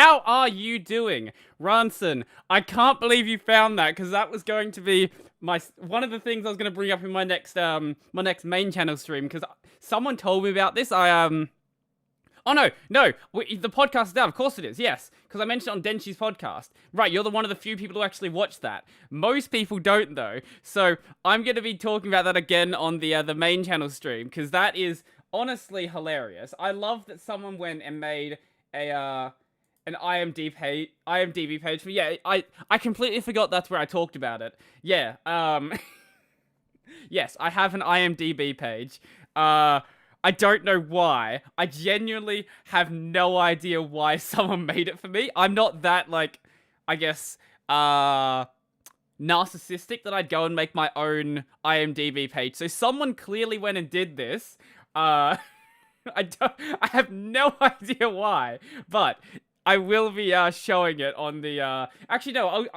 How are you doing? Ranson, I can't believe you found that, because that was going to be one of the things I was going to bring up in my next main channel stream, because someone told me about this. Oh, no, the podcast is out. Of course it is, yes. Because I mentioned it on Denshi's podcast. Right, you're one of the few people who actually watch that. Most people don't, though. So I'm going to be talking about that again on the main channel stream, because that is honestly hilarious. I love that someone went and made an IMDb page for me. Yeah, I completely forgot that's where I talked about it. Yeah, yes, I have an IMDb page. I don't know why. I genuinely have no idea why someone made it for me. I'm not that, like, I guess, narcissistic that I'd go and make my own IMDb page. So someone clearly went and did this. I have no idea why, but I will be showing it on the actually no,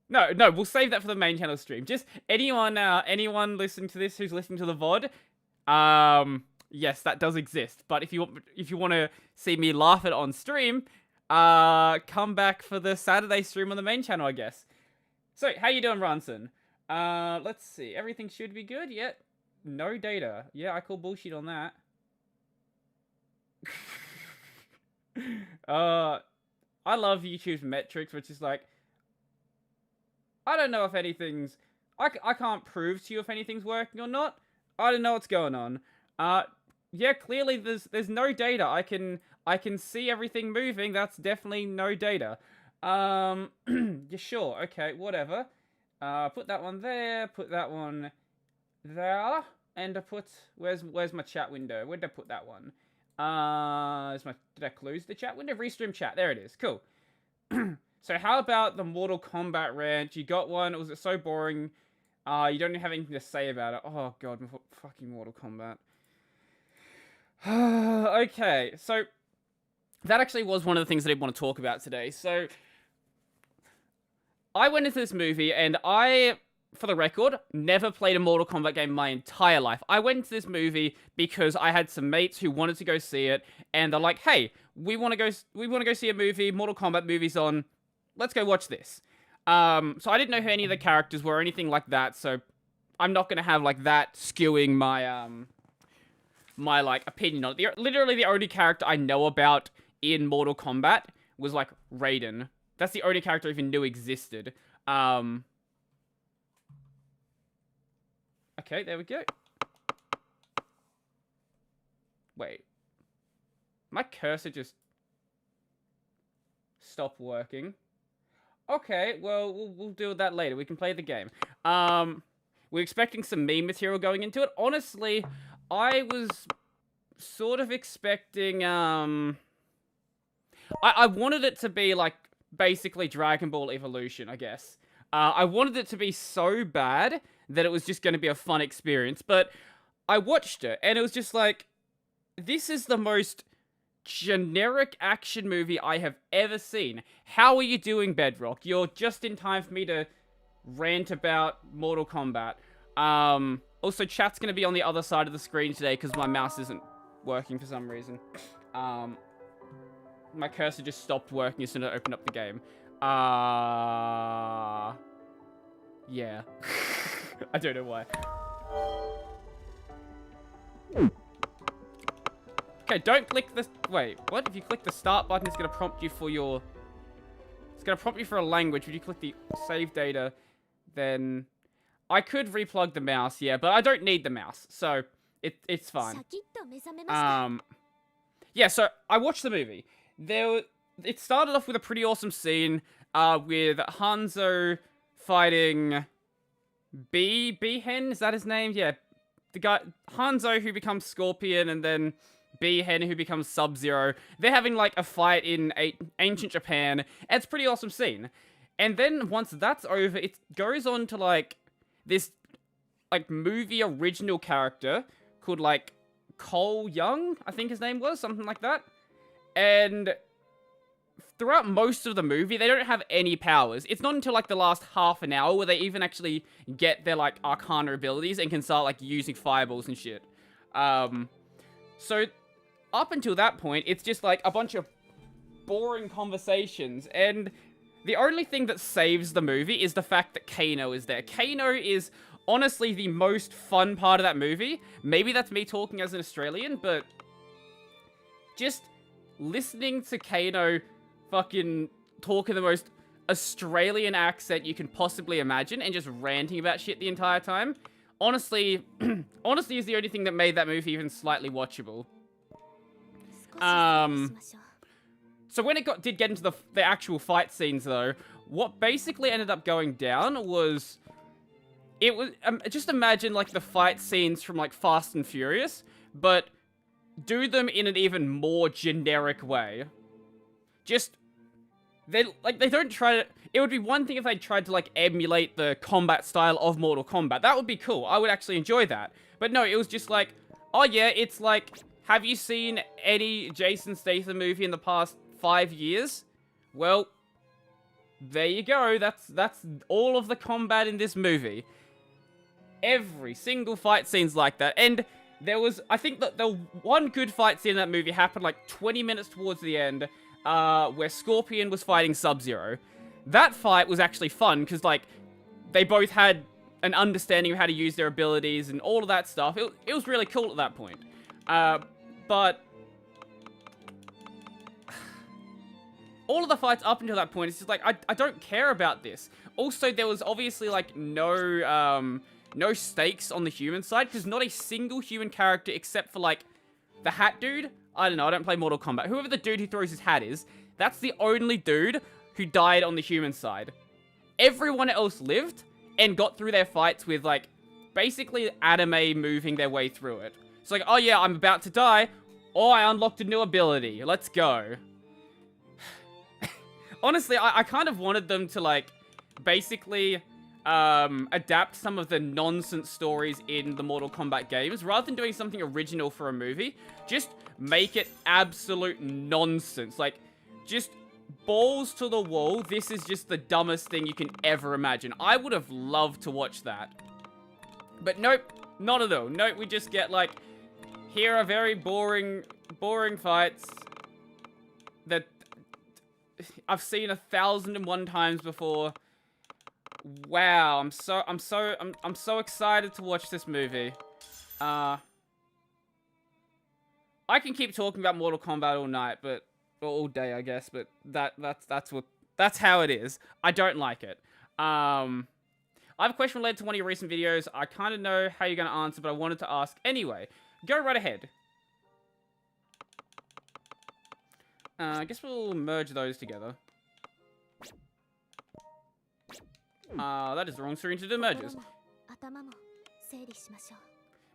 no, we'll save that for the main channel stream. Just anyone listening to this who's listening to the VOD, yes, that does exist. But if you want to see me laugh at it on stream, come back for the Saturday stream on the main channel, I guess. So, how you doing, Ranson? Let's see. Everything should be good. Yeah. No data. Yeah, I call bullshit on that. I love YouTube's metrics, which is like, I don't know if anything's, I can't prove to you if anything's working or not. I don't know what's going on. Yeah, clearly there's no data. I can see everything moving. That's definitely no data. Yeah, sure. Okay, whatever. Put that one there. Put that one there. And I put, where's my chat window? Where did I put that one? Did I close the chat window? Restream chat. There it is. Cool. So how about the Mortal Kombat rant? You got one. Was it so boring? You don't have anything to say about it. Oh, God. Fucking Mortal Kombat. Okay. So, that actually was one of the things that I want to talk about today. So, I went into this movie, and I, for the record, never played a Mortal Kombat game my entire life. I went into this movie because I had some mates who wanted to go see it, and they're like, hey, we want to go see a movie, Mortal Kombat movie's on, let's go watch this. So I didn't know who any of the characters were or anything like that, so I'm not gonna have, like, that skewing my, my, like, opinion on it. Literally the only character I know about in Mortal Kombat was, like, Raiden. That's the only character I even knew existed. Okay, there we go. Wait. My cursor just stopped working. Okay, well, we'll deal with that later. We can play the game. We're expecting some meme material going into it. Honestly, I was sort of expecting, I wanted it to be, like, basically Dragon Ball Evolution, I guess. I wanted it to be so bad that it was just going to be a fun experience, but I watched it, and it was just like, this is the most generic action movie I have ever seen. How are you doing, Bedrock? You're just in time for me to rant about Mortal Kombat. Also, chat's going to be on the other side of the screen today, because my mouse isn't working for some reason. My cursor just stopped working as soon as I opened up the game. Yeah. I don't know why. Okay, don't click this. Wait, what? If you click the start button, it's going to prompt you for your... It's going to prompt you for a language. If you click the save data, then... I could replug the mouse, yeah, but I don't need the mouse, so it's fine. Yeah, so I watched the movie. It started off with a pretty awesome scene, with Hanzo fighting B-Hen, is that his name? Yeah, the guy, Hanzo, who becomes Scorpion, and then B-Hen, who becomes Sub-Zero. They're having, like, a fight in ancient Japan, and it's a pretty awesome scene. And then, once that's over, it goes on to, like, this, like, movie original character called, like, Cole Young, I think his name was, something like that. And throughout most of the movie, they don't have any powers. It's not until, like, the last half an hour where they even actually get their, like, Arcana abilities and can start, like, using fireballs and shit. So, up until that point, it's just, like, a bunch of boring conversations, and the only thing that saves the movie is the fact that Kano is there. Kano is honestly the most fun part of that movie. Maybe that's me talking as an Australian, but just listening to Kano fucking talk in the most Australian accent you can possibly imagine and just ranting about shit the entire time, honestly is the only thing that made that movie even slightly watchable. So when it did get into the actual fight scenes, though, what basically ended up going down was, it was, just imagine, like, the fight scenes from, like, Fast and Furious, but do them in an even more generic way. Just, they don't try to, it would be one thing if they tried to, like, emulate the combat style of Mortal Kombat. That would be cool. I would actually enjoy that. But no, it was just like, oh yeah, it's like, have you seen any Jason Statham movie in the past 5 years? Well, there you go. That's all of the combat in this movie. Every single fight scene's like that. And there was, I think that the one good fight scene in that movie happened like 20 minutes towards the end, where Scorpion was fighting Sub-Zero. That fight was actually fun, because, like, they both had an understanding of how to use their abilities and all of that stuff. It was really cool at that point. But all of the fights up until that point, it's just like, I don't care about this. Also, there was obviously, like, no stakes on the human side, because not a single human character except for, like, the hat dude. I don't know, I don't play Mortal Kombat. Whoever the dude who throws his hat is, that's the only dude who died on the human side. Everyone else lived and got through their fights with, like, basically anime moving their way through it. It's like, oh yeah, I'm about to die. Oh, I unlocked a new ability. Let's go. Honestly, I kind of wanted them to, like, basically adapt some of the nonsense stories in the Mortal Kombat games. Rather than doing something original for a movie, just make it absolute nonsense. Like, just balls to the wall. This is just the dumbest thing you can ever imagine. I would have loved to watch that. But nope, not at all. Nope, we just get, like, here are very boring fights that I've seen 1,001 times before. Wow, I'm so excited to watch this movie. I can keep talking about Mortal Kombat all night, but or all day, I guess. But that's how it is. I don't like it. I have a question related to one of your recent videos. I kind of know how you're gonna answer, but I wanted to ask anyway. Go right ahead. I guess we'll merge those together. That is the wrong screen to do mergers.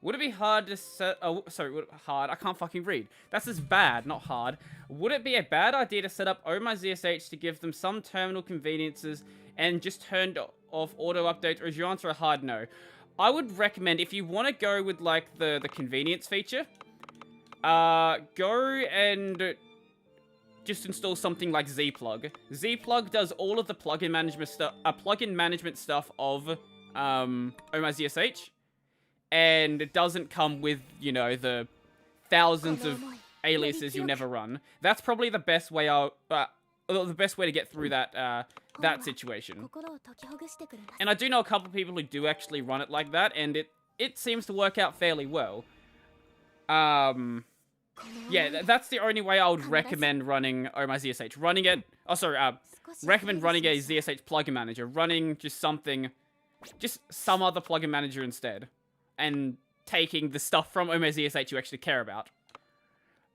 Would it be hard to set... Oh, sorry, hard. I can't fucking read. That's just bad, not hard. Would it be a bad idea to set up Oh My ZSH to give them some terminal conveniences and just turn off auto updates, or is your answer a hard no? I would recommend, if you want to go with, like, the convenience feature, go and just install something like Zplug. Zplug does all of the plugin management stuff of Oh My ZSH. And it doesn't come with, you know, the thousands of aliases you'll never run. That's probably the best way the best way to get through that that situation. And I do know a couple of people who do actually run it like that, and it seems to work out fairly well. Yeah, that's the only way I would recommend running Oh My ZSH. Running it, recommend running a ZSH plugin manager. Running just some other plugin manager instead. And taking the stuff from Oh My ZSH you actually care about.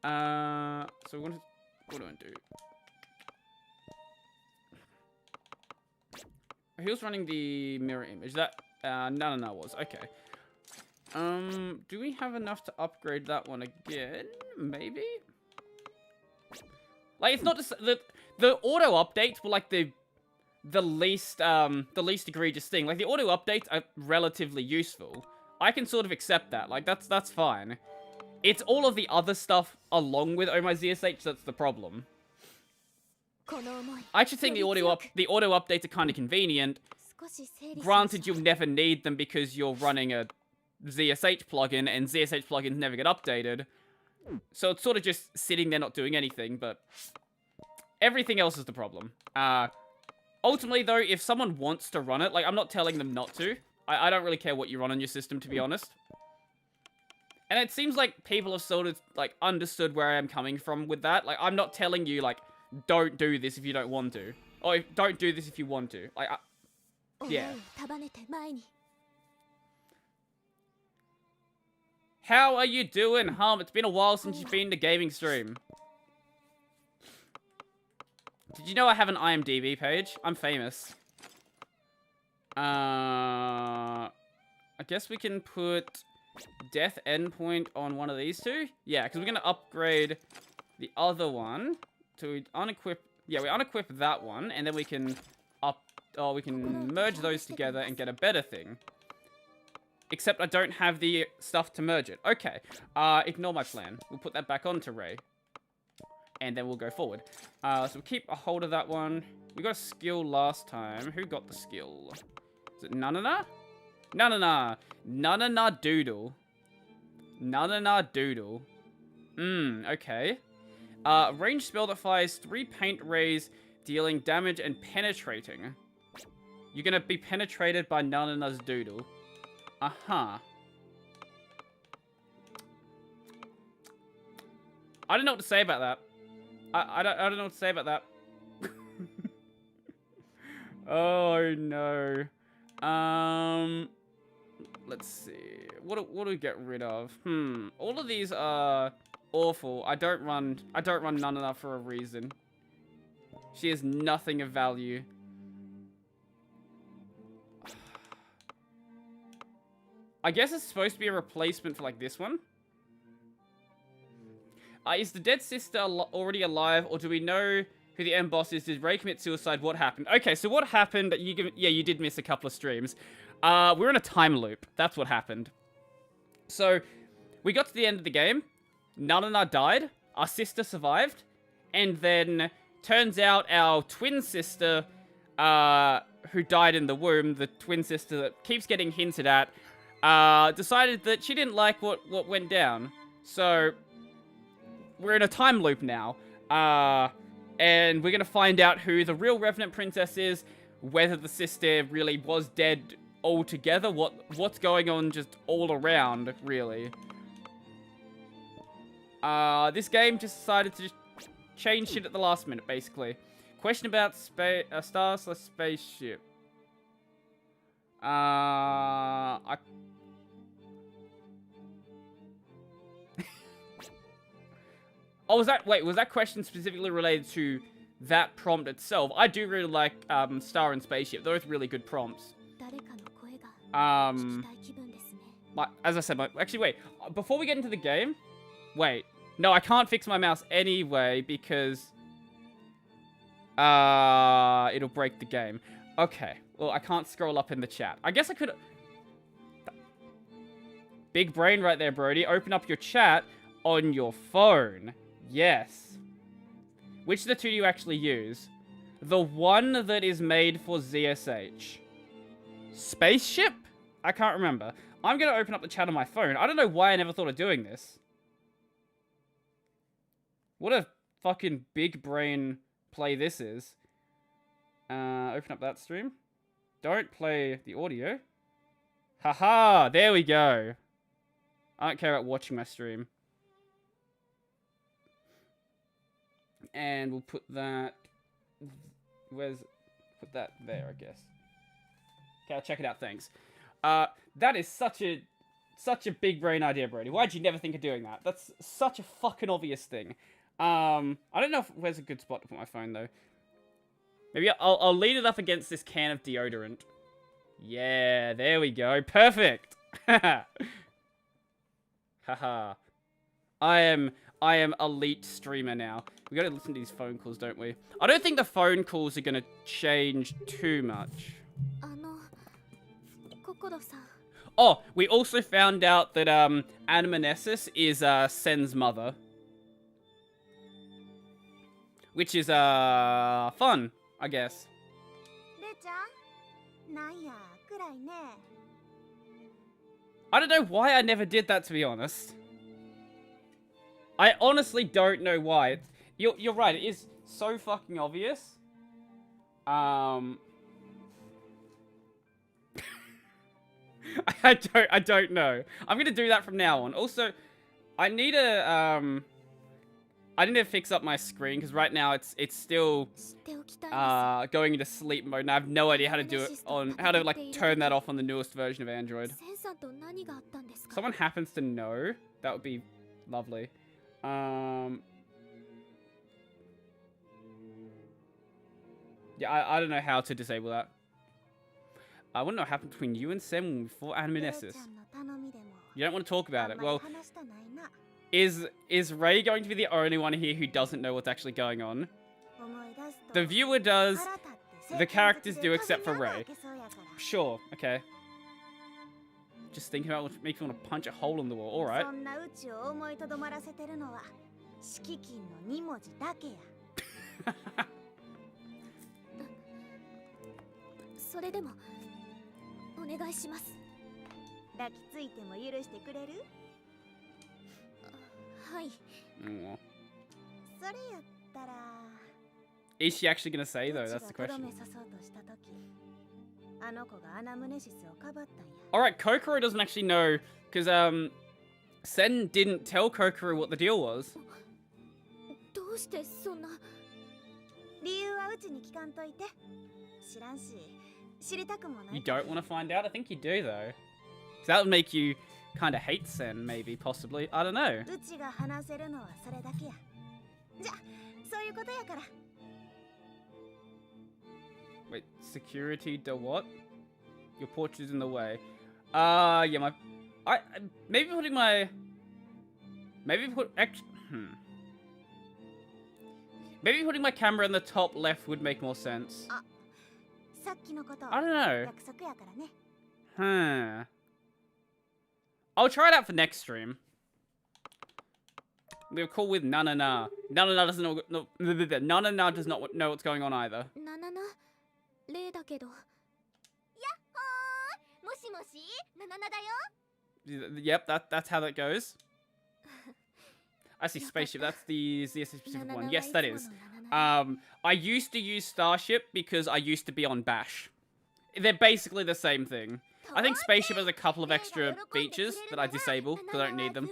So what do I do? He was running the mirror image. That, no, it was. Okay. Do we have enough to upgrade that one again? Maybe? Like, it's not just... The auto updates were, like, the least egregious thing. Like, the auto updates are relatively useful. I can sort of accept that. Like, that's fine. It's all of the other stuff along with Oh My ZSH that's the problem. I actually think the auto updates are kind of convenient. Granted, you'll never need them because you're running a ZSH plugin, and ZSH plugins never get updated. So it's sort of just sitting there not doing anything, but... Everything else is the problem. Ultimately, though, if someone wants to run it, like, I'm not telling them not to. I don't really care what you run on your system, to be honest. And it seems like people have sort of, like, understood where I am coming from with that. Like, I'm not telling you, like, don't do this if you don't want to. Or don't do this if you want to. Like, yeah. How are you doing, Hum? It's been a while since you've been to gaming stream. Did you know I have an IMDb page? I'm famous. I guess we can put death endpoint on one of these two. Yeah, because we're going to upgrade the other one to unequip. Yeah, we unequip that one, and then we can we can merge those together and get a better thing. Except I don't have the stuff to merge it. Okay, ignore my plan. We'll put that back onto Ray. And then we'll go forward. So we'll keep a hold of that one. We got a skill last time. Who got the skill? Is it Nanana? Nanana. Nanana Doodle. Nanana Doodle. Okay. Ranged spell that fires 3 paint rays, dealing damage and penetrating. You're gonna be penetrated by Nanana's Doodle. Uh-huh. I don't know what to say about that. I don't know what to say about that. Oh no. Let's see. What do we get rid of? All of these are awful. I don't run none enough for a reason. She has nothing of value. I guess it's supposed to be a replacement for like this one. Is the dead sister already alive, or do we know who the end boss is? Did Ray commit suicide? What happened? Okay, so what happened? Yeah, you did miss a couple of streams. We're in a time loop. That's what happened. So, we got to the end of the game. Nanana died. Our sister survived. And then, turns out our twin sister, who died in the womb, the twin sister that keeps getting hinted at, decided that she didn't like what went down. So, we're in a time loop now, and we're gonna find out who the real Revenant Princess is, whether the sister really was dead altogether, what's going on just all around, really. This game just decided to just change shit at the last minute, basically. Question about Star/Spaceship. Oh, was that question specifically related to that prompt itself? I do really like Star and Spaceship. Those are really good prompts. As I said, actually, wait. Before we get into the game, wait. No, I can't fix my mouse anyway because it'll break the game. Okay. Well, I can't scroll up in the chat. I guess I could. Big brain right there, Brody. Open up your chat on your phone. Yes. Which of the two do you actually use? The one that is made for ZSH. Spaceship? I can't remember. I'm going to open up the chat on my phone. I don't know why I never thought of doing this. What a fucking big brain play this is. Open up that stream. Don't play the audio. Haha, there we go. I don't care about watching my stream. And we'll put that... Put that there, I guess. Okay, I'll check it out, thanks. That is such a big brain idea, Brody. Why'd you never think of doing that? That's such a fucking obvious thing. I don't know where's a good spot to put my phone, though. Maybe I'll lean it up against this can of deodorant. Yeah, there we go. Perfect! Haha. I am elite streamer now. We gotta listen to these phone calls, don't we? I don't think the phone calls are gonna change too much. Oh, we also found out that Animanesis is Sen's mother. Which is fun, I guess. I don't know why I never did that, to be honest. I honestly don't know why. You're right, it is so fucking obvious. I don't know. I'm gonna do that from now on. Also, I need to fix up my screen because right now it's still going into sleep mode, and I have no idea how to do it how to like turn that off on the newest version of Android. Someone happens to know, that would be lovely. Yeah, I don't know how to disable that. I want to know what happened between you and Sam when we fought Animanessus. You don't want to talk about it. Well, is Ray going to be the only one here who doesn't know what's actually going on? The viewer does. The characters do, except for Ray. Sure, okay. Just thinking about what makes me want to punch a hole in the wall. Alright. Is she actually gonna say though? That's the question. Alright, Kokoro doesn't actually know, because Sen didn't tell Kokoro what the deal was. You don't want to find out? I think you do though. So that would make you kind of hate Sen, maybe, possibly. I don't know. Wait, security to what? Your porch is in the way. Yeah, maybe putting my... Maybe putting my camera in the top left would make more sense. I don't know. Huh. I'll try it out for next stream. We're cool with Nanana. Nanana doesn't know. No, Nanana does not know what's going on either. Yep, that's how that goes. I see spaceship. That's the specific one. Yes, that is. I used to use Starship because I used to be on Bash. They're basically the same thing. I think Spaceship has a couple of extra features that I disable because I don't need them.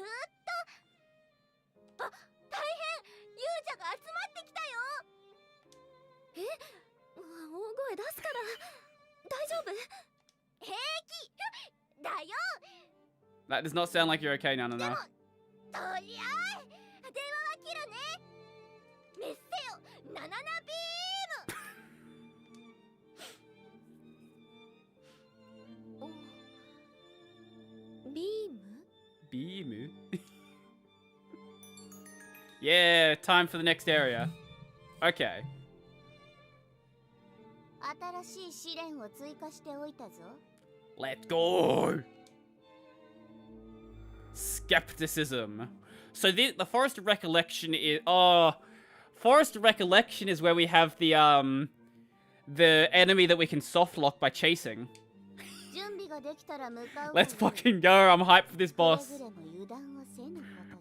That does not sound like you're okay, Nana. Beam? Yeah, time for the next area. Okay. Let's go! Skepticism. So the Forest of Recollection is... Oh... Forest of Recollection is where we have the enemy that we can soft lock by chasing. Let's fucking go. I'm hyped for this boss.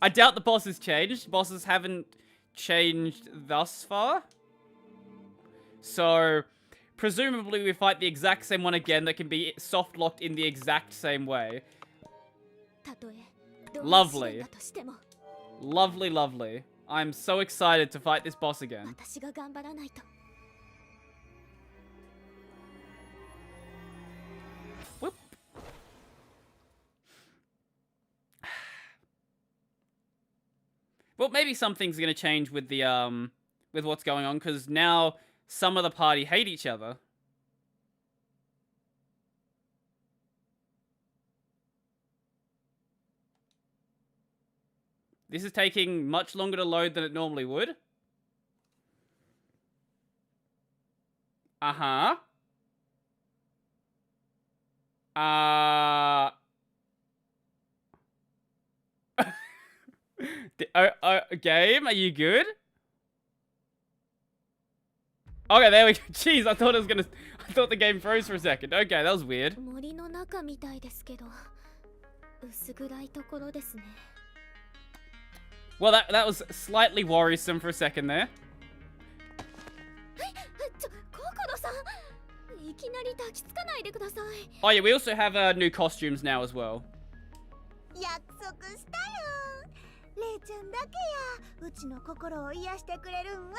I doubt the boss has changed. Bosses haven't changed thus far. So, presumably we fight the exact same one again that can be soft locked in the exact same way. Lovely. Lovely, lovely. I'm so excited to fight this boss again. Whoop. Well, maybe something's gonna change with the with what's going on, because now some of the party hate each other. This is taking much longer to load than it normally would. Uh-huh. Game, are you good? Okay, there we go. Jeez, I thought the game froze for a second. Okay, that was weird. Well, that was slightly worrisome for a second there. Oh yeah, we also have new costumes now as well. 約束したよ。レイちゃんだけやうちの心を癒してくれるんは。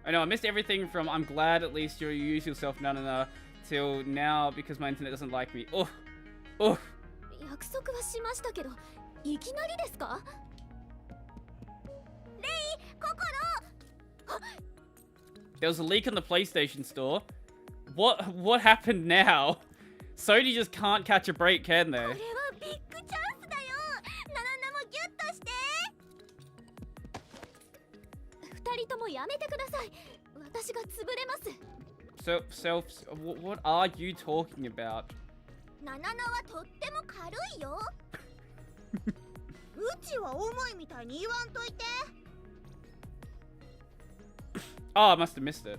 I know I missed everything from I'm glad at least you use yourself Nanana till now because my internet doesn't like me. Oh, oh. 約束はしましたけど、いきなりですか？レイ、心。 There was a leak in the PlayStation store. What happened now? Sony just can't catch a break, can they? これはビッグチャンスだよ。ナナナもギュッとして。二人ともやめてください。私が潰れます。What are you talking about? ナナナはとっても軽いよ。うちは重いみたいに言わんといて。Oh, I must have missed it.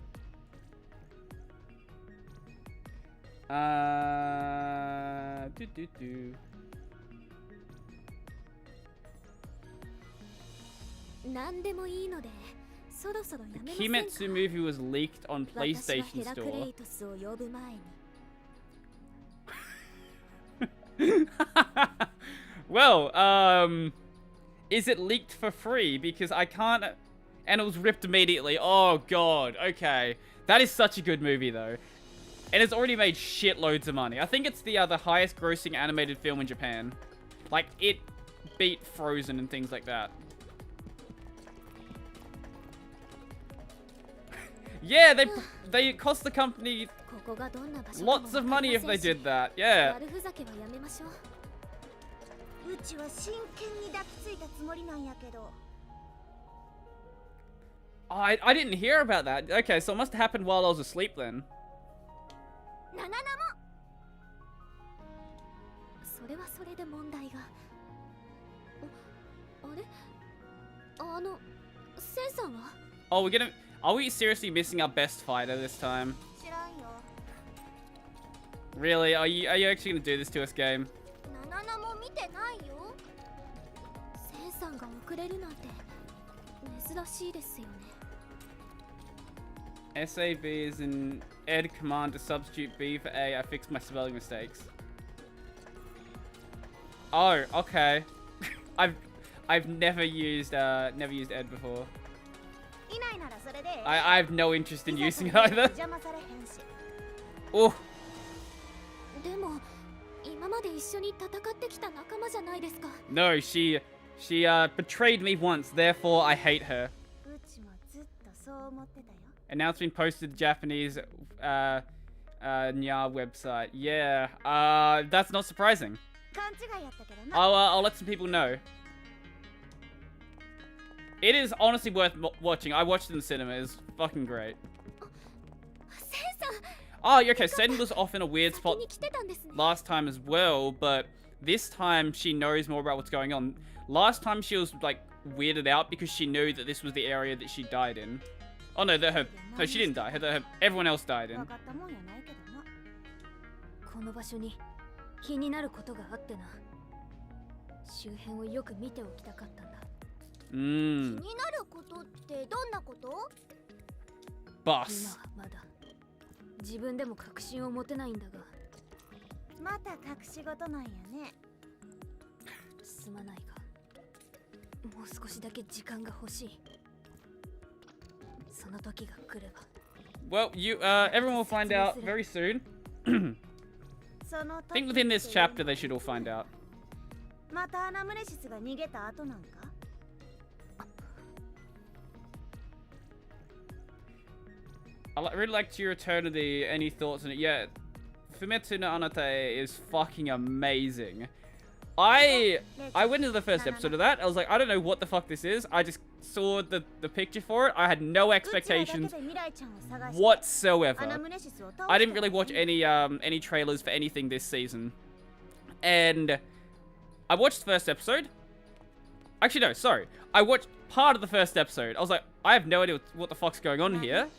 Do. 何でもいいので、そろそろやめま The せんか。 Kimetsu movie was leaked on 私は PlayStation ヘラクレ Store. イトスを呼ぶ前に。Well, is it leaked for free? Because I can't... And it was ripped immediately. Oh, God. Okay. That is such a good movie, though. And it's already made shitloads of money. I think it's the highest grossing animated film in Japan. Like, it beat Frozen and things like that. Yeah, they cost the company ここがどんな場所かも lots of money if they did that. Yeah. 悪ふざけはやめましょう。うちは真剣に抱きついたつもりなんやけど。I didn't hear about that. Okay, so it must have happened while I was asleep then. ナナナも。それはそれで問題が。あれ？センさんは？ Oh, are we seriously missing our best fighter this time? 知らんよ。 Really? Are you actually gonna do this to us, game? ナナナも見てないよ。センさんが遅れるなんて珍しいですよね。SAB is an ed command to substitute B for A. I fixed my spelling mistakes. Oh, okay. I've never used ed before. いないならそれで。I have no interest in using it either. 邪魔されへんし。 Oh. でも今まで一緒に戦ってきた仲間じゃないですか。 No, she betrayed me once, therefore I hate her. うちもずっとそう思ってたよ。 And now it's been posted to Japanese Nya website. Yeah, that's not surprising. 勘違いやったけどな。 I'll let some people know. It is honestly worth watching. I watched it in the cinema. It's fucking great. センさん。 Oh, okay, Sen was off in a weird spot 先に来てたんですね。 last time as well, but this time she knows more about what's going on. Last time she was, like, weirded out because she knew that this was the area that she died in. Oh, no, no, she didn't die. Everyone else died in. わかったもんやないけどな。この場所に気になることがあってな。周辺をよく見ておきたかったんだ。気になることってどんなこと？ Boss. 今はまだ自分でも確信を持てないんだが。また隠し事なんやね。すまないが、もう少しだけ時間が欲しい。その時が来れば。 Well, everyone will find out very soon. I think within this chapter they should all find out. またアナムネシスが逃げた後なんか？ I really liked your eternity. Any thoughts on it? Yeah, Fumetsu no Anate is fucking amazing. I went into the first episode of that. I was like, I don't know what the fuck this is. I just saw the picture for it. I had no expectations whatsoever. I didn't really watch any trailers for anything this season, and I watched the first episode. Actually, no, sorry. I watched part of the first episode. I was like, I have no idea what the fuck's going on here.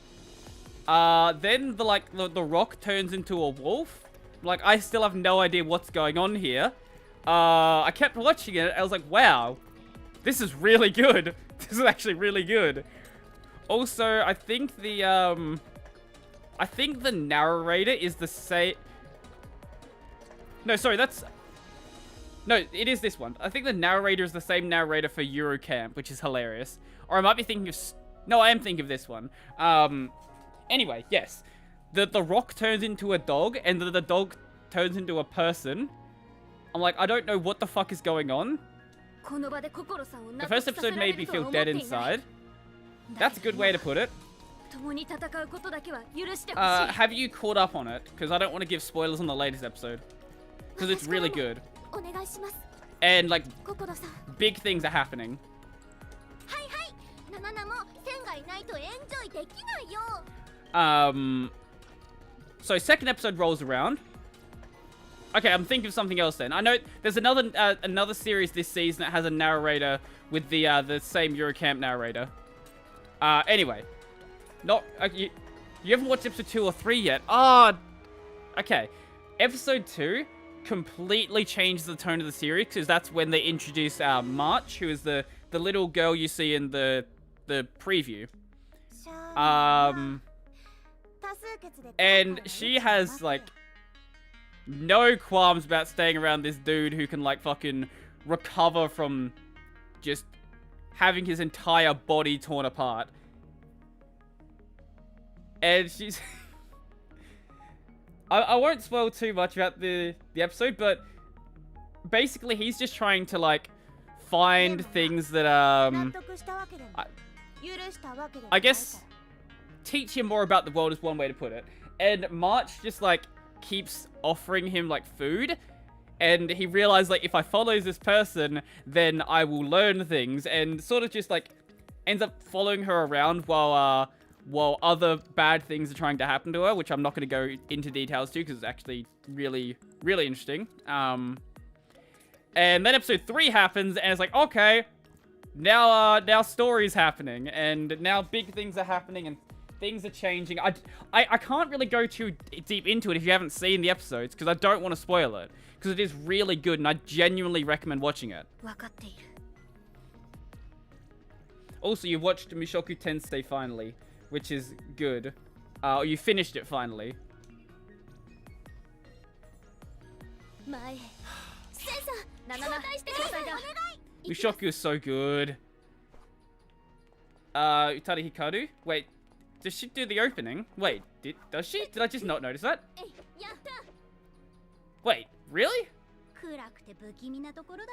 Then the rock turns into a wolf. Like, I still have no idea what's going on here. I kept watching it. I was like, wow, this is really good. This is actually really good. Also, I think the I think the narrator is the same... No, sorry, that's... No, it is this one. I think the narrator is the same narrator for Eurocamp, which is hilarious. Or I might be thinking of... No, I am thinking of this one. Anyway, yes. The rock turns into a dog, and the dog turns into a person. I'm like, I don't know what the fuck is going on. The first episode made me feel dead inside. That's a good way to put it. Have you caught up on it? Because I don't want to give spoilers on the latest episode. Because it's really good. And, like, big things are happening. So second episode rolls around. Okay, I'm thinking of something else then. I know there's another series this season that has a narrator with the same Eurocamp narrator. Anyway. You haven't watched episode 2 or 3 yet. Okay. Episode 2 completely changed the tone of the series, because that's when they introduce March, who is the little girl you see in the preview. And she has, like, no qualms about staying around this dude who can, like, fucking recover from just having his entire body torn apart. And she's... I won't spoil too much about the episode, but basically he's just trying to, like, find things that, I guess teach him more about the world is one way to put it. And March just, like, keeps offering him, like, food. And he realized, like, if I follow this person, then I will learn things. And sort of just, like, ends up following her around while other bad things are trying to happen to her, which I'm not going to go into details to, because it's actually really, really interesting. And then episode 3 happens, and it's like, okay, now story's happening, and now big things are happening, and things are changing. I can't really go too deep into it if you haven't seen the episodes, because I don't want to spoil it, because it is really good, and I genuinely recommend watching it. Also, you watched Mushoku Tensei finally, which is good. You finished it finally. Mushoku is so good. Utari Hikaru? Wait, does she do the opening? Wait, does she? Did I just not notice that? Wait, really?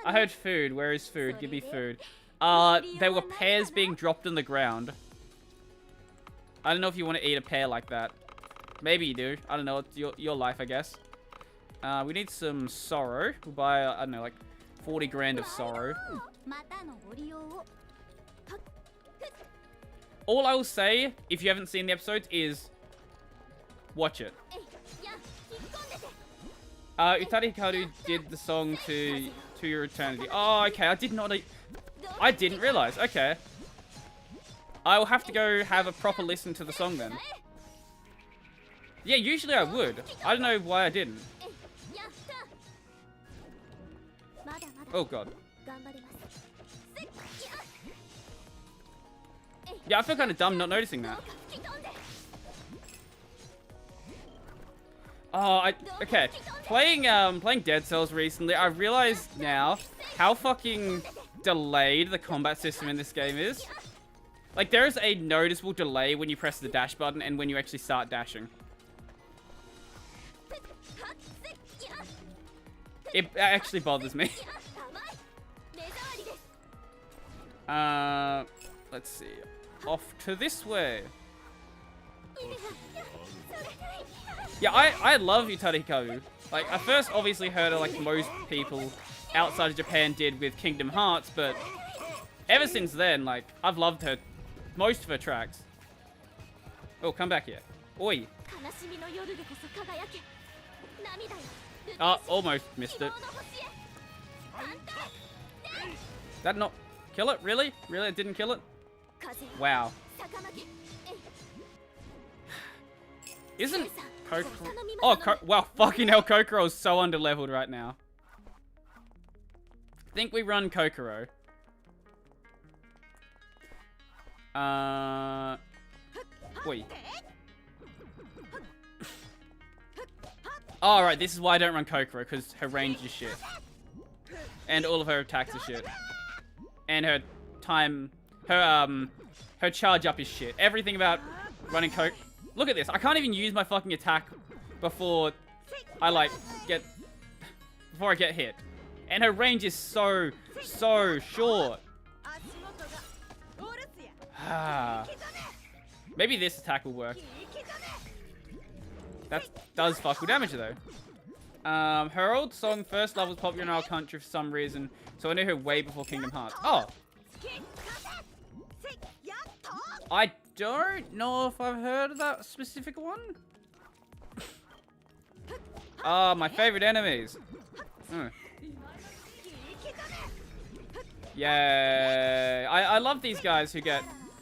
I heard food. Where is food? Give me food. There were pears being dropped on the ground. I don't know if you want to eat a pear like that. Maybe you do. I don't know. It's your life, I guess. We need some sorrow. We'll buy, I don't know, like 40 grand of sorrow. All I will say, if you haven't seen the episodes, is watch it. Utari Hikaru did the song to Your Eternity. Oh, okay. I didn't realize. Okay. I will have to go have a proper listen to the song then. Yeah, usually I would. I don't know why I didn't. Oh god. Yeah, I feel kind of dumb not noticing that. Oh, okay. Playing Dead Cells recently, I realized now how fucking delayed the combat system in this game is. Like, there is a noticeable delay when you press the dash button and when you actually start dashing. It actually bothers me. Let's see. Off to this way. Yeah, I love Utari Hikaru. Like, I first obviously heard her like most people outside of Japan did with Kingdom Hearts, but ever since then, like, I've loved her, most of her tracks. Oh, come back here. Oi. Almost missed it. That not kill it? Really? Really? It didn't kill it? Wow. Isn't Kokoro... Oh, wow, fucking hell, Kokoro is so underleveled right now. I think we run Kokoro. Wait. Oh, right, this is why I don't run Kokoro, because her range is shit. And all of her attacks are shit. And her time... Her charge up is shit. Everything about running Kokoro... Look at this. I can't even use my fucking attack before I, like, get... Before I get hit. And her range is so short. Maybe this attack will work. That does fuck with damage, though. Her old song, First Love, was popular in our country for some reason, so I knew her way before Kingdom Hearts. Oh! I don't know if I've heard of that specific one. Oh, my favorite enemies. Yeah, I love these guys who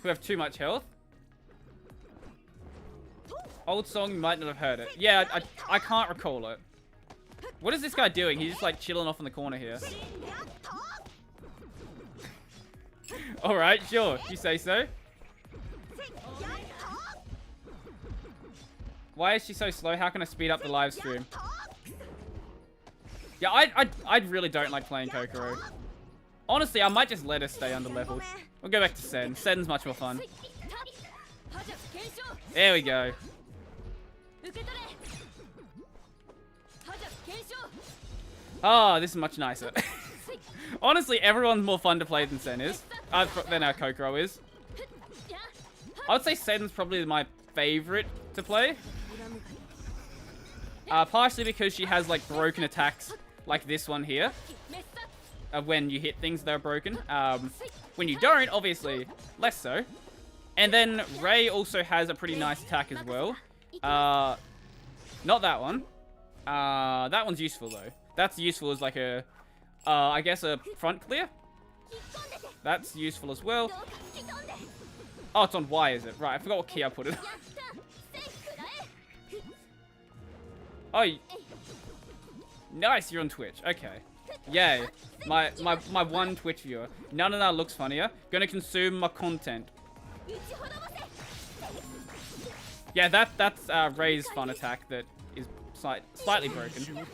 have too much health. Old song, you might not have heard it. Yeah, I can't recall it. What is this guy doing? He's just like chilling off in the corner here. Alright, sure. You say so. Why is she so slow? How can I speed up the live stream? Yeah, I really don't like playing Kokoro. Honestly, I might just let her stay under leveled. We'll go back to Sen. Sen's much more fun. There we go. Oh, this is much nicer. Honestly, everyone's more fun to play than Sen is. Than our Kokoro is. I would say Sen's probably my favorite to play. Partially because she has, like, broken attacks like this one here. When you hit things that are broken. When you don't, obviously, less so. And then Ray also has a pretty nice attack as well. Not that one. That one's useful, though. That's useful as like a, I guess a front clear? That's useful as well. Oh, it's on Y, is it? Right, I forgot what key I put it. Oh, nice, you're on Twitch. Okay. Yay. My one Twitch viewer. None of that looks funnier. Gonna consume my content. Yeah, that's Ray's fun attack that is slightly broken.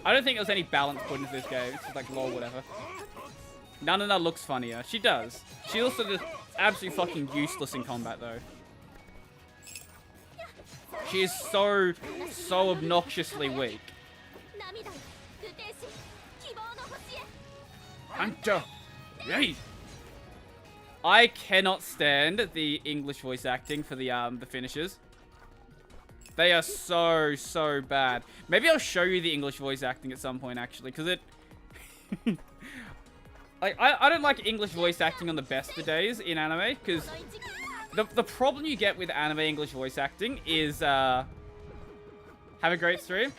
I don't think there was any balance put into this game. It's just like lol, whatever. None of that looks funnier. She does. She also is absolutely fucking useless in combat, though. She is so obnoxiously weak. Hunter! Yay! I cannot stand the English voice acting for the finishers. They are so bad. Maybe I'll show you the English voice acting at some point, actually, because it... like, I don't like English voice acting on the best of days in anime, because the problem you get with anime English voice acting is, have a great stream.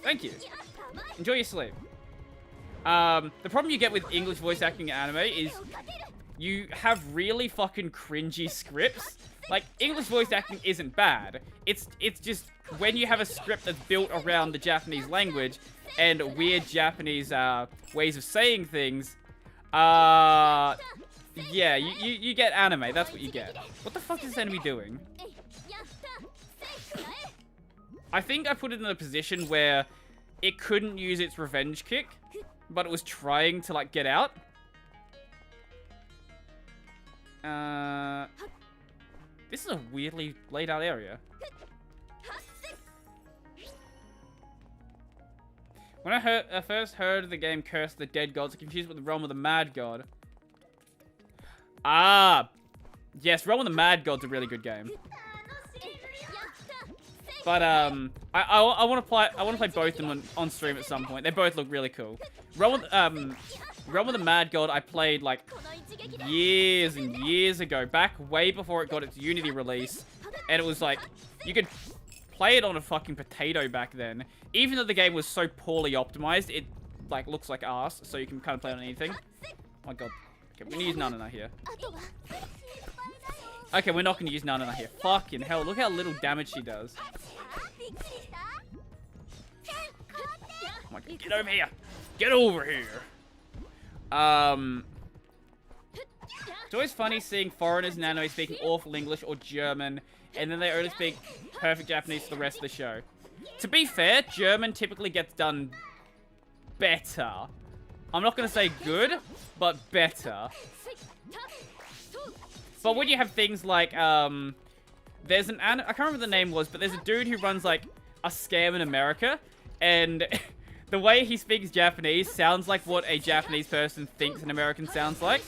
Thank you. Enjoy your sleep. The problem you get with English voice acting in anime is you have really fucking cringy scripts. Like, English voice acting isn't bad. It's just when you have a script that's built around the Japanese language and weird Japanese ways of saying things, yeah, you get anime. That's what you get. What the fuck is this enemy doing? I think I put it in a position where it couldn't use its revenge kick, but it was trying to, like, get out. This is a weirdly laid out area. When I first heard the game Curse of the Dead Gods, I confused with the Realm of the Mad God. Ah! Yes, Realm of the Mad God's a really good game. But, I want to play both of them on stream at some point. They both look really cool. Realm of the Mad God I played, like, years and years ago. Back way before it got its Unity release. And it was like, you could play it on a fucking potato back then. Even though the game was so poorly optimized, it, like, looks like ass. So you can kind of play it on anything. Oh my god. Okay, we need to use Nanana here. Okay, we're not going to use Nanana here. Fucking hell, look how little damage she does. Oh my god, get over here! Get over here! It's always funny seeing foreigners in anime speaking awful English or German, and then they only speak perfect Japanese for the rest of the show. To be fair, German typically gets done better. I'm not going to say good, but better. But when you have things like, there's an I can't remember the name was, but there's a dude who runs, like, a scam in America, and the way he speaks Japanese sounds like what a Japanese person thinks an American sounds like.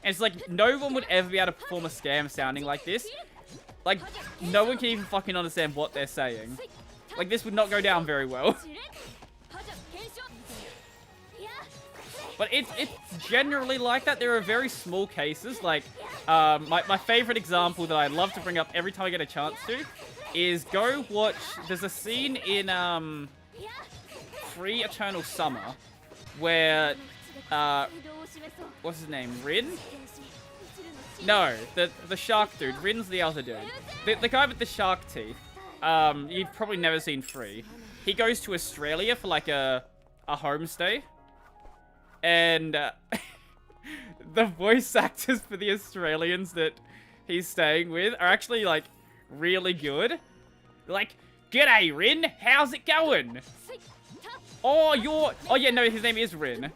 And it's like, no one would ever be able to perform a scam sounding like this. Like, no one can even fucking understand what they're saying. Like, this would not go down very well. But it's generally like that. There are very small cases. Like, my favorite example that I love to bring up every time I get a chance to is go watch... There's a scene in Free Eternal Summer where... what's his name? Rin? No, the shark dude. Rin's the other dude. The guy with the shark teeth. You've probably never seen Free. He goes to Australia for like a homestay. And the voice actors for the Australians that he's staying with are actually like really good. They're like, "G'day, Rin. How's it going? Oh, yeah, no, his name is Rin.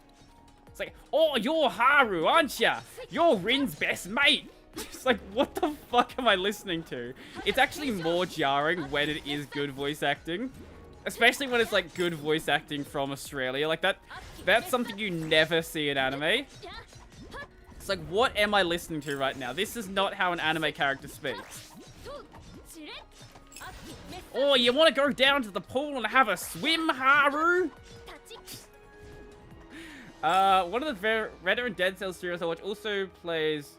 It's like, oh, you're Haru, aren't ya? You're Rin's best mate." It's like, what the fuck am I listening to? It's actually more jarring when it is good voice acting. Especially when it's like good voice acting from Australia. Like that's something you never see in anime. It's like, what am I listening to right now? This is not how an anime character speaks. Oh, you want to go down to the pool and have a swim, Haru? One of the veteran Dead Cells series I watch also plays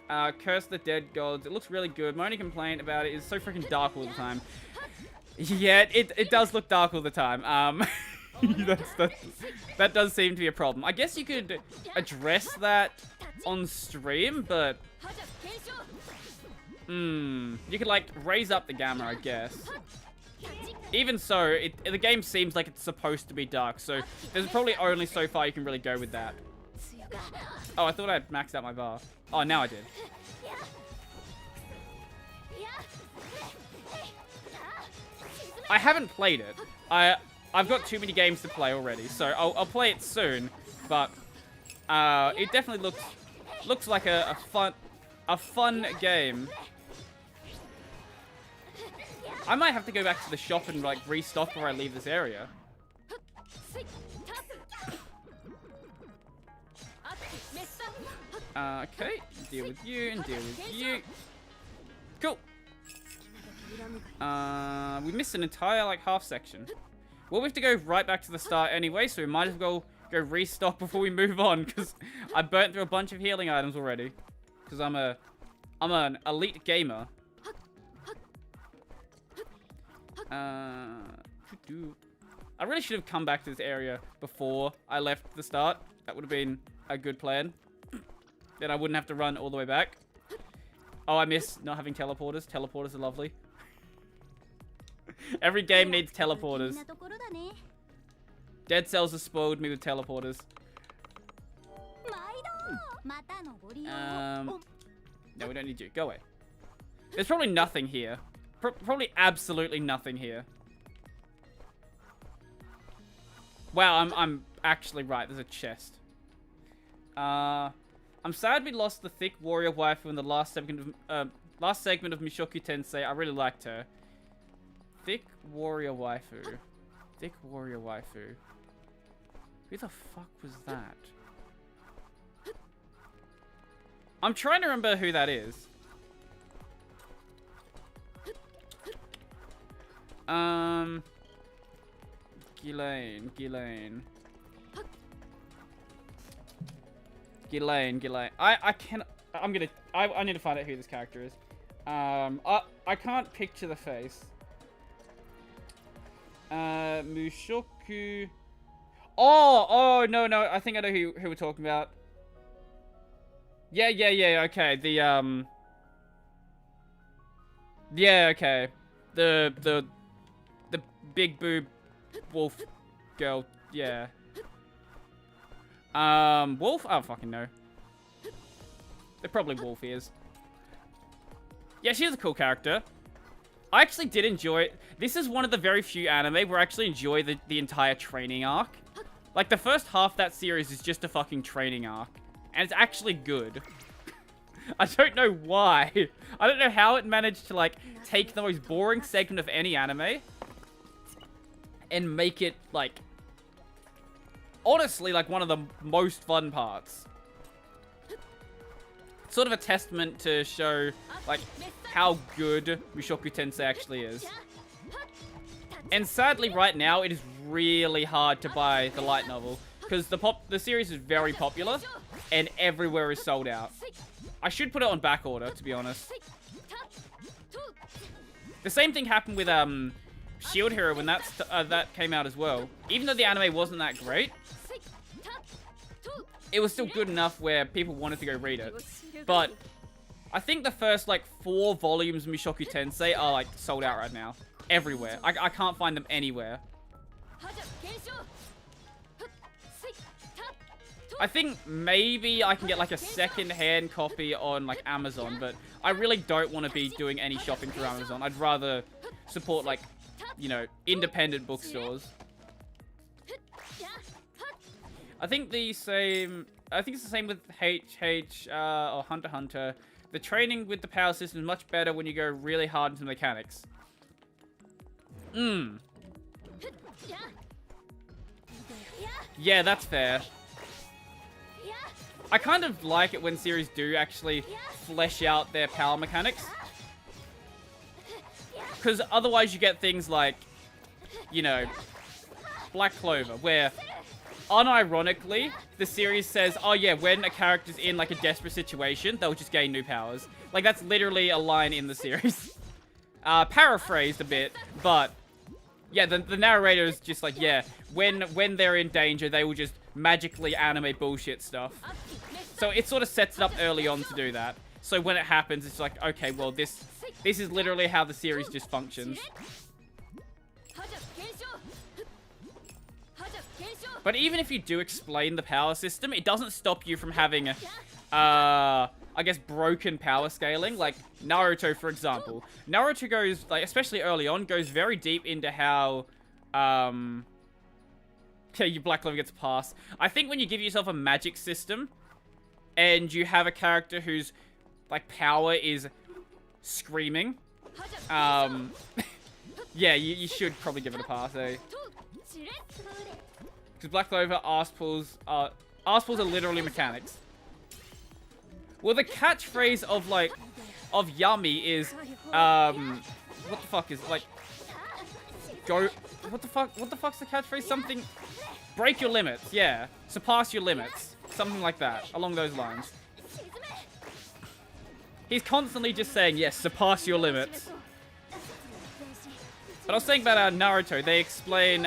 Curse of the Dead Gods. It looks really good. My only complaint about it is so freaking dark all the time. Yeah, it does look dark all the time. That does seem to be a problem. I guess you could address that on stream, but... you could, like, raise up the gamma, I guess. Even so, the game seems like it's supposed to be dark, so there's probably only so far you can really go with that. Oh, I thought I'd maxed out my bar. Oh, now I did. I haven't played it. I've got too many games to play already, so I'll play it soon. But it definitely looks like a fun game. I might have to go back to the shop and like restock before I leave this area. Okay, deal with you and deal with you. Cool. We missed an entire, like, half section. Well, we have to go right back to the start anyway, so we might as well go restock before we move on, because I burnt through a bunch of healing items already. Because I'm an elite gamer. I really should have come back to this area before I left the start. That would have been a good plan. Then I wouldn't have to run all the way back. Oh, I miss not having teleporters. Teleporters are lovely. Every game needs teleporters. Dead Cells has spoiled me with teleporters. No, we don't need you. Go away. There's probably nothing here. Probably absolutely nothing here. Wow, I'm actually right. There's a chest. I'm sad we lost the thick warrior waifu in the last segment of Mushoku Tensei. I really liked her. Thick warrior waifu. Thick warrior waifu. Who the fuck was that? I'm trying to remember who that is. Ghislaine. I need to find out who this character is. I can't picture the face. Mushoku. Oh, no, I think I know who we're talking about. Yeah, okay. Yeah, okay. The big boob wolf girl, yeah. Wolf? I don't fucking know. They're probably wolf ears. Yeah, she's a cool character. I actually did enjoy it. This is one of the very few anime where I actually enjoy the entire training arc. Like, the first half of that series is just a fucking training arc. And it's actually good. I don't know why. I don't know how it managed to, like, take the most boring segment of any anime and make it, like, honestly, like, one of the most fun parts. Sort of a testament to show, like, how good Mushoku Tensei actually is. And sadly, right now, it is really hard to buy the light novel because the series is very popular and everywhere is sold out. I should put it on back order, to be honest. The same thing happened with Shield Hero when that came out as well. Even though the anime wasn't that great, it was still good enough where people wanted to go read it. But I think the first, like, 4 volumes of Mushoku Tensei are, like, sold out right now. Everywhere. I can't find them anywhere. I think maybe I can get, like, a second-hand copy on, like, Amazon, but I really don't want to be doing any shopping through Amazon. I'd rather support, like, you know, independent bookstores. I think it's the same with HH or Hunter x Hunter. The training with the power system is much better when you go really hard into the mechanics. Yeah, that's fair. I kind of like it when series do actually flesh out their power mechanics. Because otherwise you get things like, you know, Black Clover, where unironically, the series says, oh yeah, when a character's in, like, a desperate situation, they'll just gain new powers. Like, that's literally a line in the series. Paraphrased a bit, but yeah, the narrator is just like, yeah, when they're in danger, they will just magically animate bullshit stuff. So it sort of sets it up early on to do that. So when it happens, it's like, okay, well, this is literally how the series just functions. But even if you do explain the power system, it doesn't stop you from having, I guess, broken power scaling. Like Naruto, for example. Naruto goes, like, especially early on, goes very deep into how, okay, your Black Clover gets a pass. I think when you give yourself a magic system, and you have a character whose, like, power is screaming, yeah, you should probably give it a pass, eh? Because Black Clover, arse pulls are literally mechanics. Well, the catchphrase of, like, of Yami is, what the fuck is, like, go, what the fuck's the catchphrase? Something, break your limits, yeah. Surpass your limits. Something like that, along those lines. He's constantly just saying, yes, surpass your limits. But I was saying about Naruto, they explain,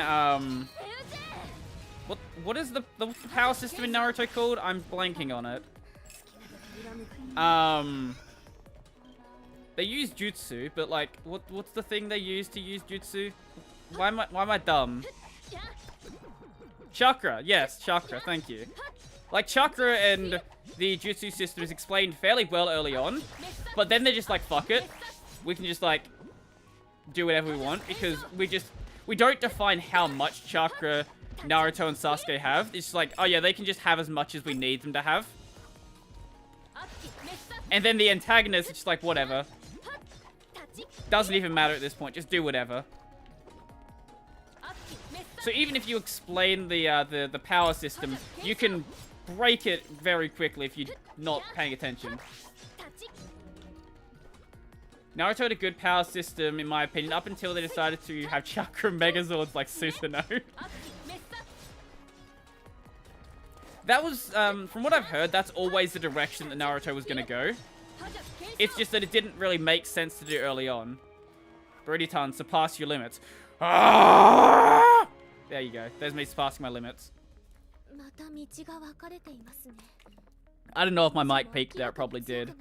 what is the power system in Naruto called? I'm blanking on it. They use jutsu, but, like, what's the thing they use to use jutsu? Why am I dumb? Chakra, yes, chakra, thank you. Like, chakra and the jutsu system is explained fairly well early on, but then they're just like, fuck it. We can just, like, do whatever we want, because we don't define how much chakra Naruto and Sasuke have. It's just like, oh yeah, they can just have as much as we need them to have. And then the antagonist is just like, whatever. Doesn't even matter at this point, just do whatever. So even if you explain the power system, you can break it very quickly if you're not paying attention. Naruto had a good power system, in my opinion, up until they decided to have Chakra Megazords like Susanoo. That was, from what I've heard, that's always the direction that Naruto was going to go. It's just that it didn't really make sense to do early on. Buriditan, surpass your limits. Ah! There you go. There's me surpassing my limits. I don't know if my mic peaked there. It probably did.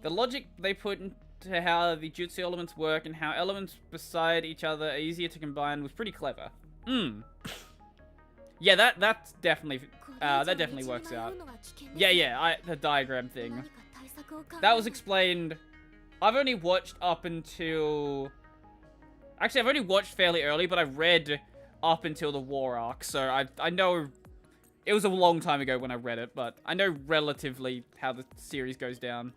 The logic they put into to how the jutsu elements work and how elements beside each other are easier to combine was pretty clever. Yeah, that definitely works out. Yeah, the diagram thing. That was explained. I've only watched up until... Actually, I've only watched fairly early, but I read up until the war arc, so I know... It was a long time ago when I read it, but I know relatively how the series goes down.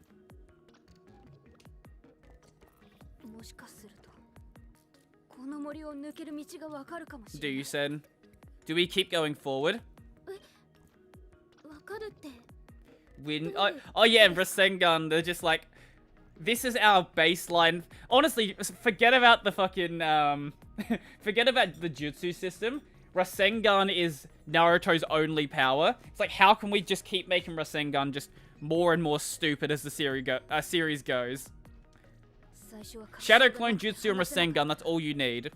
Do you, Sen? Do we keep going forward? Oh yeah, and Rasengan, they're just like... This is our baseline. Honestly, forget about the fucking, forget about the jutsu system. Rasengan is Naruto's only power. It's like, how can we just keep making Rasengan just more and more stupid as the series goes? Shadow Clone Jutsu and Rasengan, that's all you need.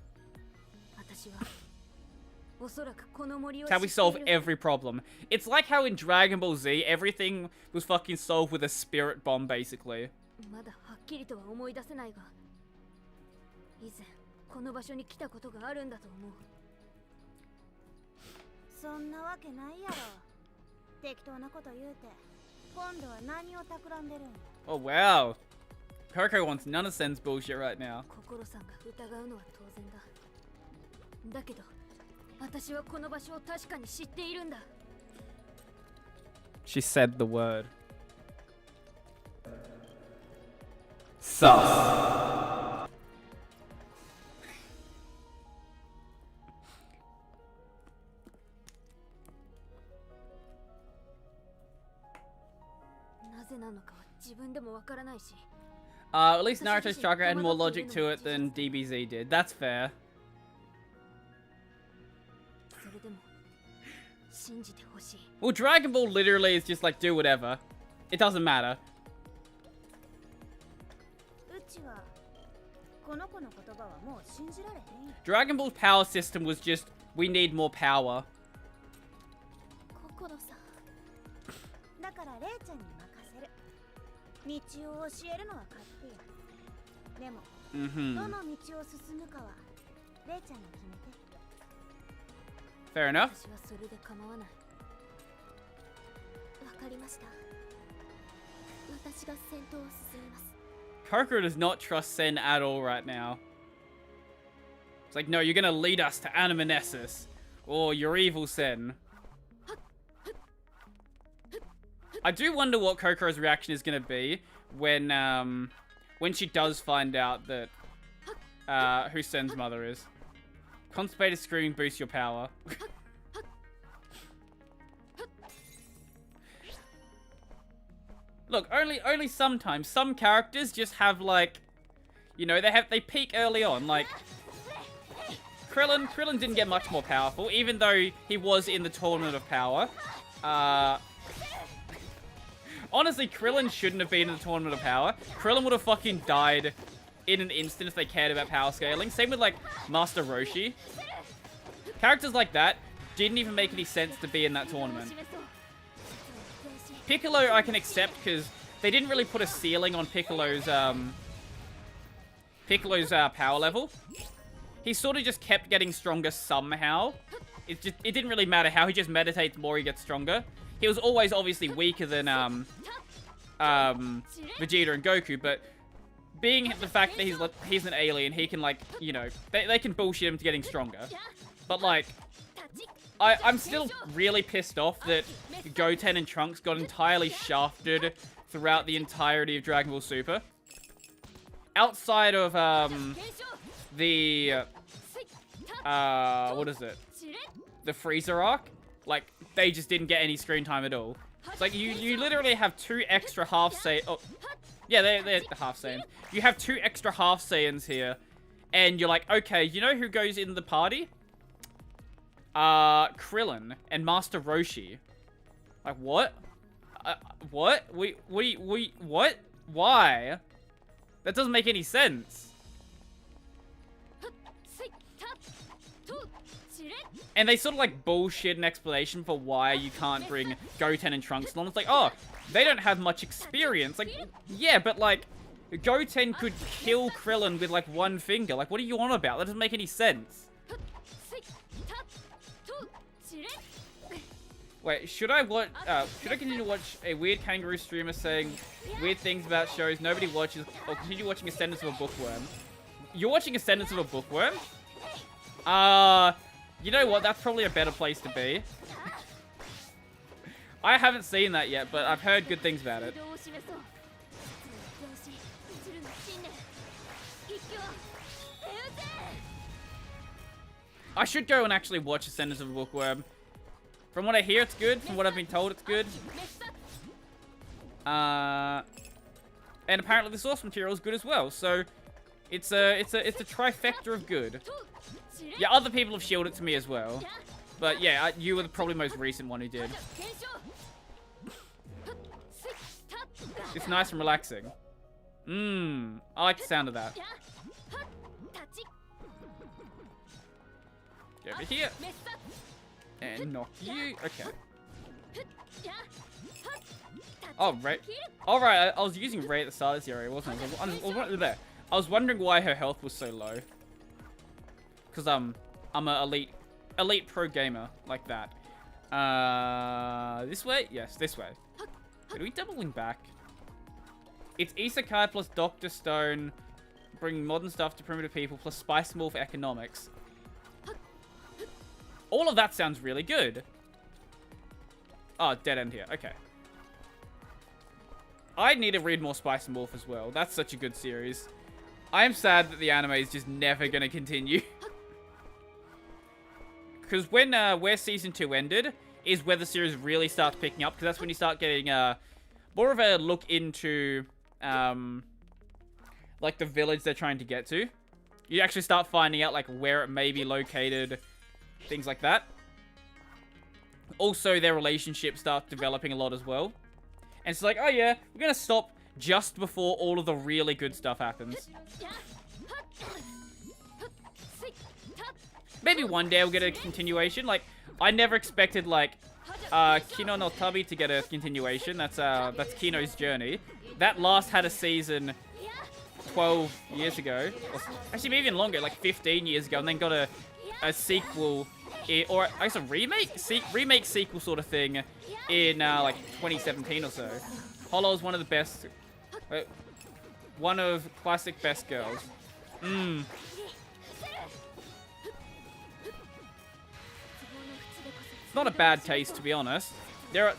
It's how we solve every problem. It's like how in Dragon Ball Z, everything was fucking solved with a spirit bomb, basically. Oh wow. Coco wants none of Sen's bullshit right now. She said the word. Sus. At least Naruto's chakra had more logic to it than DBZ did. That's fair. Well, Dragon Ball literally is just like, do whatever. It doesn't matter. Dragon Ball's power system was just, we need more power. Fair enough. Kokoro does not trust Sen at all right now. It's like, no, you're gonna lead us to Animanessus. Or you're evil, Sen. I do wonder what Kokoro's reaction is gonna be when she does find out that who Sen's mother is. Constipated screaming boosts your power. Look, only sometimes some characters just have like, you know, they peak early on. Like Krillin didn't get much more powerful, even though he was in the Tournament of Power. Honestly, Krillin shouldn't have been in the Tournament of Power. Krillin would have fucking died in an instant if they cared about power scaling. Same with like Master Roshi. Characters like that didn't even make any sense to be in that tournament. Piccolo I can accept because they didn't really put a ceiling on Piccolo's power level. He sort of just kept getting stronger somehow. It didn't really matter how, he just meditates more, he gets stronger. He was always obviously weaker than Vegeta and Goku, but being the fact that he's an alien, he can like, you know, they can bullshit him to getting stronger. But like, I'm still really pissed off that Goten and Trunks got entirely shafted throughout the entirety of Dragon Ball Super. Outside of, what is it? The Freezer arc. Like, they just didn't get any screen time at all. It's like, you literally have 2 extra half Saiyans. Oh, yeah, they're half Saiyans. You have 2 extra half Saiyans here. And you're like, okay, you know who goes in the party? Krillin and Master Roshi. Like, what? What? What? Why? That doesn't make any sense. And they sort of like bullshit an explanation for why you can't bring Goten and Trunks along. It's like, oh, they don't have much experience. Like, yeah, but like, Goten could kill Krillin with like one finger. Like, what are you on about? That doesn't make any sense. Wait, should I continue to watch a weird kangaroo streamer saying weird things about shows nobody watches, or continue watching Ascendance of a Bookworm? You're watching Ascendance of a Bookworm? You know what? That's probably a better place to be. I haven't seen that yet, but I've heard good things about it. I should go and actually watch Ascendance of a Bookworm. From what I hear, it's good. From what I've been told, it's good. And apparently the source material is good as well. So it's a trifecta of good. Yeah, other people have shielded it to me as well. But yeah, you were probably the most recent one who did. It's nice and relaxing. I like the sound of that. Get over here. And knock you. Okay. Oh, Ray. Alright, I was using Ray at the start of this area, wasn't I? I was wondering why her health was so low. Because I'm an elite pro gamer like that. This way? Yes, this way. Are we doubling back? It's Isekai plus Dr. Stone, bringing modern stuff to primitive people, plus Spice Wolf economics. All of that sounds really good. Oh, dead end here. Okay. I need to read more Spice and Wolf as well. That's such a good series. I am sad that the anime is just never going to continue. Because when where Season 2 ended is where the series really starts picking up. Because that's when you start getting more of a look into like the village they're trying to get to. You actually start finding out like where it may be located. Things like that. Also, their relationship starts developing a lot as well. And it's like, oh yeah, we're going to stop just before all of the really good stuff happens. Maybe one day we'll get a continuation. Like, I never expected, like, Kino no Tabi to get a continuation. That's Kino's journey. That last had a season 12 years ago. Or, actually, maybe even longer, like 15 years ago. And then got a sequel, or I guess a remake sequel sort of thing in like 2017 or so. Hollow is one of the best, one of classic best girls. It's not a bad taste, to be honest. What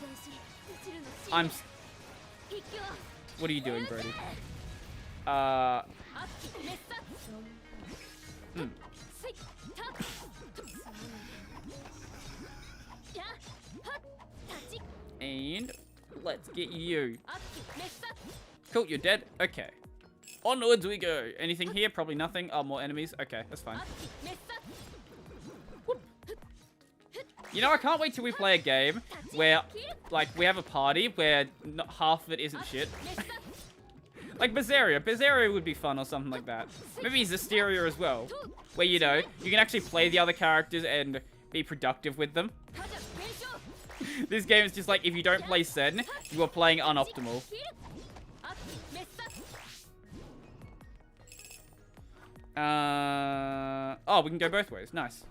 are you doing, Brody? And let's get you. Cool, you're dead. Okay. Onwards we go. Anything here? Probably nothing. Oh, more enemies. Okay, that's fine. Whoop. You know, I can't wait till we play a game where, like, we have a party where half of it isn't shit. Like Berseria. Berseria would be fun or something like that. Maybe Zestiria as well. Where, you know, you can actually play the other characters and be productive with them. This game is just like, if you don't play Sen, you are playing unoptimal. Oh, we can go both ways. Nice.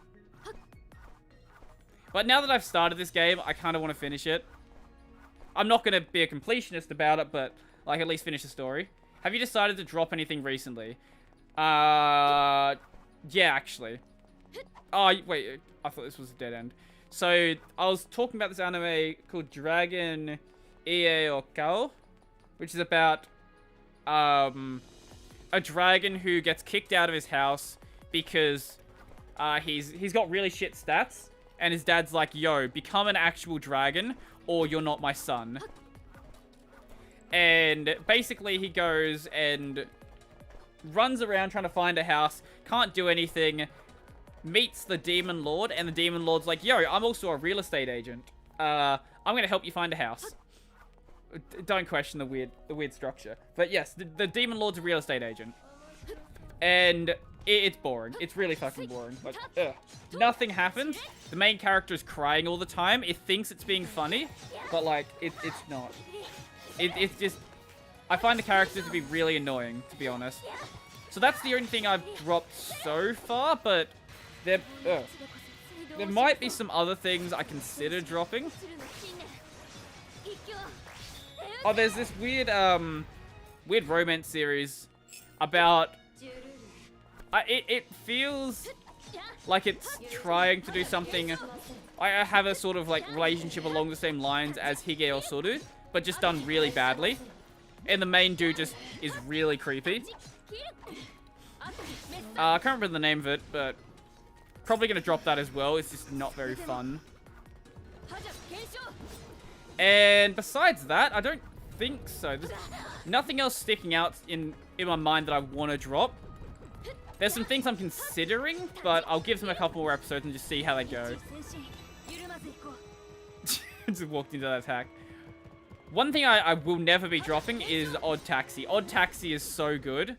But now that I've started this game, I kind of want to finish it. I'm not going to be a completionist about it, but, like, at least finish the story. Have you decided to drop anything recently? Yeah, actually. Oh, wait. I thought this was a dead end. So, I was talking about this anime called Dragon Ie o Kao, which is about a dragon who gets kicked out of his house because he's got really shit stats, and his dad's like, yo, become an actual dragon or you're not my son. And basically he goes and runs around trying to find a house, can't do anything, meets the Demon Lord, and the Demon Lord's like, yo, I'm also a real estate agent. I'm gonna help you find a house. Don't question the weird structure. But yes, the Demon Lord's a real estate agent. And it's boring. It's really fucking boring. Like, ugh. Nothing happens. The main character is crying all the time. It thinks it's being funny, but like, it's not. It's just, I find the characters to be really annoying, to be honest. So that's the only thing I've dropped so far, but there might be some other things I consider dropping. Oh, there's this weird romance series about... It feels like it's trying to do something... I have a sort of, like, relationship along the same lines as Hige or Suru, but just done really badly. And the main dude just is really creepy. I can't remember the name of it, but... Probably gonna drop that as well. It's just not very fun. And besides that, I don't think so. There's nothing else sticking out in my mind that I want to drop. There's some things I'm considering, but I'll give them a couple more episodes and just see how they go. Just walked into that attack. One thing I will never be dropping is Odd Taxi. Odd Taxi is so good.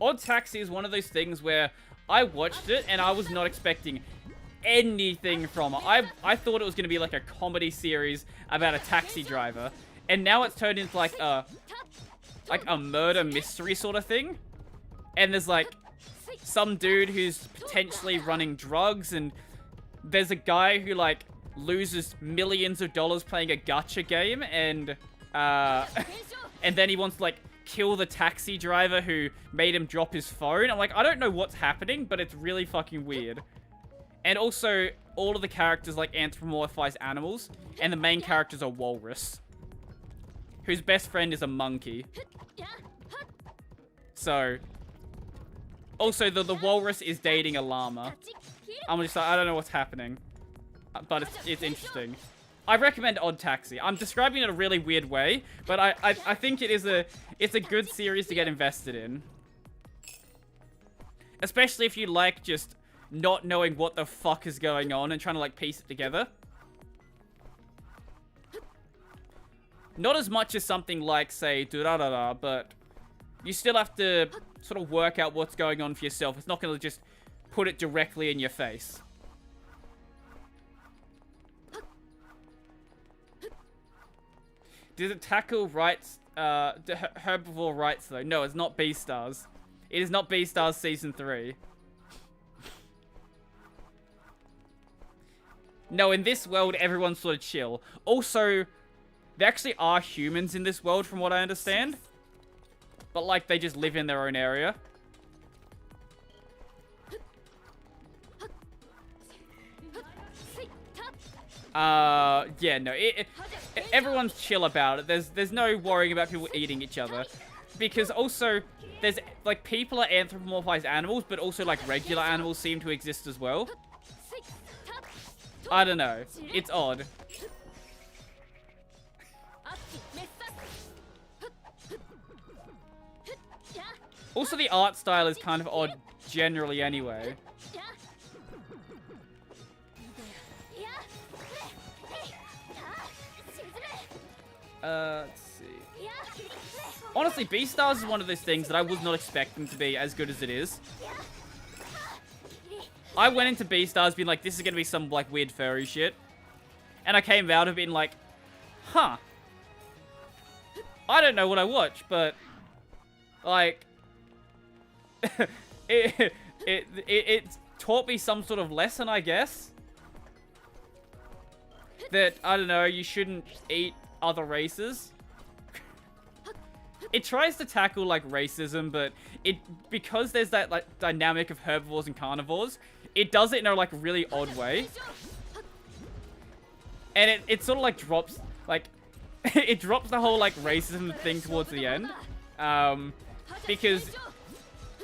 Odd Taxi is one of those things where I watched it and I was not expecting anything from it. I thought it was going to be like a comedy series about a taxi driver, and now it's turned into like a murder mystery sort of thing. And there's like some dude who's potentially running drugs, and there's a guy who like loses millions of dollars playing a gacha game, and then he wants to like kill the taxi driver who made him drop his phone. I'm like, I don't know what's happening, but it's really fucking weird. And also, all of the characters like anthropomorphize animals, and the main character's a walrus, whose best friend is a monkey. So, also the walrus is dating a llama. I'm just like, I don't know what's happening, but it's interesting. I recommend Odd Taxi. I'm describing it in a really weird way, but I think it's a good series to get invested in. Especially if you like just not knowing what the fuck is going on and trying to like piece it together. Not as much as something like, say, Durarara, but you still have to sort of work out what's going on for yourself. It's not going to just put it directly in your face. Does it tackle rights, herbivore rights though? No, it's not Beastars. It is not Beastars Season 3. No, in this world, everyone's sort of chill. Also, there actually are humans in this world from what I understand. But like, they just live in their own area. Yeah, no, everyone's chill about it. There's no worrying about people eating each other. Because also, there's, like, people are anthropomorphized animals, but also, like, regular animals seem to exist as well. I don't know. It's odd. Also, the art style is kind of odd generally anyway. Let's see. Honestly, Beastars is one of those things that I was not expecting to be as good as it is. I went into Beastars being like, this is gonna be some, like, weird furry shit. And I came out of it being like, huh. I don't know what I watch, but, like, it taught me some sort of lesson, I guess. That, I don't know, you shouldn't eat other races. It tries to tackle like racism, but because there's that like dynamic of herbivores and carnivores, it does it in a like really odd way. And it sort of like drops like it drops the whole like racism thing towards the end. Because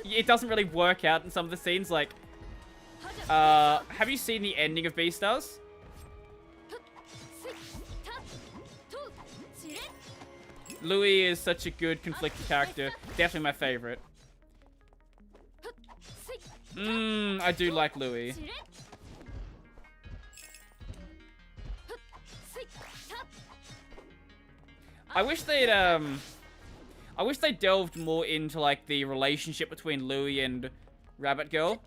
it doesn't really work out in some of the scenes. Like have you seen the ending of Beastars? Louis is such a good conflicted character. Definitely my favorite. I do like Louis. I wish they'd delved more into like the relationship between Louis and Rabbit Girl.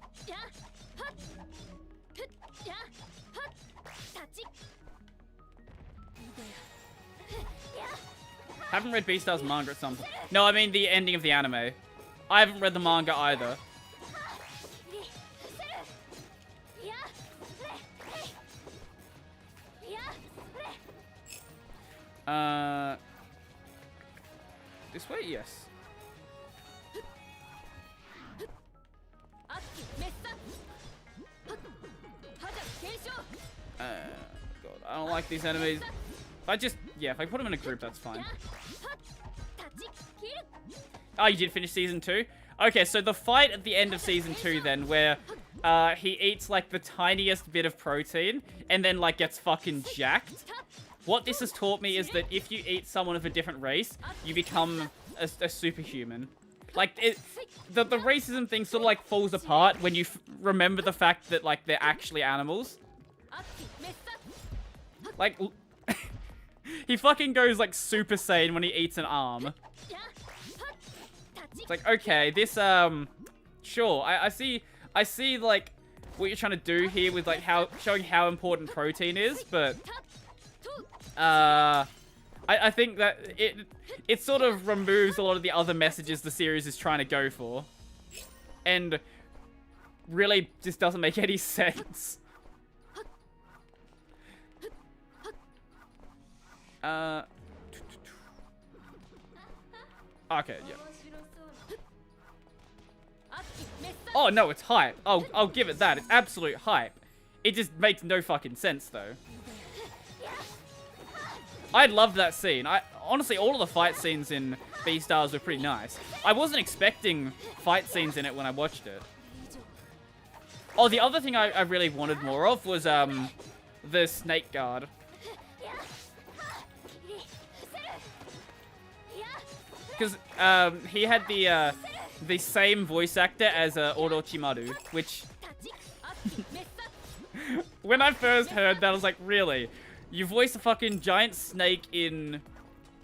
Haven't read Beastar's manga or something. No, I mean the ending of the anime. I haven't read the manga either. This way? Yes. God, I don't like these enemies. If I put them in a group, that's fine. Oh, you did finish season 2? Okay, so the fight at the end of season 2 then, where he eats like the tiniest bit of protein and then like gets fucking jacked. What this has taught me is that if you eat someone of a different race, you become a superhuman. Like, the racism thing sort of like falls apart when you remember the fact that like they're actually animals. Like, he fucking goes like Super Saiyan when he eats an arm. It's like, okay, this, sure, I see like what you're trying to do here with like showing how important protein is, but I think that it sort of removes a lot of the other messages the series is trying to go for. And really just doesn't make any sense. Okay, yeah. Oh, no, it's hype. I'll give it that. It's absolute hype. It just makes no fucking sense, though. I loved that scene. Honestly, all of the fight scenes in Beastars were pretty nice. I wasn't expecting fight scenes in it when I watched it. Oh, the other thing I really wanted more of was, the snake guard. Because, he had the same voice actor as, Orochimaru, which... When I first heard that, I was like, really? You voice a fucking giant snake in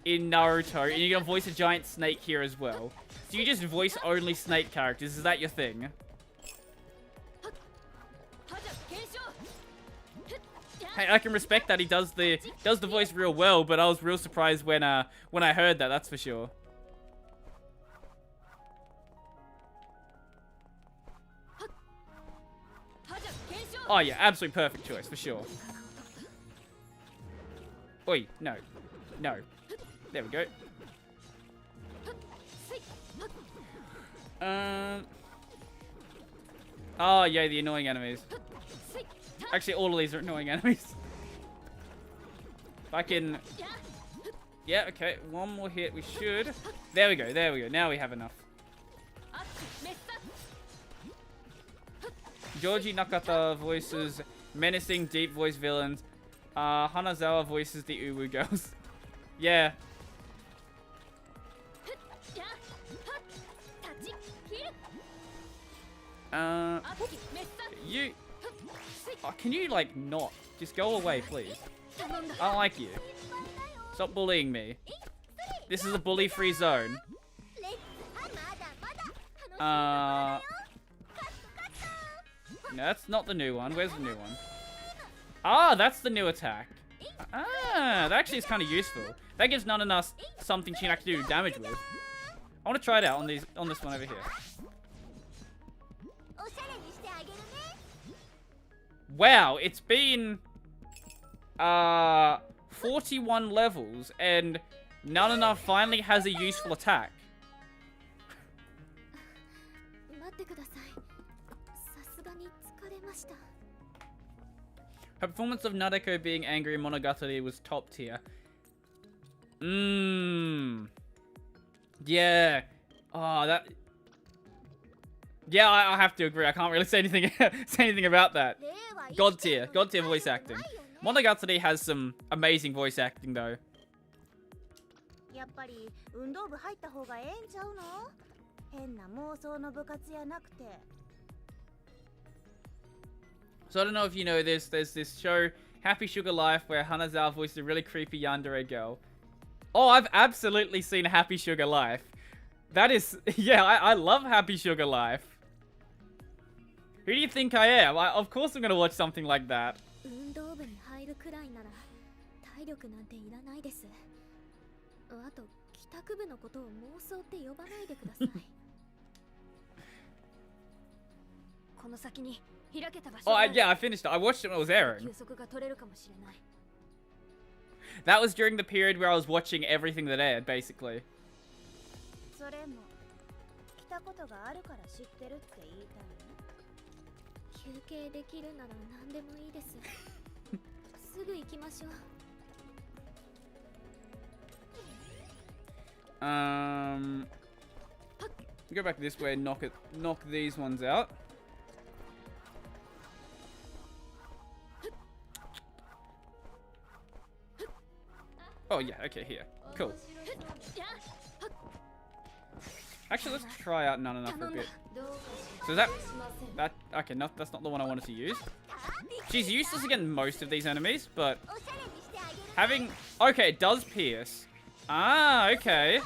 Naruto, and you're gonna voice a giant snake here as well. Do you just voice only snake characters? Is that your thing? Hey, I can respect that he does the voice real well, but I was real surprised when I heard that, that's for sure. Oh yeah, absolute perfect choice, for sure. Oi, no. No. There we go. Oh, yeah, the annoying enemies. Actually, all of these are annoying enemies. If I can... Yeah, okay. One more hit, we should. There we go, there we go. Now we have enough. Georgie Nakata voices menacing, deep voice villains. Hanazawa voices the Uwu girls. Yeah. You... Oh, can you, like, not? Just go away, please. I don't like you. Stop bullying me. This is a bully-free zone. No, that's not the new one. Where's the new one? Ah, that's the new attack. Ah, that actually is kind of useful. That gives Nananas something she can actually do damage with. I want to try it out on this one over here. Wow, it's been 41 levels and Nanana finally has a useful attack. Her performance of Nadeko being angry in Monogatari was top tier. Yeah. Oh, that... Yeah, I have to agree. I can't really say anything about that. God tier voice acting. Monogatari has some amazing voice acting though. So I don't know if you know this, there's this show, Happy Sugar Life, where Hanazawa voices a really creepy yandere girl. Oh, I've absolutely seen Happy Sugar Life. That is, yeah, I love Happy Sugar Life. Who do you think I am? Of course I'm gonna watch something like that. 運動部に入るくらいなら体力なんていらないです。あと帰宅部のことを妄想って呼ばないでください。この先に開けた場所 Oh, yeah, I finished it. I watched it when it was airing. 休息が取れるかもしれない。 That was during the period where I was watching everything that aired, basically. それも来たことがあるから知ってるって言いたいの？休憩できるなら何でもいいです。すぐ行きましょう。Go back this way and knock these ones out. Oh yeah, okay, here. Cool. Actually, let's try out Nana for a bit. So is that okay, no, that's not the one I wanted to use. She's useless against most of these enemies, but having okay, it does pierce. Ah, okay.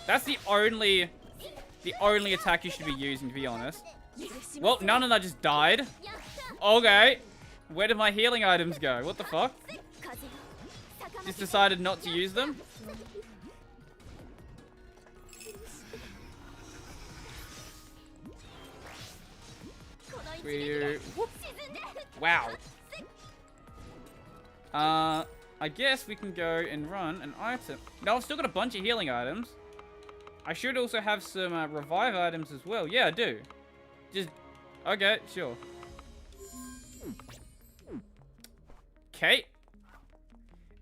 That's the only attack you should be using, to be honest. Well, Nana just died. Okay. Where did my healing items go? What the fuck? Just decided not to use them? Wow. I guess we can go and run an item. No, I've still got a bunch of healing items. I should also have some revive items as well. Yeah, I do. Just, okay, sure. Okay.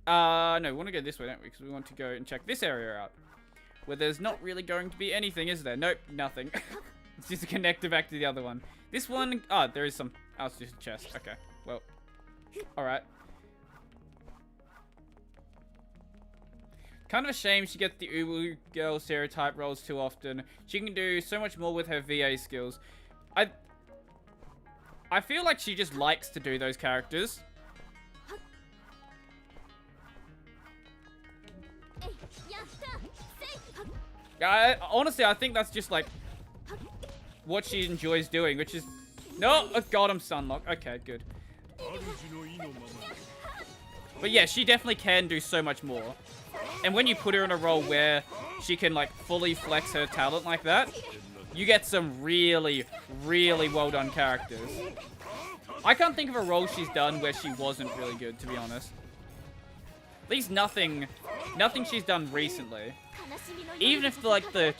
No, we want to go this way, don't we? Because we want to go and check this area out. Where there's not really going to be anything, is there? Nope, nothing. It's just a connector back to the other one. This one, oh, there is some, oh, it's just a chest. Okay, well, alright. Kind of a shame she gets the Uwu girl stereotype roles too often. She can do so much more with her VA skills. I feel like she just likes to do those characters. Honestly, I think that's just like what she enjoys doing, which is no. Oh God, I'm stunlocked. Okay, good. But yeah, she definitely can do so much more. And when you put her in a role where she can like fully flex her talent like that, you get some really, really well done characters. I can't think of a role she's done where she wasn't really good, to be honest. At least nothing she's done recently. Even if like the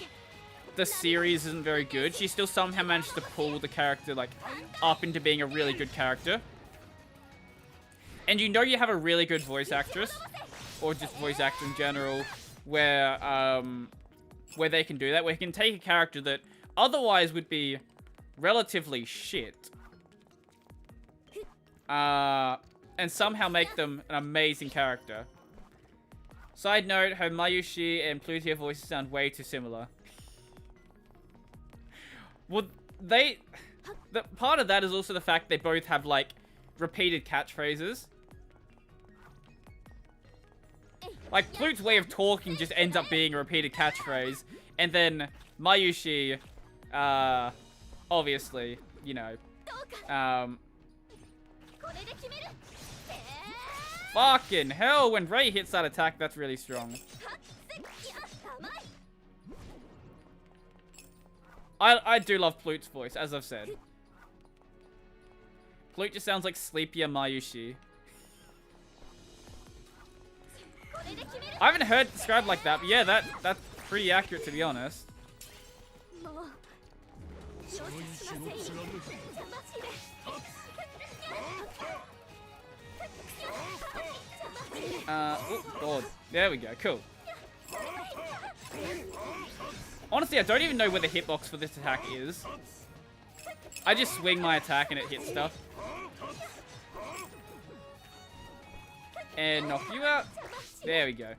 series isn't very good, she still somehow managed to pull the character like up into being a really good character. And you know you have a really good voice actress, or just voice actor in general, where they can do that, where you can take a character that otherwise would be relatively shit, and somehow make them an amazing character. Side note, her Mayushi and Plutia voices sound way too similar. Well, part of that is also the fact they both have, like, repeated catchphrases. Like, Plute's way of talking just ends up being a repeated catchphrase. And then Mayushi, obviously, you know, fucking hell, when Rei hits that attack, that's really strong. I do love Plute's voice, as I've said. Plute just sounds like sleepier Mayushi. I haven't heard it described like that, but yeah, that's pretty accurate, to be honest. Oh, God. There we go, cool. Honestly, I don't even know where the hitbox for this attack is. I just swing my attack and it hits stuff. And knock you out. There we go.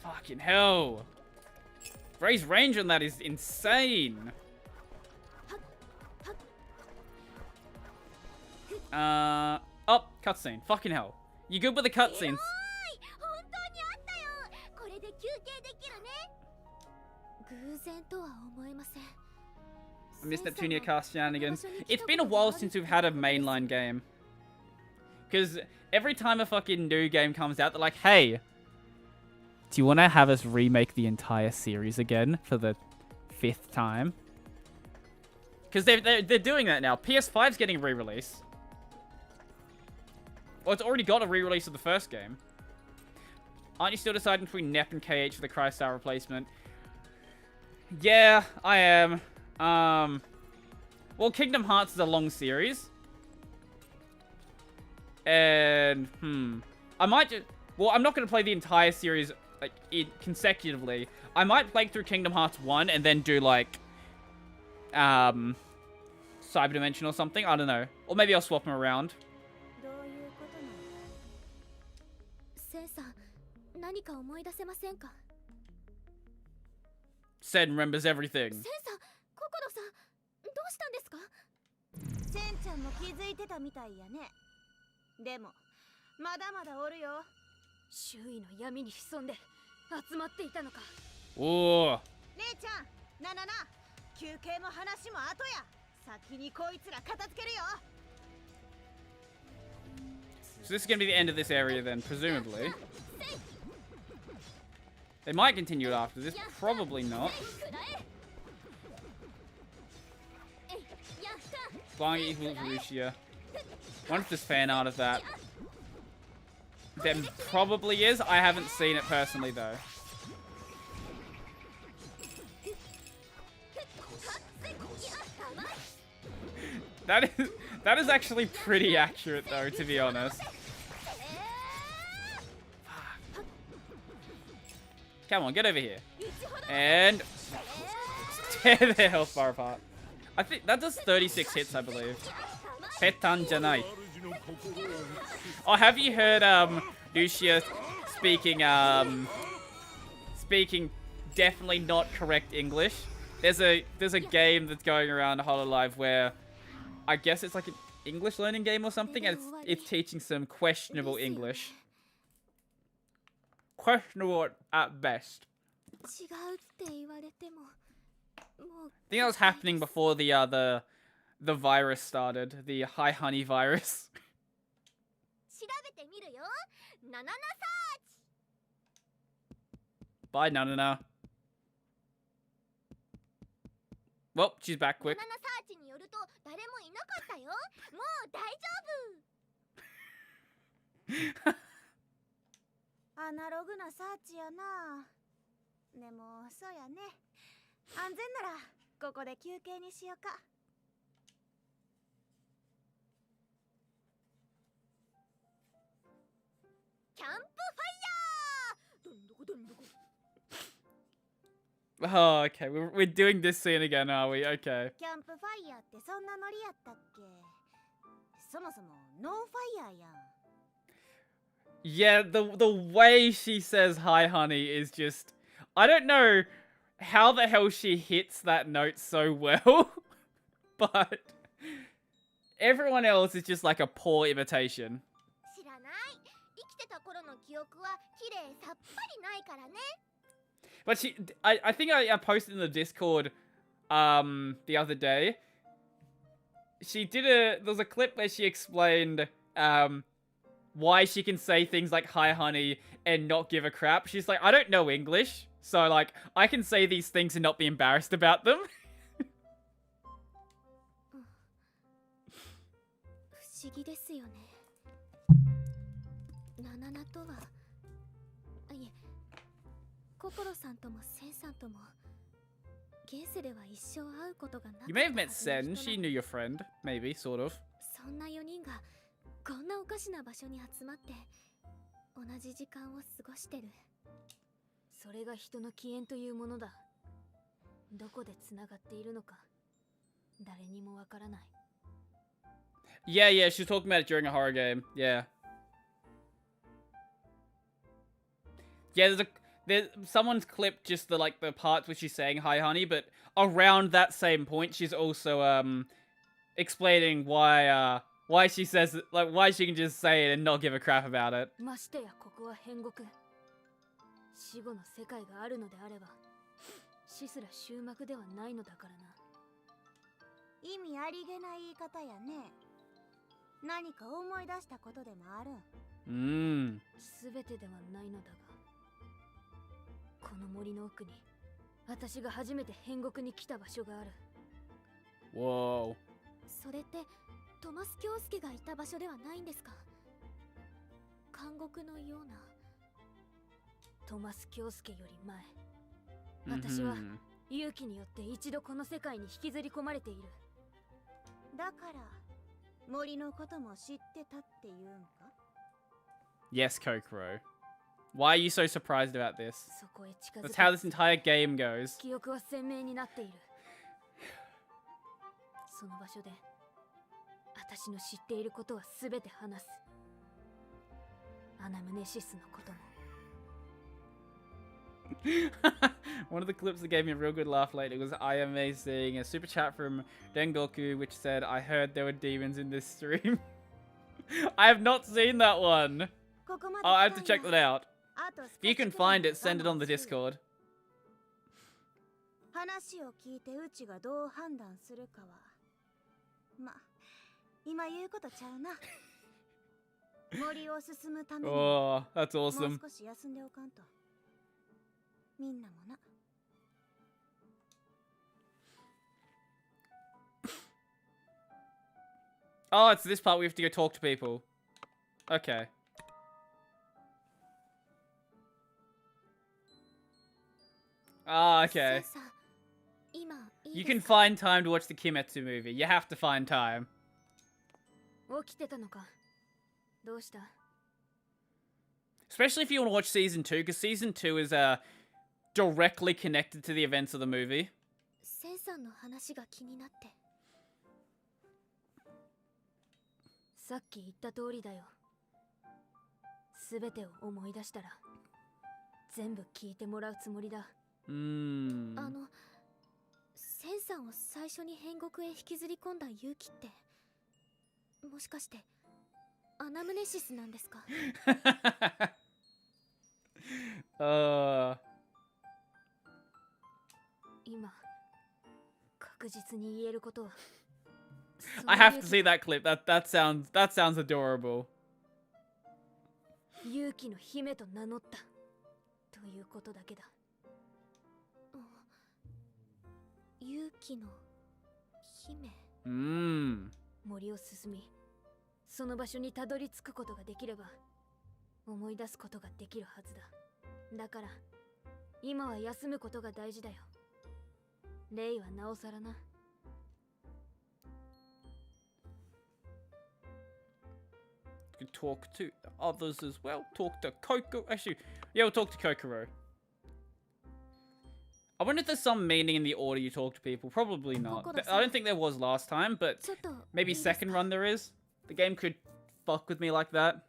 Fucking hell. Rei's range on that is insane. Oh, cutscene. Fucking hell. You good with the cutscenes? Miss Neptunia cast shenanigans. It's been a while since we've had a mainline game. Because every time a fucking new game comes out, they're like, hey, do you want to have us remake the entire series again for the 5th time? Because they're doing that now. PS5's getting a re-release. Well, it's already got a re-release of the first game. Aren't you still deciding between Nep and KH for the Crystar replacement? Yeah, I am. Well, Kingdom Hearts is a long series. And, I might just... Well, I'm not going to play the entire series, like, consecutively. I might play through Kingdom Hearts 1 and then do, like, Cyber Dimension or something. I don't know. Or maybe I'll swap them around. Sen remembers everything. でもまだまだおるよ。周囲の闇に潜んで集まっていたのか。おお。姉ちゃん、ななな、休憩も話も後や。先にこいつら片付けるよ。So this is going to be the end of this area then, presumably. They might continue it after this, probably not. Blanc equals Lucia. Wonder if there's fan art of that. There probably is. I haven't seen it personally though. That is actually pretty accurate though, to be honest. Come on, get over here. And tear their health bar apart. I think that does 36 hits, I believe. Petan janai. Oh, have you heard Lucia speaking speaking definitely not correct English? There's a game that's going around Hololive where I guess it's like an English learning game or something, and it's teaching some questionable English. Questionable at best. I think that was happening before the virus started, the high honey virus. Bye, Nanana. Well, she's back quick. Oh, okay. We're doing this scene again, are we? Okay. Yeah, the way she says hi, honey, is just... I don't know how the hell she hits that note so well, but everyone else is just like a poor imitation. But I think I posted in the Discord the other day. There was a clip where she explained why she can say things like hi honey and not give a crap. She's like, I don't know English, so like I can say these things and not be embarrassed about them. You may have met Sen. She knew your friend. Maybe, sort of. Yeah, she was talking about it during a horror game. Yeah. Yeah, someone's clipped just the parts where she's saying hi honey, but around that same point she's also explaining why she says why she can just say it and not give a crap about it. 意味ありげな言い方やね。何か思い出したことでもあるん？すべてではないのだが、この森の奥に私が初めて変国に来た場所がある。Whoa. それってトマス京介がいた場所ではないんですか？監獄のような。トマス京介より前、私は勇気によって一度この世界に引きずり込まれている。だから森のことも知ってたっていうんか？ Yes, Kokoro. Why are you so surprised about this? そこへ近づく。 That's how this entire game goes. 記憶は鮮明になっている。その場所で私の知っていることは全て話す。アナムネシスのことも。One of the clips that gave me a real good laugh lately was IMA seeing a super chat from Dengoku which said, I heard there were demons in this stream. I have not seen that one. Oh, I have to check that out. If you can find it, send it on the Discord. 話を聞いてうちがどう判断するかは、ま、今言うことちゃうな。森を進むために Oh, that's もう awesome. 少し休んでおかんと。みんなもな。Oh, it's this part we have to go talk to people. Okay. Ah, okay. You can find time to watch the Kimetsu movie. You have to find time. 起きてたのか。どうした？ Especially if you want to watch season 2, because season 2 is directly connected to the events of the movie. センさんの話が気になって。さっき言った通りだよ。すべてを思い出したら全部聞いてもらうつもりだ。センさんを最初に変国へ引きずり込んだ勇気って、もしかしてアナムネシスなんですか？今確実に言えることは。I have to see that clip. That sounds adorable. 勇気の姫と名乗ったということだけだ。勇気の姫。森を進み、その場所にたどり着くことができれば思い出すことができるはずだ。だから今は休むことが大事だよ。レイはなおさらな。You can talk to others as well. Talk to Coco. Actually, yeah, we'll talk to Kokoro. I wonder if there's some meaning in the order you talk to people. Probably not. I don't think there was last time, but maybe second run there is. The game could fuck with me like that.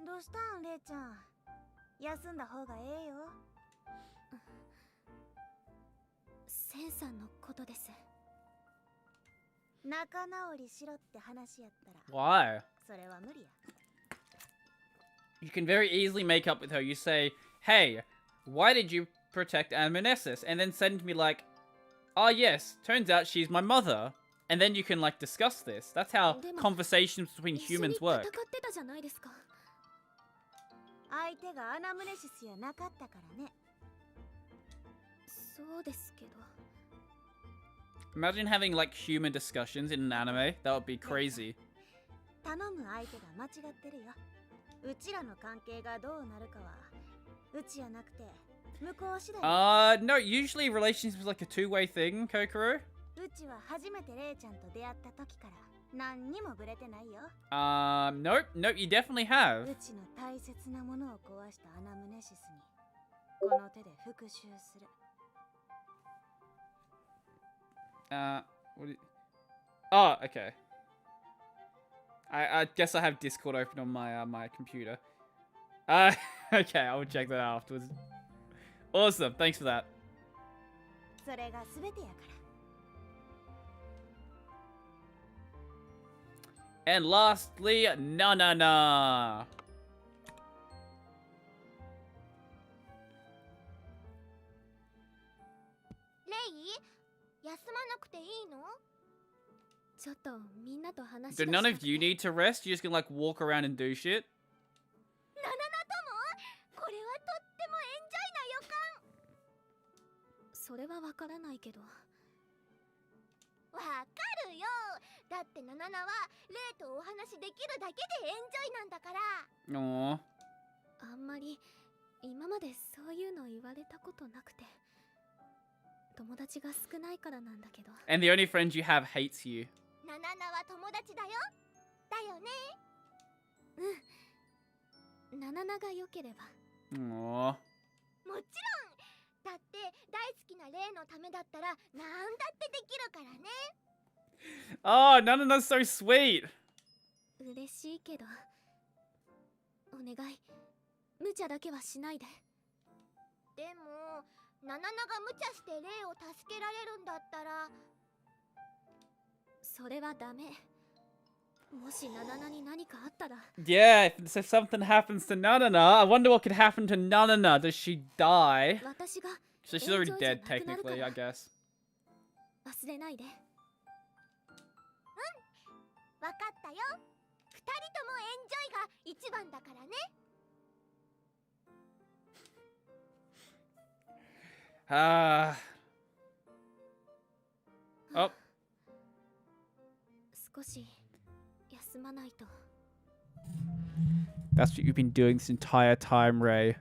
どうしたん、レイちゃん。休んだ方がええよ。センさんのことです。仲直りしろって話やったら。Why? それは無理や。You can very easily make up with her. You say, hey, why did you protect Amnesis? And then send me like, oh yes, turns out she's my mother. And then you can like discuss this. That's how conversations between humans work. 戦ってたじゃないですか。相手がアナムネシスやなかったからね。そうですけど。Imagine having like human discussions in an anime. That would be crazy. 頼む相手が間違ってるよ。うちらの関係がどうなるかはうちやなくて向こう次第。No, usually relationships is like a two-way thing, Kokoro. うちは初めてレイちゃんと出会った時から何にもブレてないよ。Nope, you definitely have. うちの大切なものを壊したアナムネシスにこの手で復讐する。Oh, okay. I guess I have Discord open on my my computer. Okay, I will check that out afterwards. Awesome, thanks for that. それが全てやから。 And lastly, na. レイ、休まなくていいの？ちょっとみんなと話 Do none of you need to rest? You're just gonna like walk around and do shit? ナナナともこれはとってもエンジョイな予感。それはわからないけど。わかるよ。だってナナナはレイとお話できるだけでエンジョイなんだから。Aww. あんまり今までそういうの言われたことなくて。友達が少ないからなんだけど。And the only friend you have hates you. ナナナは友達だよ。だよね。うん。ナナナが良ければ。Aww. もちろん。だって大好きなレイのためだったらなんだってできるからね。Oh, Nanana's so sweet. 嬉しいけど。お願い。無茶だけはしないで。でもナナナが無茶してレイを助けられるんだったら。それはダメ。もしナナナに何かあったら。Yeah, if something happens to Nanana, I wonder what could happen to Nanana. Does she die? 私が So she's already dead, technically, I guess. 忘れないで。うん、わかったよ。二人ともエンジョイが一番だからね。Oh. 少し休まないと。 That's what you've been doing this entire time, Ray.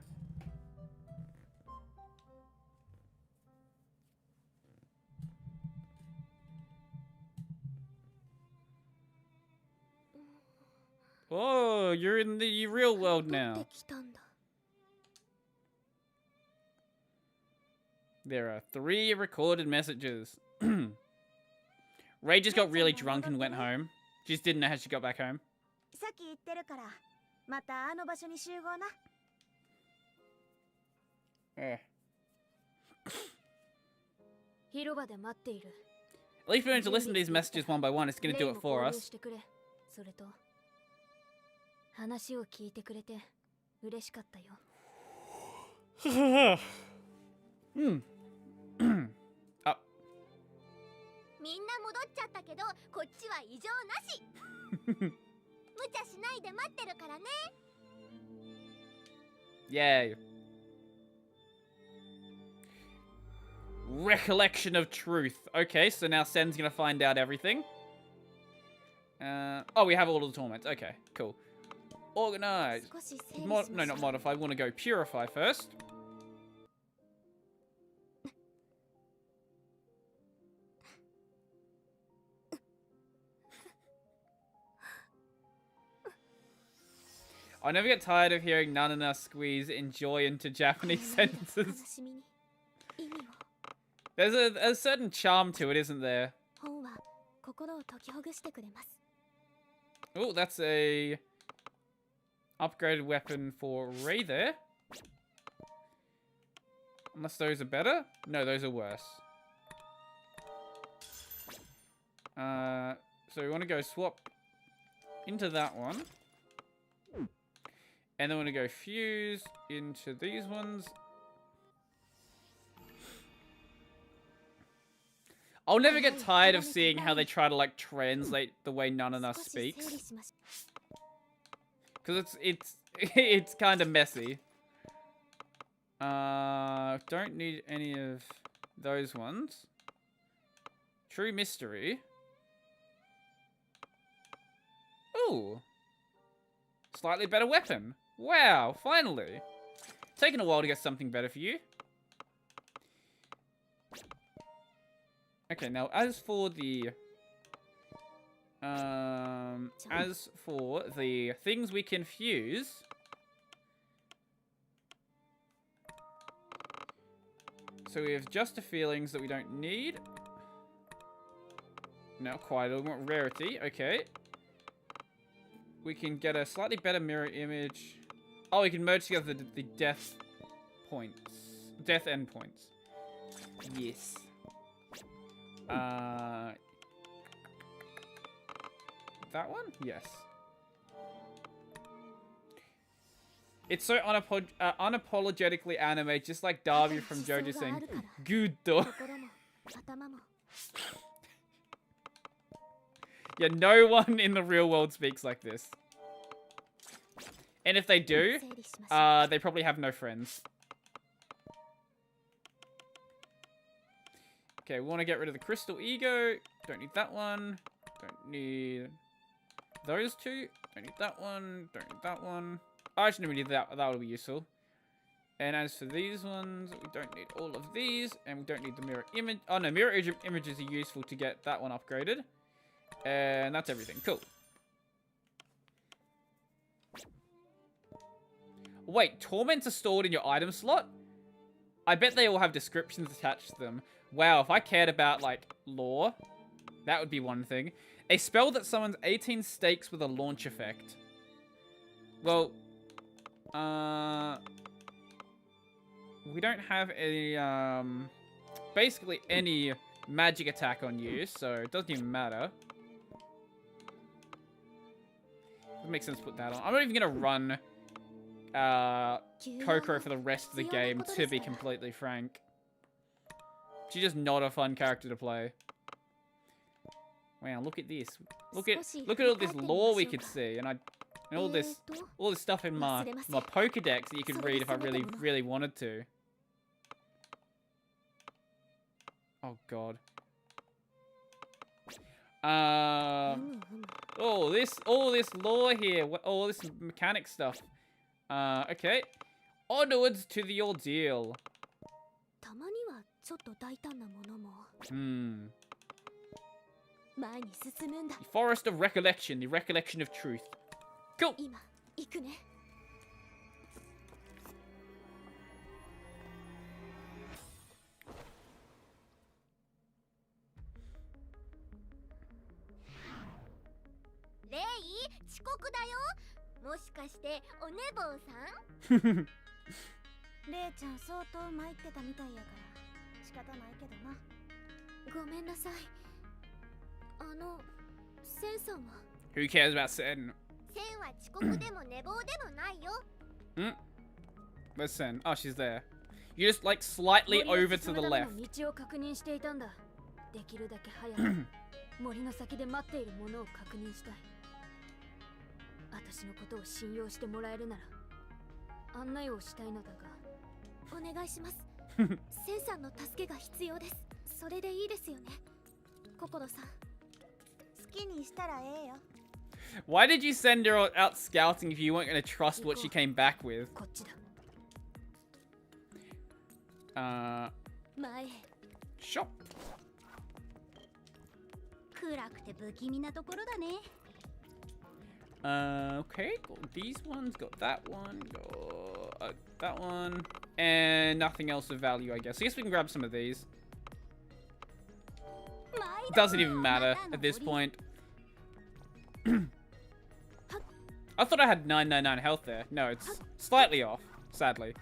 Oh, you're in the real world now. There are 3 recorded messages. Ray just got really drunk and went home. She just didn't know how she got back home. さっき言ってるから、またあの場所に集合な。広場で待っている。At least we don't have to listen to these messages one by one. It's going to do it for us. それと話を聞いてくれて嬉しかったよ。あ。みんな戻っちゃったけど、こっちは異常なし。無茶しないで待ってるからね。Yay. Recollection of truth. Okay, so now Sen's gonna find out everything. Oh, we have all of the torments. Okay, cool. Organize. No, not modify. We want to go purify first. I never get tired of hearing Nanana squeeze enjoy into Japanese sentences. There's a certain charm to it, isn't there? Oh, that's a upgraded weapon for Ray there. Unless those are better? No, those are worse. So we want to go swap into that one. And then we're going to go fuse into these ones. I'll never get tired of seeing how they try to like translate the way Nanana speaks. Because it's kind of messy. Don't need any of those ones. True mystery. Ooh. Slightly better weapon. Wow, finally. Taking a while to get something better for you. Okay, now as for the things we can fuse, so we have just the feelings that we don't need. Not quite, I want rarity. Okay. We can get a slightly better mirror image. Oh, we can merge together the death points. Death endpoints. Yes. That one? Yes. It's so unapologetically anime, just like Darby from JoJo saying, "Good." Yeah, no one in the real world speaks like this. And if they do, they probably have no friends. Okay, we want to get rid of the crystal ego. Don't need that one. Don't need those two. Don't need that one. Don't need that one. Oh, actually, no, we need that. That would be useful. And as for these ones, we don't need all of these. And we don't need the mirror image. Oh, no, mirror images are useful to get that one upgraded. And that's everything. Cool. Wait, torments are stored in your item slot? I bet they all have descriptions attached to them. Wow, if I cared about, like, lore, that would be one thing. A spell that summons 18 stakes with a launch effect. Well, we don't have any, basically any magic attack on you, so it doesn't even matter. It makes sense to put that on. I'm not even gonna run Coco for the rest of the game, to be completely frank. She's just not a fun character to play. Wow, look at this. Look at all this lore we could see, and all this stuff in my Pokédex that you could read if I really wanted to. Oh god. all this lore here, all this mechanic stuff. Okay. Onwards to the ordeal. The forest of recollection, the recollection of truth. Cool. Who cares about Sen? Where's Sen? Oh, she's there. You're just like slightly over to the left. Why did you send her out scouting if you weren't going to trust what she came back with? Shop. Okay, got these ones, got that one, got that one, and nothing else of value, I guess. I guess we can grab some of these. Doesn't even matter at this point. I thought I had 999 health there. No, it's slightly off, sadly.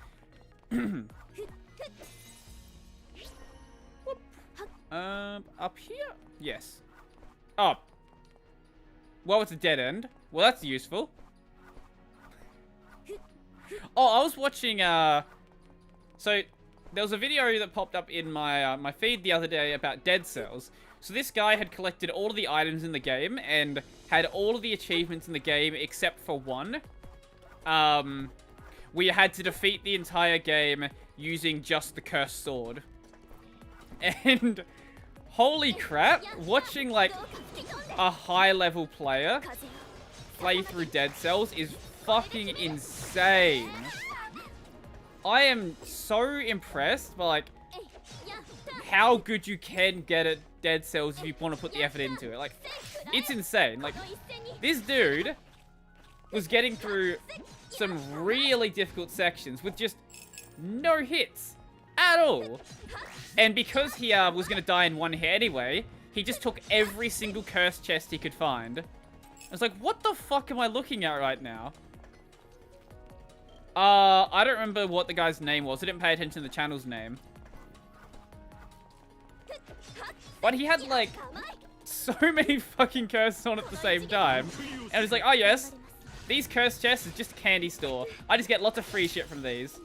Up here? Yes. Oh. Well, it's a dead end. Well, that's useful. Oh, I was watching, so there was a video that popped up in my my feed the other day about Dead Cells. So this guy had collected all of the items in the game and had all of the achievements in the game except for one. We had to defeat the entire game using just the cursed sword. And holy crap, watching like a high-level player play through Dead Cells is fucking insane. I am so impressed by like how good you can get at Dead Cells if you want to put the effort into it. Like, it's insane. Like, this dude was getting through some really difficult sections with just no hits at all. And because he was going to die in one hit anyway, he just took every single cursed chest he could find. I was like, what the fuck am I looking at right now? I don't remember what the guy's name was. I didn't pay attention to the channel's name. But he had, like, so many fucking curses on at the same time. And I was like, oh yes, these cursed chests is just a candy store. I just get lots of free shit from these.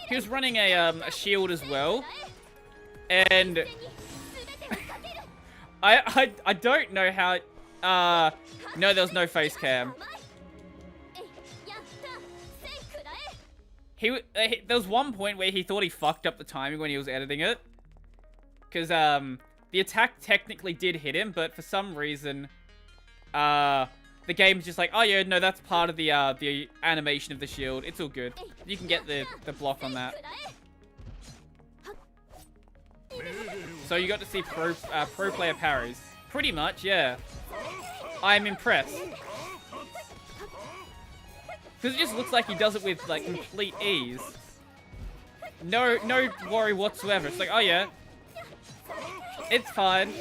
He was running a shield as well, and I don't know how. No, there was no face cam. There was one point where he thought he fucked up the timing when he was editing it, because the attack technically did hit him, but for some reason, the game's just like, oh yeah, no, that's part of the animation of the shield. It's all good. You can get the block on that. So you got to see pro player parries. Pretty much, yeah. I'm impressed. Because it just looks like he does it with, like, complete ease. No worry whatsoever. It's like, oh yeah. It's fine.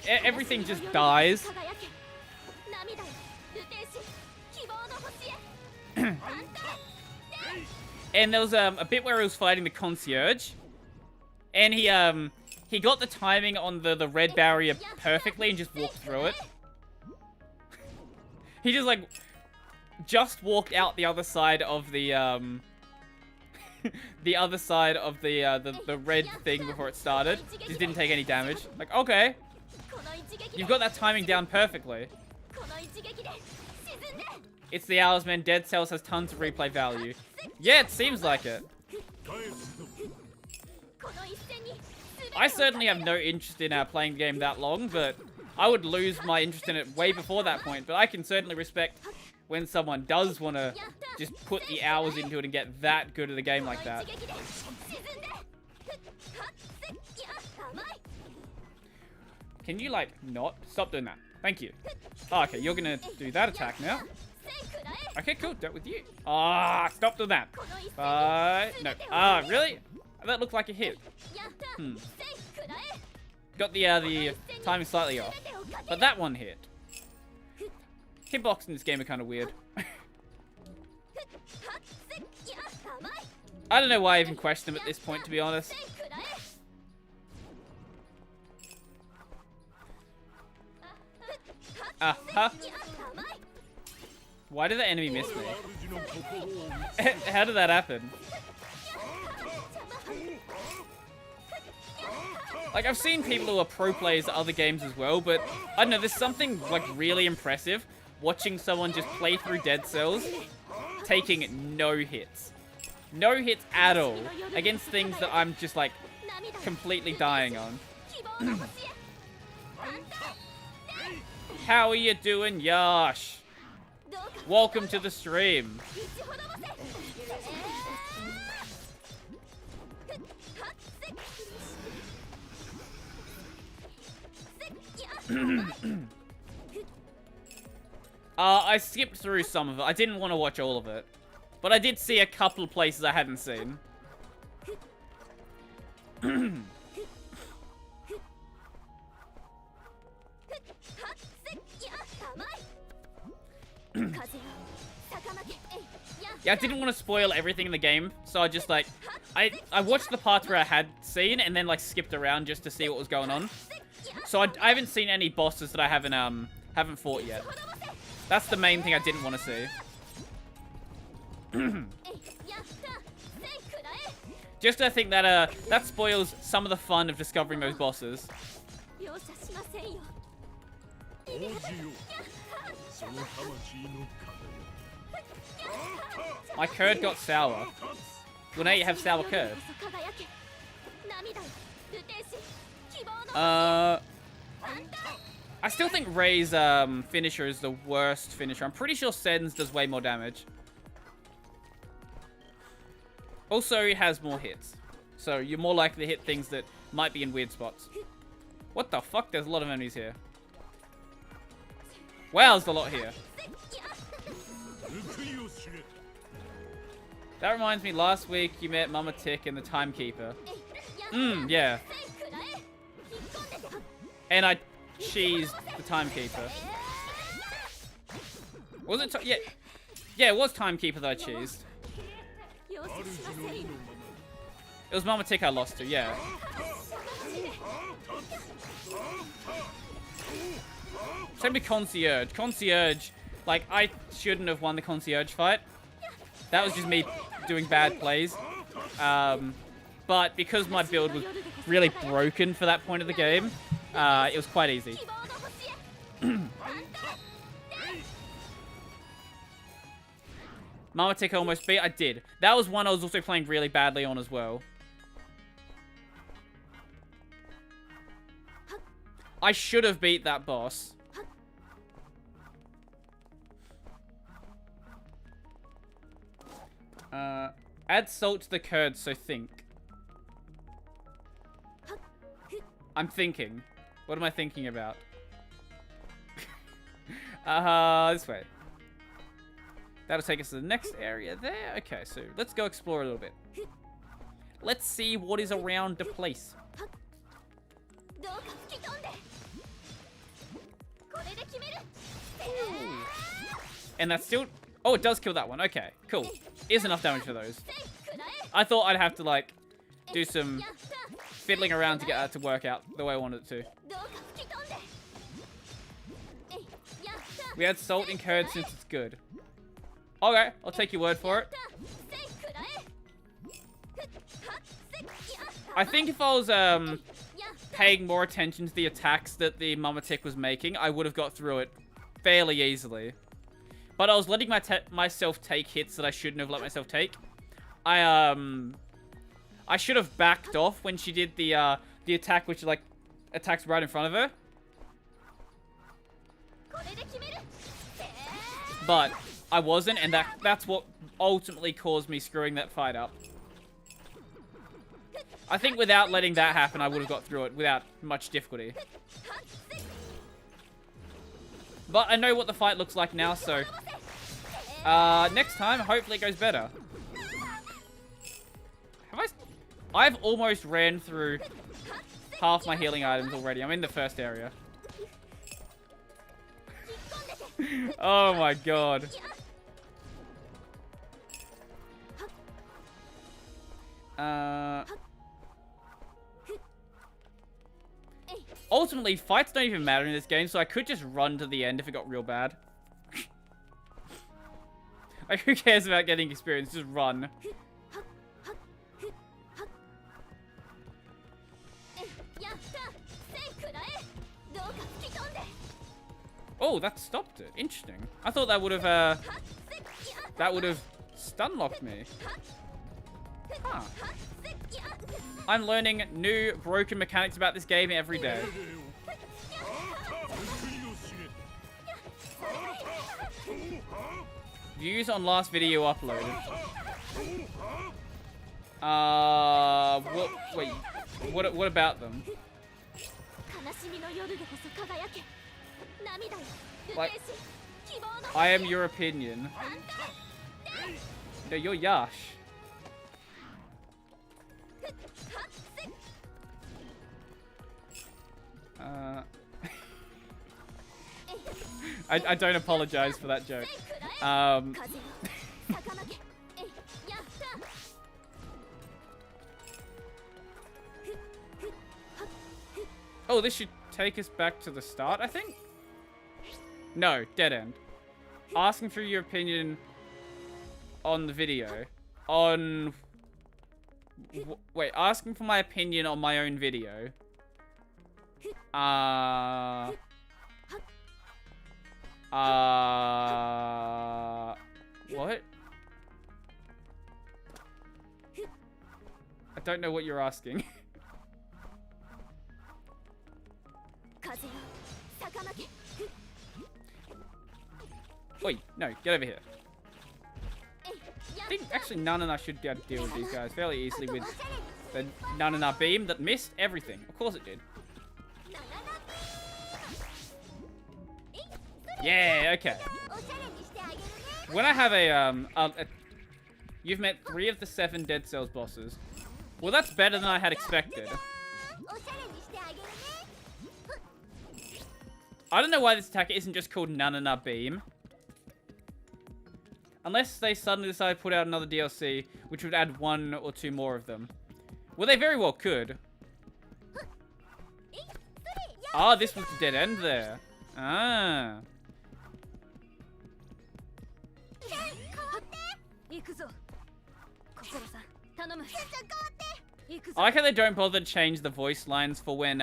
Everything just dies. And there was a bit where he was fighting the concierge. And he got the timing on the red barrier perfectly and just walked through it. He just, like, just walked out the other side of the the other side of the red thing before it started. Just didn't take any damage. Like, okay. You've got that timing down perfectly. It's the Hours Man. Dead Cells has tons of replay value. Yeah, it seems like it. I certainly have no interest in playing the game that long, but I would lose my interest in it way before that point. But I can certainly respect when someone does want to just put the hours into it and get that good at a game like that. Can you, like, not? Stop doing that. Thank you. Oh, okay, you're going to do that attack now. Okay, cool. Dealt with you. Ah, stop doing that. No. Ah, really? That looked like a hit. Got the timing slightly off. But that one hit. Hitboxing in this game are kind of weird. I don't know why I even question them at this point, to be honest. Why did the enemy miss me? How did that happen? Like, I've seen people who are pro players at other games as well, but I don't know, there's something, like, really impressive watching someone just play through Dead Cells taking no hits. No hits at all against things that I'm just, like, completely dying on. How are you doing, Yash? Welcome to the stream. I skipped through some of it. I didn't want to watch all of it. But I did see a couple of places I hadn't seen. Yeah, I didn't want to spoil everything in the game, so I just, like, I watched the parts where I had seen and then, like, skipped around just to see what was going on. So I haven't seen any bosses that I haven't fought yet. That's the main thing I didn't want to see. Just I think that that spoils some of the fun of discovering those bosses. My curd got sour. Well, now you have sour curd. I still think Ray's finisher is the worst finisher. I'm pretty sure Sen's does way more damage. Also, he has more hits. So you're more likely to hit things that might be in weird spots. What the fuck? There's a lot of enemies here. Wow, there's a lot here. That reminds me, last week you met Mama Tick and the Timekeeper. Yeah. And I cheesed the Timekeeper. Was it? Yeah. Yeah, it was Timekeeper that I cheesed. It was Mama Tick I lost to, yeah. Same with Concierge. Concierge, Like, I shouldn't have won the concierge fight. That was just me doing bad plays. But because my build was really broken for that point of the game, it was quite easy. Marmatic almost beat. I did. That was one I was also playing really badly on as well. I should have beat that boss. Add salt to the curd, so think. I'm thinking. What am I thinking about? This way. That'll take us to the next area there. Okay, so let's go explore a little bit. Let's see what is around the place. Ooh. And that's still... Oh, it does kill that one. Okay, cool. Is enough damage for those. I thought I'd have to, like, do some fiddling around to get that to work out the way I wanted it to. We had salt and curd since it's good. Okay, I'll take your word for it. I think if I was paying more attention to the attacks that the Marmatic was making, I would have got through it fairly easily. But I was letting myself take hits that I shouldn't have let myself take. I should have backed off when she did the attack, which like attacks right in front of her. But I wasn't, and that's what ultimately caused me screwing that fight up. I think without letting that happen, I would have got through it without much difficulty. But I know what the fight looks like now, so... next time, hopefully it goes better. I've almost ran through half my healing items already. I'm in the first area. Oh my god. Ultimately, fights don't even matter in this game, so I could just run to the end if it got real bad. Like, who cares about getting experience? Just run. Oh, that stopped it. Interesting. I thought that would have stun-locked me. Huh. I'm learning new broken mechanics about this game every day. Views on last video uploaded. What about them? Like, I am your opinion. No, you're Yash. I don't apologize for that joke. Oh, this should take us back to the start, I think? No, dead end. Asking for your opinion on the video. On... Wait, asking for my opinion on my own video. What? I don't know what you're asking. Wait, no, get over here. I think actually Nanana should be able to deal with these guys fairly easily with the Nanana beam that missed everything. Of course it did. Yeah, okay. When I have you've met 3 of the 7 Dead Cells bosses. Well, that's better than I had expected. I don't know why this attack isn't just called Nanana Beam. Unless they suddenly decide to put out another DLC, which would add 1 or 2 more of them. Well, they very well could. Ah, this was the dead end there. Ah. I like how they don't bother to change the voice lines for when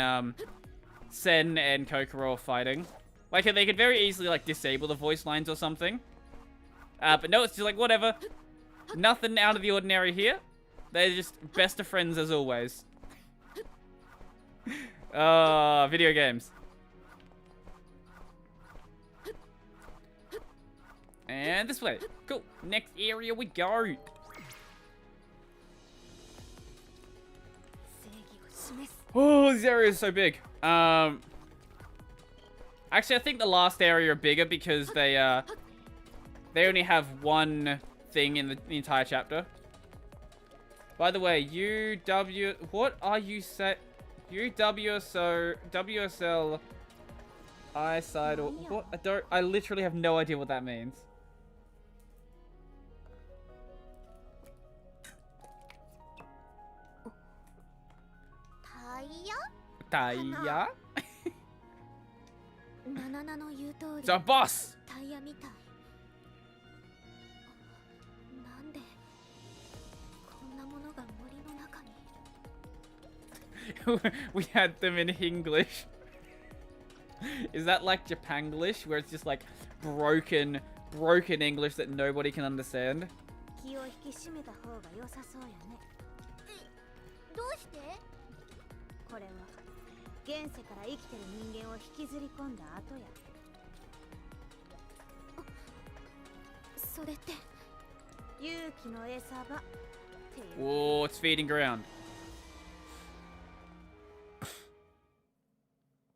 Sen and Kokoro are fighting. Like they could very easily like disable the voice lines or something. But no, it's just like whatever. Nothing out of the ordinary here. They're just best of friends as always. Video games. And this way. Cool. Next area we go. Oh, this area is so big. Actually, I think the last area are bigger because they only have one thing in the entire chapter. By the way, what are you say? WSL eyesight or what? I literally have no idea what that means. Taya? The boss! We had them in English. Is that like Japanglish, where it's just like broken English that nobody can understand? Oh, it's feeding ground.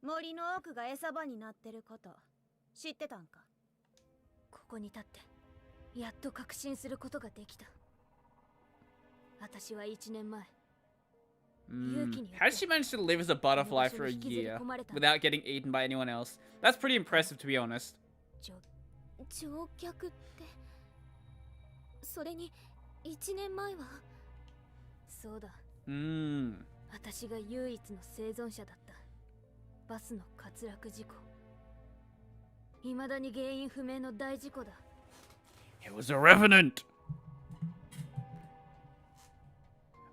森の奥が餌場になってること知ってたんか。ここに立ってやっと確信することができた。私は1年前 How did she manage to live as a butterfly for a year without getting eaten by anyone else? That's pretty impressive, to be honest. 乗客ってそれに1年前はそうだ。私が唯一の生存者だった。バスの滑落事故。未だに原因不明の大事故だ。It was a revenant.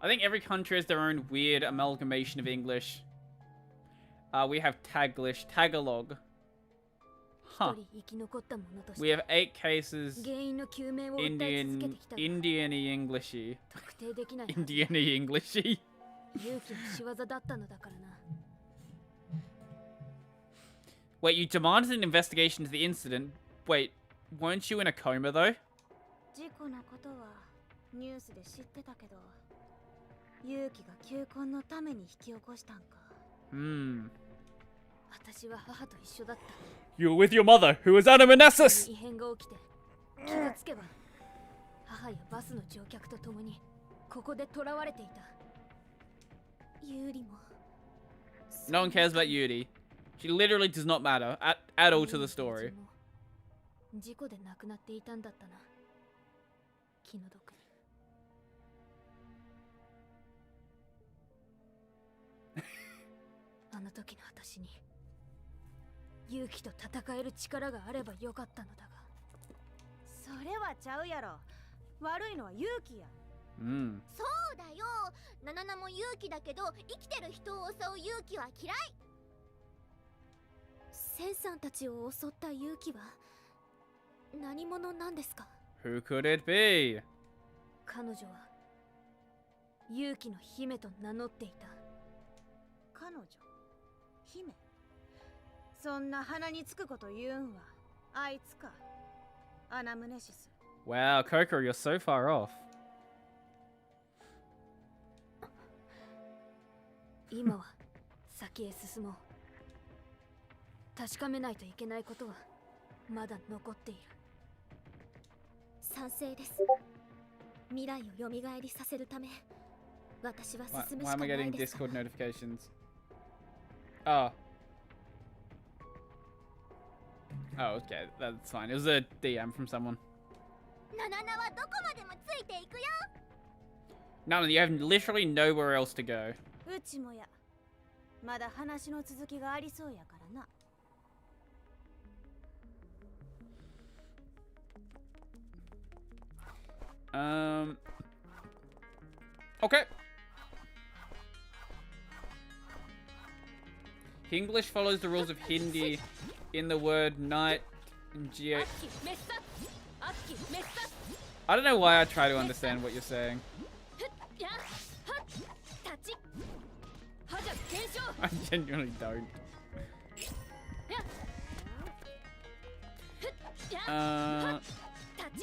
I think every country has their own weird amalgamation of English. We have Taglish, Tagalog. Huh. We have 8 cases. Indian-y Englishy. Indian-y Englishy. Wait, you demanded an investigation into the incident. Wait, weren't you in a coma though? You were with your mother, who was Anamnesis! No one cares about Yuri. She literally does not matter at all to the story. Mm. そうだよ。ナナナも勇気だけど生きてる人を襲う勇気は嫌い。センさんたちを襲った勇気は何者なんですか？ Who could it be? 彼女は勇気の姫と名乗っていた。彼女？姫？そんな鼻につくこと言うんはあいつか。アナムネシス。Wow, Coco, you're so far off. 今は先へ進もう。確かめないといけないことはまだ残っている。賛成です。未来を蘇りさせるため、私は進むしかないです。Why am I getting Discord notifications? Oh. Oh, okay, that's fine. It was a DM from someone. ナナナはどこまでもついていくよ。Nana, you have literally nowhere else to go. うちもや。まだ話の続きがありそうやからな。Okay. English follows the rules of Hindi in the word night and I don't know why I try to understand what you're saying. I genuinely don't.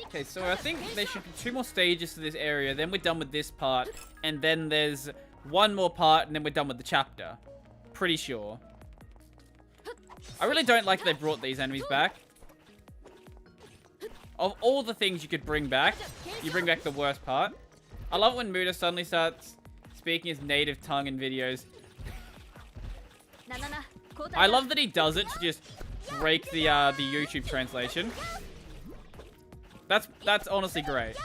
Okay, so I think there should be 2 more stages to this area, then we're done with this part, and then there's 1 more part, and then we're done with the chapter. Pretty sure. I really don't like they brought these enemies back. Of all the things you could bring back, you bring back the worst part. I love it when Muda suddenly starts speaking his native tongue in videos. I love that he does it to just break the YouTube translation. That's honestly great.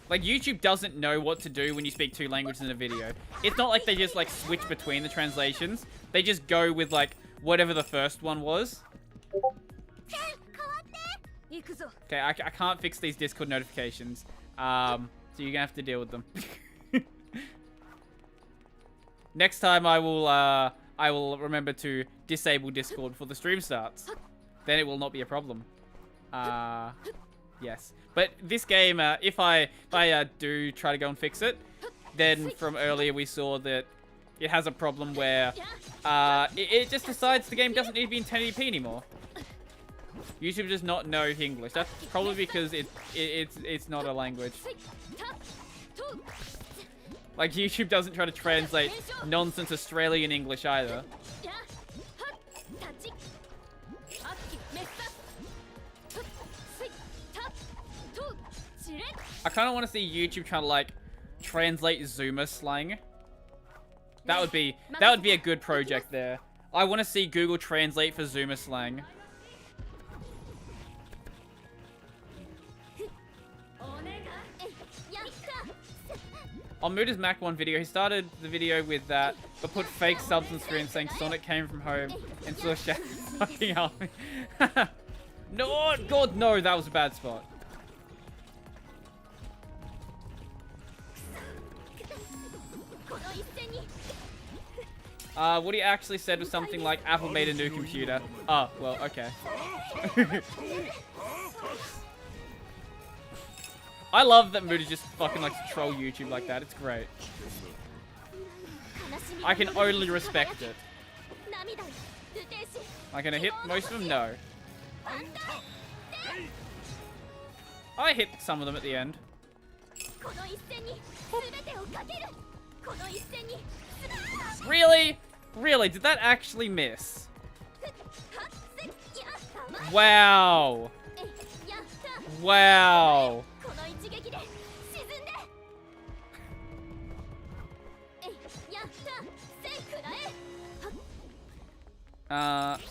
Like, YouTube doesn't know what to do when you speak 2 languages in a video. It's not like they just, like, switch between the translations. They just go with, like, whatever the first one was. Okay, I can't fix these Discord notifications. So you're gonna have to deal with them. Next time I will remember to disable Discord before the stream starts. Then it will not be a problem. Yes. But this game, if I do try to go and fix it, then from earlier we saw that it has a problem where it just decides the game doesn't need to be in 1080p anymore. YouTube does not know English. That's probably because it's not a language. Like, YouTube doesn't try to translate nonsense Australian English either. I kind of want to see YouTube trying to, like, translate Zoomer slang. That would be a good project there. I want to see Google Translate for Zoomer slang. On Muda's Mac 1 video, he started the video with that, but put fake subs on screen saying Sonic came from home and saw Shadow fucking army. No, God, no, that was a bad spot. What he actually said was something like, Apple made a new computer. Oh, well, okay. I love that Muda just fucking likes to troll YouTube like that. It's great. I can only respect it. Am I gonna hit most of them? No. I hit some of them at the end. Really? Really? Did that actually miss? Wow. Wow.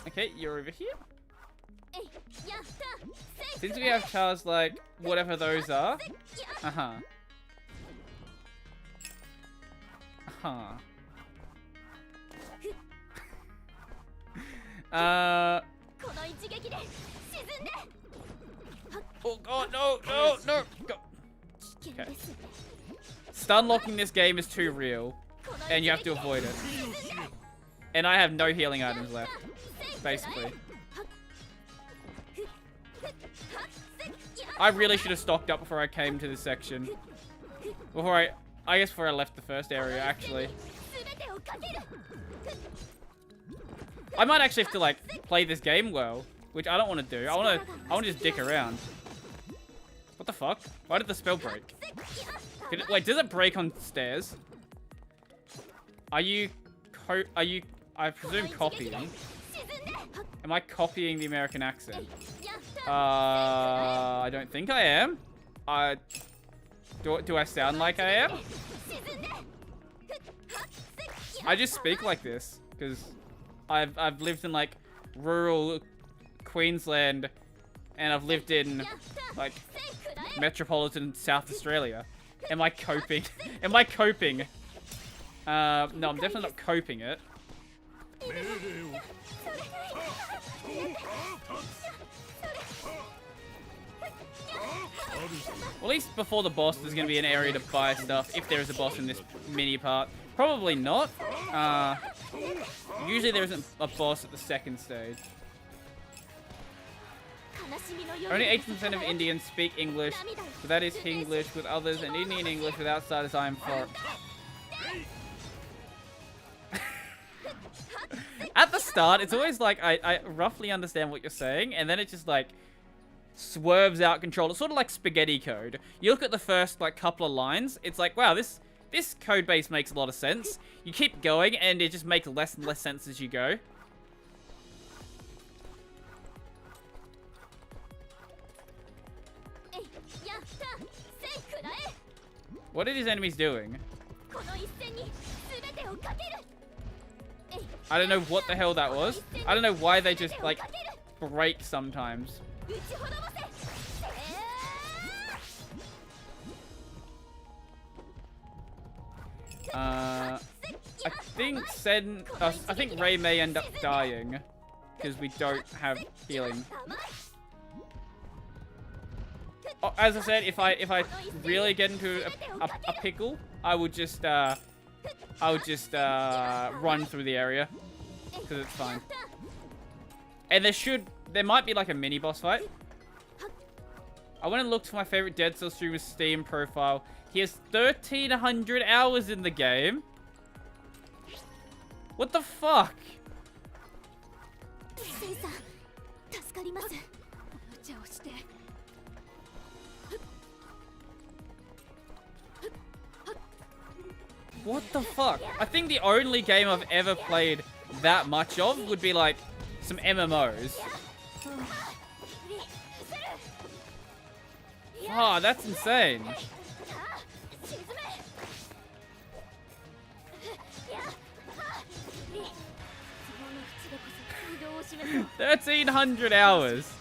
Okay, you're over here. Since we have cars like whatever those are. Uh-huh. Uh-huh. Oh god, no, no, no. Go. Okay. Stun locking this game is too real, and you have to avoid it. And I have no healing items left, basically. I really should have stocked up before I came to this section. Before I guess before I left the first area, actually. I might actually have to, like, play this game well, which I don't want to do. I want to just dick around. What the fuck? Why did the spell break? Wait, does it break on stairs? Are you, I presume, copying? Am I copying the American accent? I don't think I am. Do I sound like I am? I just speak like this because I've lived in, like, rural Queensland, and I've lived in, like, metropolitan South Australia. Am I coping? Am I coping? No, I'm definitely not coping it. Well, at least before the boss, there's going to be an area to buy stuff, if there is a boss in this mini part. Probably not. Usually there isn't a boss at the second stage. Only 18% of Indians speak English, but that is Hinglish with others and Indian English with outsiders I am for. At the start, it's always like, I roughly understand what you're saying, and then it just like swerves out control. It's sort of like spaghetti code. You look at the first like couple of lines, it's like, wow, this code base makes a lot of sense. You keep going, and it just makes less and less sense as you go. What are these enemies doing? I don't know what the hell that was. I don't know why they just, like, break sometimes. I think Ray may end up dying because we don't have healing. Oh, as I said, if I really get into a pickle, I would just run through the area because it's fine. And there might be like a mini boss fight. I went and looked for my favorite Dead Cells streamer's Steam profile. He has 1,300 hours in the game. What the fuck? What the fuck? I think the only game I've ever played that much of would be like some MMOs. Oh, that's insane. 1,300 hours.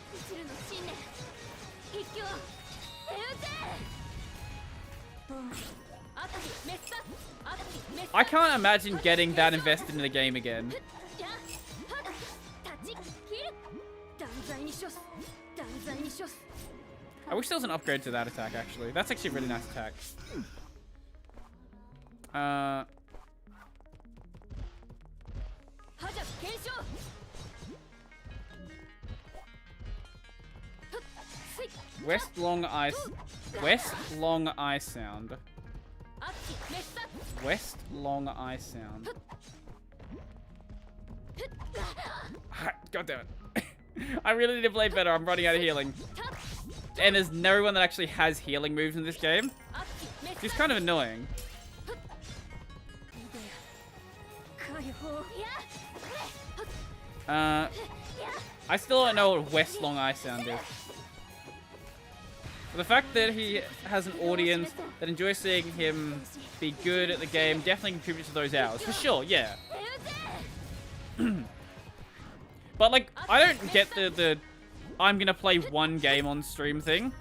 I can't imagine getting that invested in the game again. I wish there was an upgrade to that attack, actually. That's actually a really nice attack. West Long Eye Sound. West Long Eye Sound. God damn it. I really need to play better. I'm running out of healing. And there's no one that actually has healing moves in this game. It's kind of annoying. I still don't know what West Long Eye Sound is. But the fact that he has an audience that enjoys seeing him be good at the game definitely contributes to those hours. For sure, yeah. But, like, I don't get the I'm gonna play one game on stream thing.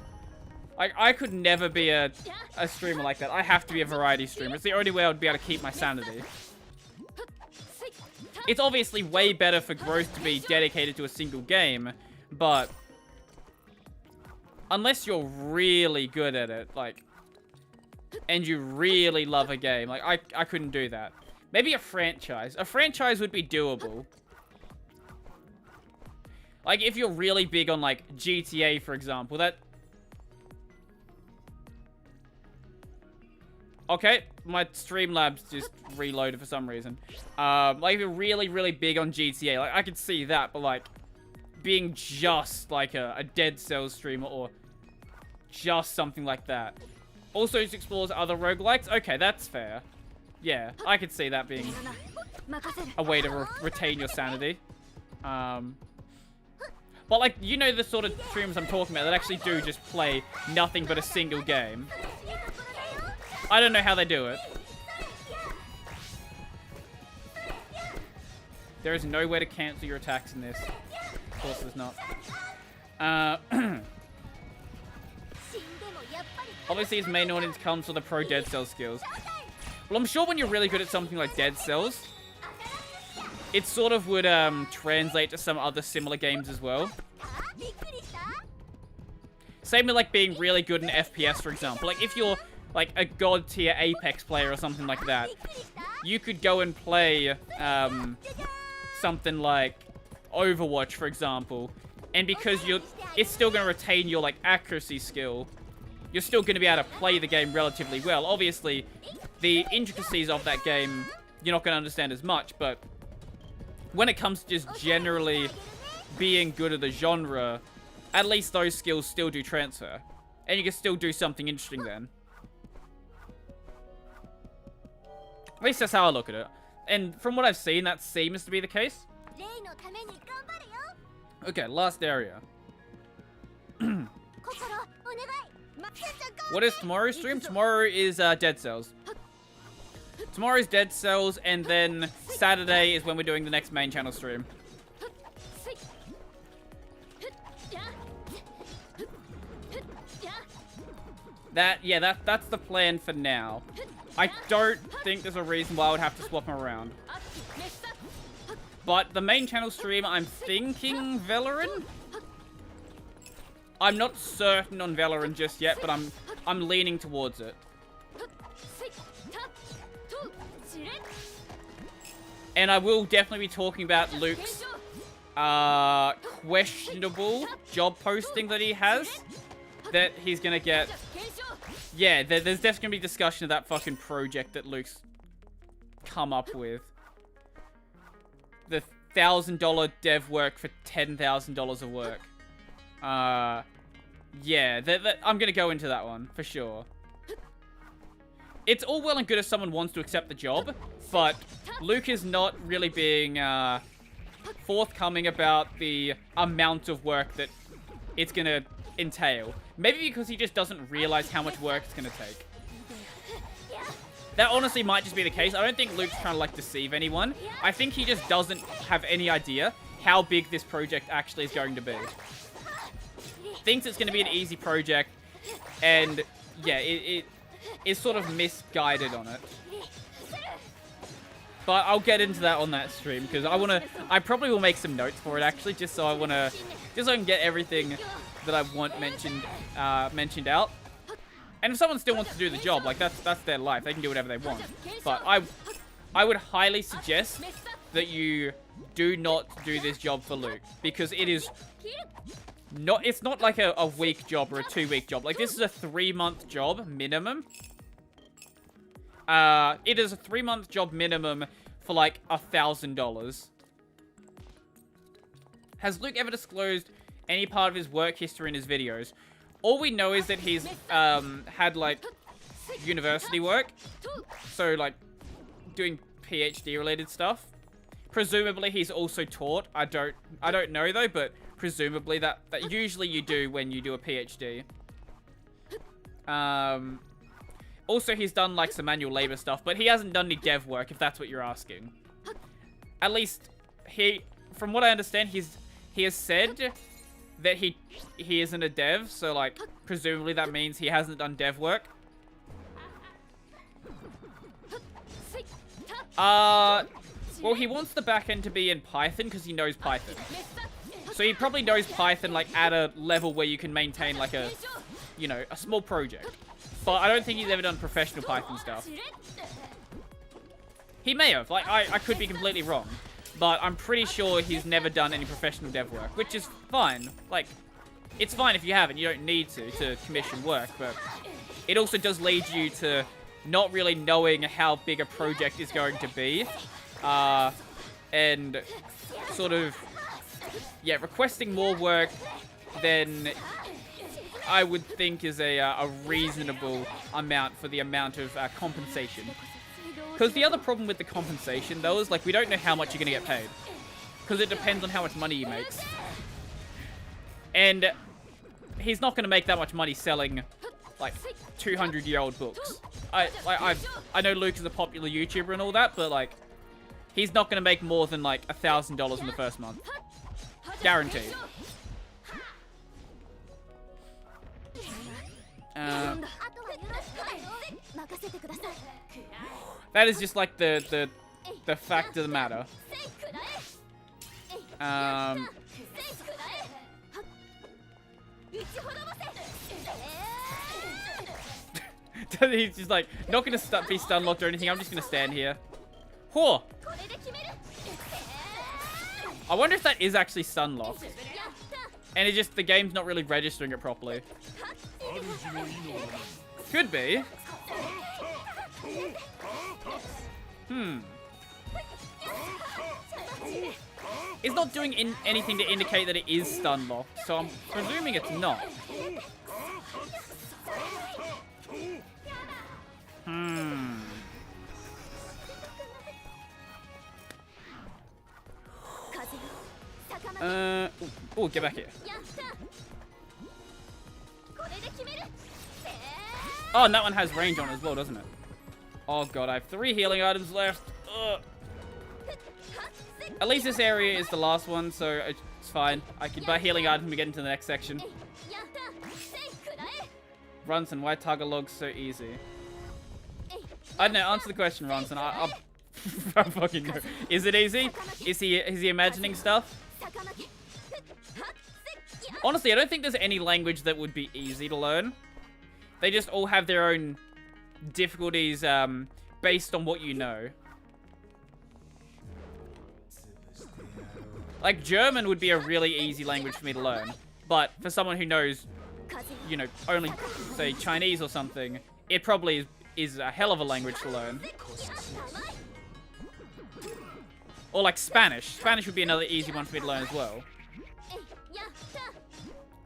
Like, I could never be a streamer like that. I have to be a variety streamer. It's the only way I would be able to keep my sanity. It's obviously way better for growth to be dedicated to a single game, but unless you're really good at it, like, and you really love a game, like, I couldn't do that. Maybe a franchise. A franchise would be doable. Like, if you're really big on, like, GTA, for example, that... Okay, my Streamlabs just reloaded for some reason. Like, if you're really, really big on GTA, like, I could see that, but, like, being just, like, a Dead Cells streamer or just something like that. Also, just explores other roguelikes. Okay, that's fair. Yeah, I could see that being a way to retain your sanity. But, like, you know the sort of streamers I'm talking about that actually do just play nothing but a single game. I don't know how they do it. There is no way to cancel your attacks in this. Of course there's not. Obviously his main audience comes for the pro Dead Cells skills. Well, I'm sure when you're really good at something like Dead Cells, it sort of would translate to some other similar games as well. Same with like being really good in FPS, for example. Like if you're like a god tier Apex player or something like that, you could go and play something like Overwatch, for example, and because it's still going to retain your like accuracy skill, you're still going to be able to play the game relatively well. Obviously, the intricacies of that game, you're not going to understand as much, but when it comes to just generally being good at the genre, at least those skills still do transfer. And you can still do something interesting then. At least that's how I look at it. And from what I've seen, that seems to be the case. Okay, last area. What is tomorrow's stream? Tomorrow is Dead Cells. Tomorrow's Dead Cells, and then Saturday is when we're doing the next main channel stream. That's the plan for now. I don't think there's a reason why I would have to swap them around. But the main channel stream, I'm thinking Valorant? I'm not certain on Valorant just yet, but I'm leaning towards it. And I will definitely be talking about Luke's questionable job posting that he has. That he's gonna get. Yeah, there's definitely gonna be discussion of that fucking project that Luke's come up with. The $1,000 dev work for $10,000 of work. Yeah, I'm gonna go into that one for sure. It's all well and good if someone wants to accept the job, but Luke is not really being forthcoming about the amount of work that it's gonna entail. Maybe because he just doesn't realize how much work it's gonna take. That honestly might just be the case. I don't think Luke's trying to like deceive anyone. I think he just doesn't have any idea how big this project actually is going to be. Thinks it's going to be an easy project, and yeah, it is sort of misguided on it. But I'll get into that on that stream because I probably will make some notes for it actually, just so I can get everything that I want mentioned out. And if someone still wants to do the job, like that's their life. They can do whatever they want. But I would highly suggest that you do not do this job for Luke, because it's not like a week job or a 2-week job. Like this is a 3-month job minimum. It is a 3-month job minimum for like $1,000. Has Luke ever disclosed any part of his work history in his videos? All we know is that he's had like university work, so like doing PhD related stuff. Presumably he's also taught. I don't know though, but presumably that usually you do when you do a PhD. Also he's done like some manual labor stuff, but he hasn't done any dev work, if that's what you're asking. At least from what I understand, he has said that he isn't a dev, so like presumably that means he hasn't done dev work. Well, he wants the backend to be in Python because he knows Python. So he probably knows Python like at a level where you can maintain like a small project. But I don't think he's ever done professional Python stuff. He may have, like I could be completely wrong. But I'm pretty sure he's never done any professional dev work, which is fine. Like, it's fine if you haven't. You don't need to commission work, but it also does lead you to not really knowing how big a project is going to be. And sort of, yeah, requesting more work than I would think is a reasonable amount for the amount of compensation. Because the other problem with the compensation, though, is, like, we don't know how much you're going to get paid. Because it depends on how much money he makes. And he's not going to make that much money selling, like, 200-year-old books. I know Luke is a popular YouTuber and all that, but, like, he's not going to make more than, like, $1,000 in the first month. Guaranteed. That is just like the fact of the matter. He's just like, not gonna be stun locked or anything. I'm just gonna stand here. Whoa. I wonder if that is actually stun locked. And it's just, the game's not really registering it properly. Could be. It's not doing anything to indicate that it is stun locked, so I'm presuming it's not. Oh, get back here. Oh, and that one has range on it as well, doesn't it? Oh god, I have 3 healing items left. Ugh. At least this area is the last one, so it's fine. I can buy healing items when we get into the next section. Ronson, why Tagalog so easy? I don't know, answer the question, Ronson. I fucking know. Is it easy? Is he imagining stuff? Honestly, I don't think there's any language that would be easy to learn. They just all have their own difficulties based on what you know. Like, German would be a really easy language for me to learn. But for someone who knows, you know, only, say, Chinese or something, it probably is a hell of a language to learn. Or like Spanish. Spanish would be another easy one for me to learn as well.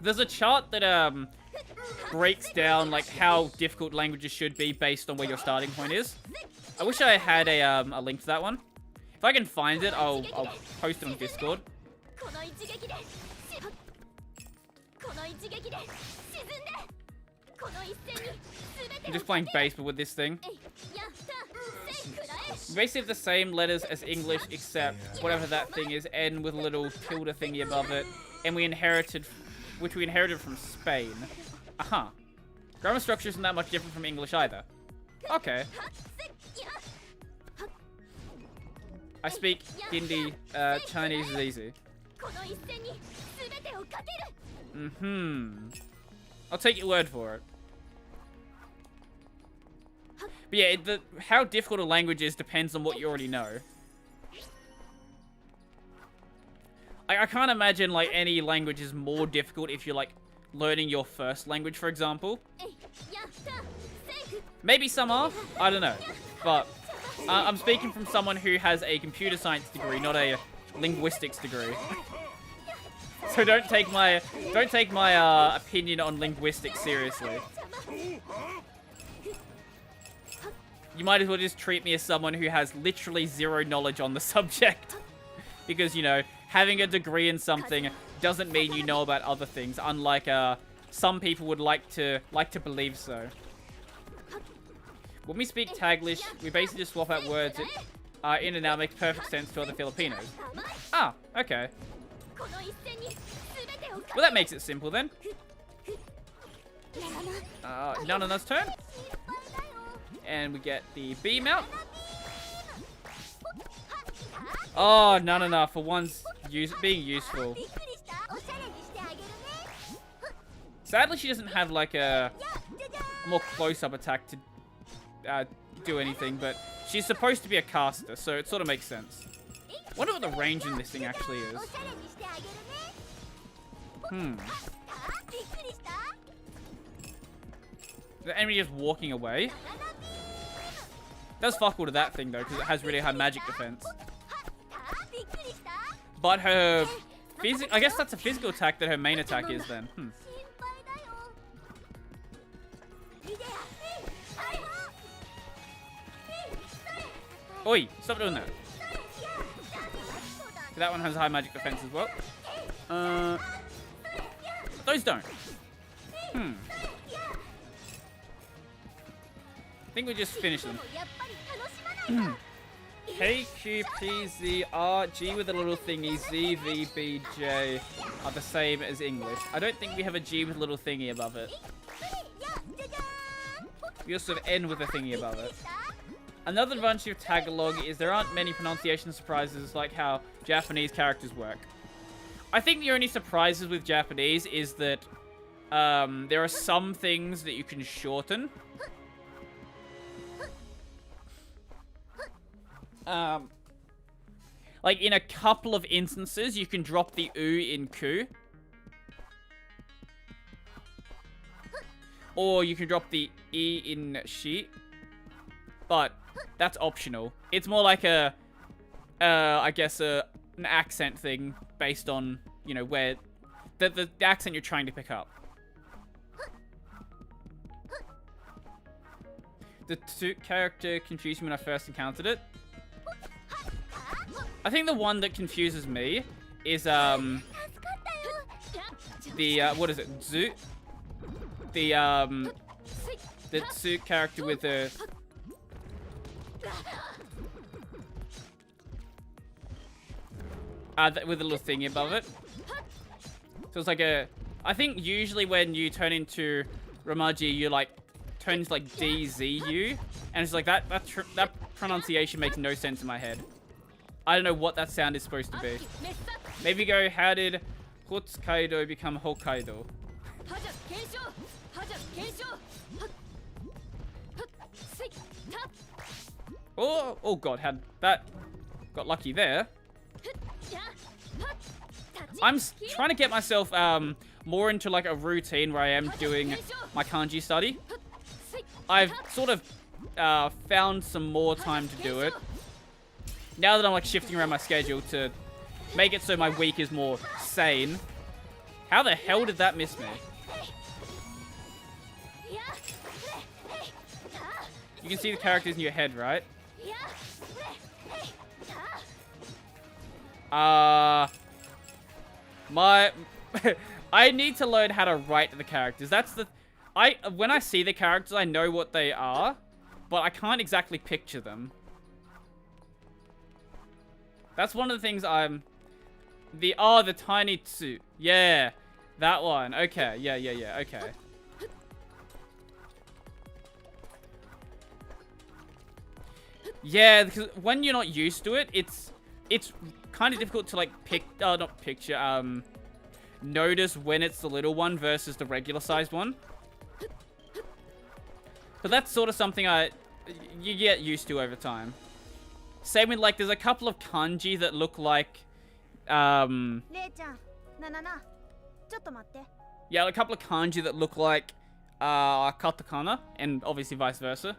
There's a chart that breaks down like how difficult languages should be based on where your starting point is. I wish I had a link to that one. If I can find it, I'll post it on Discord. I'm just playing baseball with this thing. We basically have the same letters as English, except whatever that thing is, N with a little tilde thingy above it, and which we inherited from Spain. Aha. Grammar structure isn't that much different from English either. Okay. I speak Hindi, Chinese is easy. I'll take your word for it. But yeah, how difficult a language is depends on what you already know. I can't imagine, like, any language is more difficult if you're, like, learning your first language, for example. Maybe some are, I don't know. But I'm speaking from someone who has a computer science degree, not a linguistics degree. So don't take my opinion on linguistics seriously. You might as well just treat me as someone who has literally zero knowledge on the subject. Because, you know, having a degree in something doesn't mean you know about other things, unlike some people would like to believe so. When we speak Taglish, we basically just swap out words that in and out makes perfect sense to other Filipinos. Ah, okay. Well, that makes it simple then. Nanana's turn. And we get the beam out. Oh, Nanana for once being useful. Sadly, she doesn't have like a more close-up attack to do anything, but she's supposed to be a caster, so it sort of makes sense. Wonder what the range in this thing actually is. Is the enemy just walking away? Does fuck all to that thing though, because it has really high magic defense. But her I guess that's a physical attack that her main attack is then. Oi, stop doing that. That one has high magic defense as well. Those don't. I think we just finished them. K, Q, P, Z, R, G with a little thingy, Z, V, B, J are the same as English. I don't think we have a G with a little thingy above it. We also have N with a thingy above it. Another advantage of Tagalog is there aren't many pronunciation surprises like how Japanese characters work. I think the only surprises with Japanese is that there are some things that you can shorten. like in a couple of instances, you can drop the U in ku. Or you can drop the E in shi. But that's optional. It's more like a, I guess, an accent thing based on, you know, where the accent you're trying to pick up. The character confused me when I first encountered it. I think the one that confuses me is, the, what is it, Zu? The Tsu character with the... with a little thingy above it. So it's like a... I think usually when you turn into Ramaji, you like turn into like DZU, and it's like that pronunciation makes no sense in my head. I don't know what that sound is supposed to be. Maybe go, how did Hokkaido become Hokkaido? Oh god, had that got lucky there. I'm trying to get myself more into like a routine where I am doing my kanji study. I've sort of found some more time to do it. Now that I'm like shifting around my schedule to make it so my week is more sane. How the hell did that miss me? You can see the characters in your head, right? I need to learn how to write the characters. That's the... when I see the characters, I know what they are, but I can't exactly picture them. That's one of the things I'm... the tiny tsu. Yeah, that one. Okay, yeah, okay. Yeah, because when you're not used to it, it's kind of difficult to like not picture, notice when it's the little one versus the regular sized one. But that's sort of something you get used to over time. Same with like, there's a couple of kanji that look like, yeah, a couple of kanji that look like, katakana, and obviously vice versa.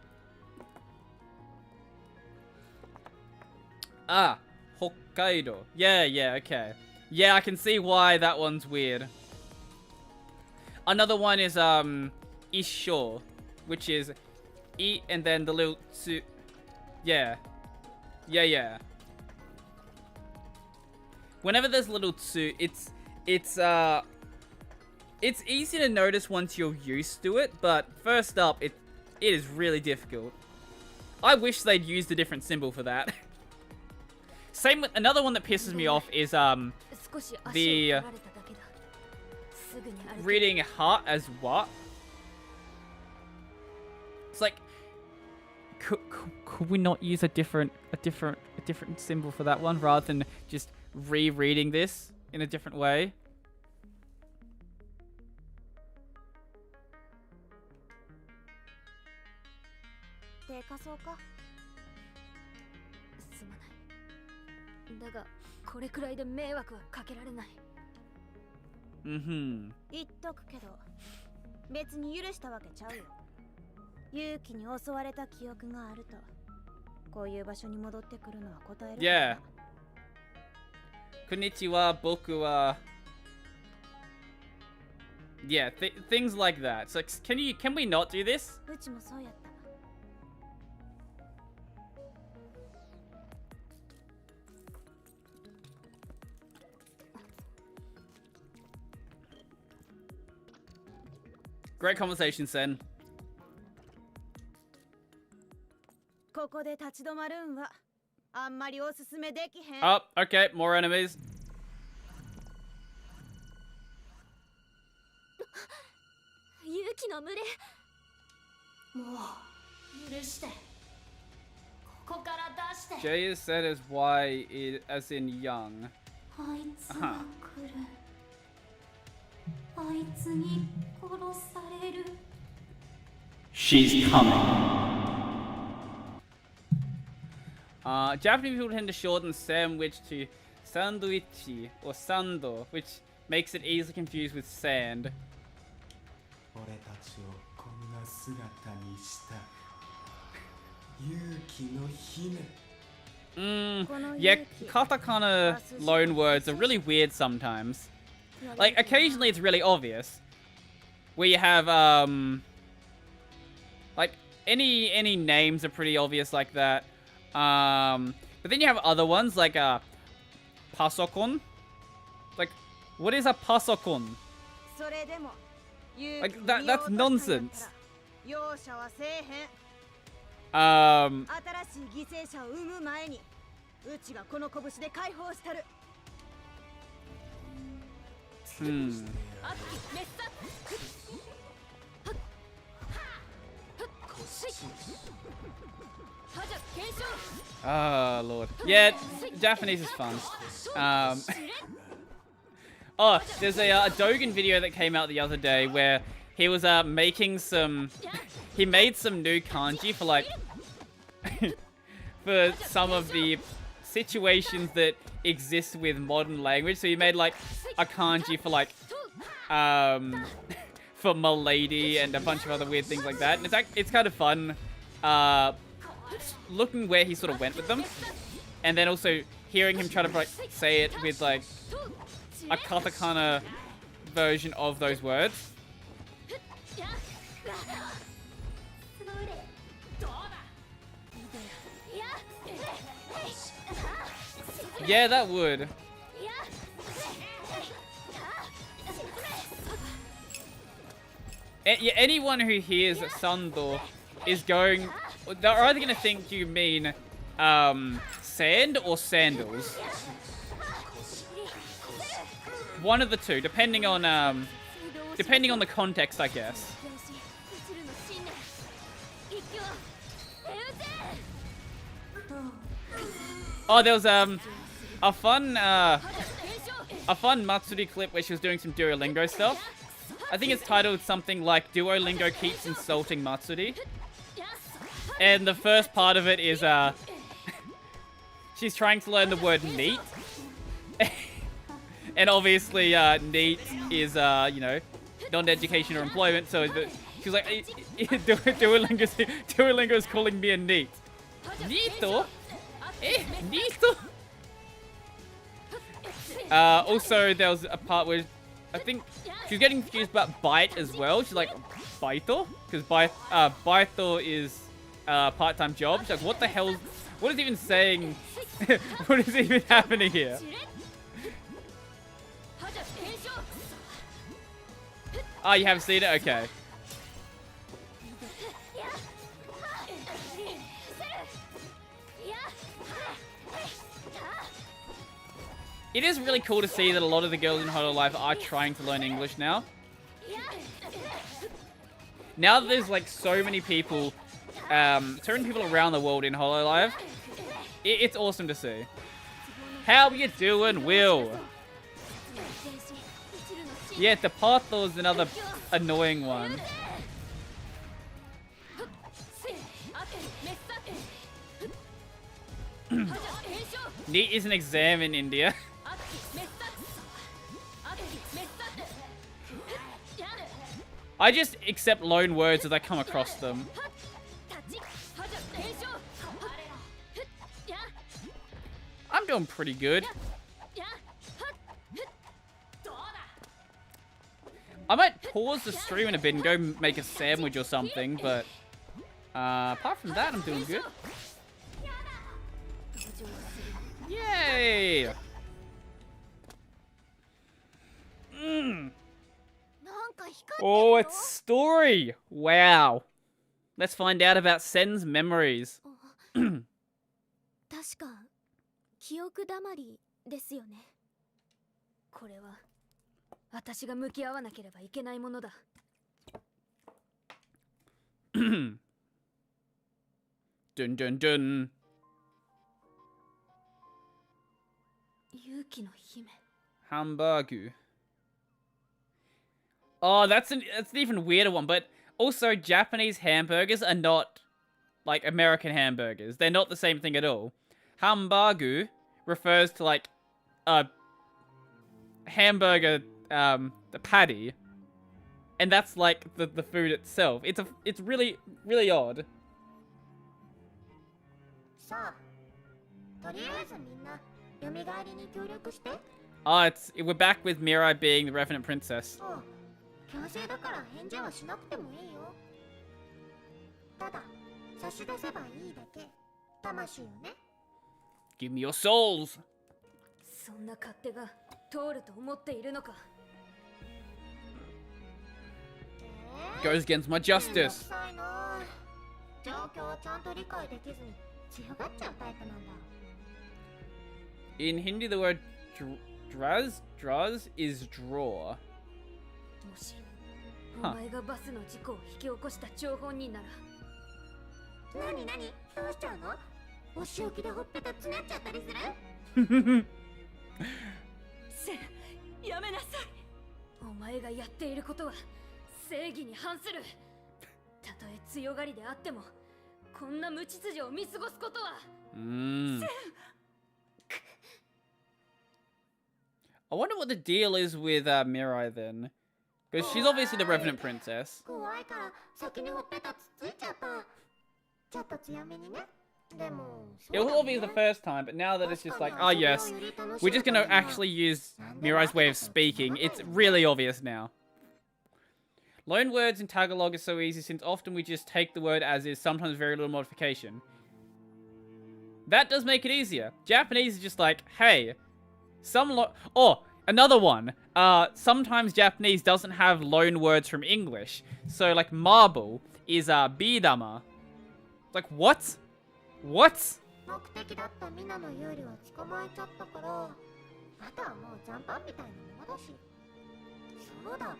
Ah, Hokkaido. Yeah, okay. Yeah, I can see why that one's weird. Another one is, Issho, which is E and then the little tsu. Yeah. Yeah. Whenever there's little tsu, it's easy to notice once you're used to it, but first up, it is really difficult. I wish they'd used a different symbol for that. Same with another one that pisses me off is the reading heart as what? It's like, could we not use a different symbol for that one rather than just rereading this in a different way? Mm-hmm. 言っとくけど、別に許したわけちゃうよ。勇気に襲われた記憶があると、こういう場所に戻ってくるのは答える。Yeah. Konnichiwa, boku wa. Yeah, things like that. So can we not do this? うちもそうやった。Great conversation, Sen. ここで立ち止まるんはあんまりおすすめできへん。Oh, okay, more enemies. 勇気の群れ。もう許して。ここから出して。 J is said as Y, as in young. あいつが来る。あいつに殺される。 She's coming. Japanese people tend to shorten sandwich to sandwichi or sando, which makes it easily confused with sand. Yeah, katakana loan words are really weird sometimes. Like, occasionally it's really obvious. Where you have, like, any names are pretty obvious like that. But then you have other ones, like, pasokon. Like, what is a pasokon? Like, that's nonsense. Oh, Lord. Yeah, Japanese is fun. Oh, there's a Dogen video that came out the other day where he was making some... he made some new kanji for, like... for some of the situations that exist with modern language. So he made, like, a kanji for, like... for milady and a bunch of other weird things like that. And it's kind of fun looking where he sort of went with them. And then also hearing him try to, like, say it with, like, a katakana version of those words. Yeah, that would. Yeah, anyone who hears Sando is going... they're either going to think you mean sand or sandals. One of the two, depending on the context, I guess. Oh, there was a fun Matsuri clip where she was doing some Duolingo stuff. I think it's titled something like Duolingo keeps insulting Matsuri. And the first part of it is she's trying to learn the word neat. And obviously neat is you know, non-education or employment, so she's like Duolingo is calling me a neat. Neato? Neato? Also there was a part where I think she's getting confused about bite as well. She's like, baito? Because baito is part-time job. She's like, what the hell? What is even saying? What is even happening here? Oh, you haven't seen it? Okay. It is really cool to see that a lot of the girls in Hololive are trying to learn English now. Now that there's like so many people, around the world in Hololive, it's awesome to see. How you doing, Will? Yeah, the Pato is another annoying one. NEET is an exam in India. I just accept loan words as I come across them. I'm doing pretty good. I might pause the stream in a bit and go make a sandwich or something, but apart from that, I'm doing good. Yay! Oh, it's story! Wow. Let's find out about Sen's memories. 確か記憶だまりですよね。これは私が向き合わなければいけないものだ。Dun dun dun. 勇気の姫。 Hamburger. Oh, that's an even weirder one, but also Japanese hamburgers are not like American hamburgers. They're not the same thing at all. hamburger refers to like a hamburger, the patty, and that's like the food itself. It's really really odd. さあ、とりあえずみんな蘇りに協力して。Oh, we're back with Mirai being the Revenant Princess. そう、強制だから返事はしなくてもいいよ。ただ、差し出せばいいだけ。魂よね。Give me your souls. そんな勝手が通ると思っているのか。Goes against my justice. 状況をちゃんと理解できずに強がっちゃうタイプなんだ。In Hindi, the word draz is draw. もし、お前がバスの事故を引き起こした張本人なら。何どうしちゃうの？お仕置きでほっぺたつねっちゃったりする？やめなさい。お前がやっていることは正義に反する。たとえ強がりであってもこんな無秩序を見過ごすことは。I wonder what the deal is with Mirai then. Because she's obviously the Revenant Princess. 怖いから先にほっぺたつついちゃった。ちょっと強めにね。It was obvious the first time, but now that it's just like, oh yes, we're just gonna actually use Mirai's way of speaking, it's really obvious now. Loan words in Tagalog are so easy since often we just take the word as is, sometimes very little modification. That does make it easier. Japanese is just like, hey, another one. Sometimes Japanese doesn't have loan words from English. So like marble is bidama. Like what? What? 目的だったミナの有利は捕まえちゃったから、あとはもう残飯みたいなものだし。そうだ、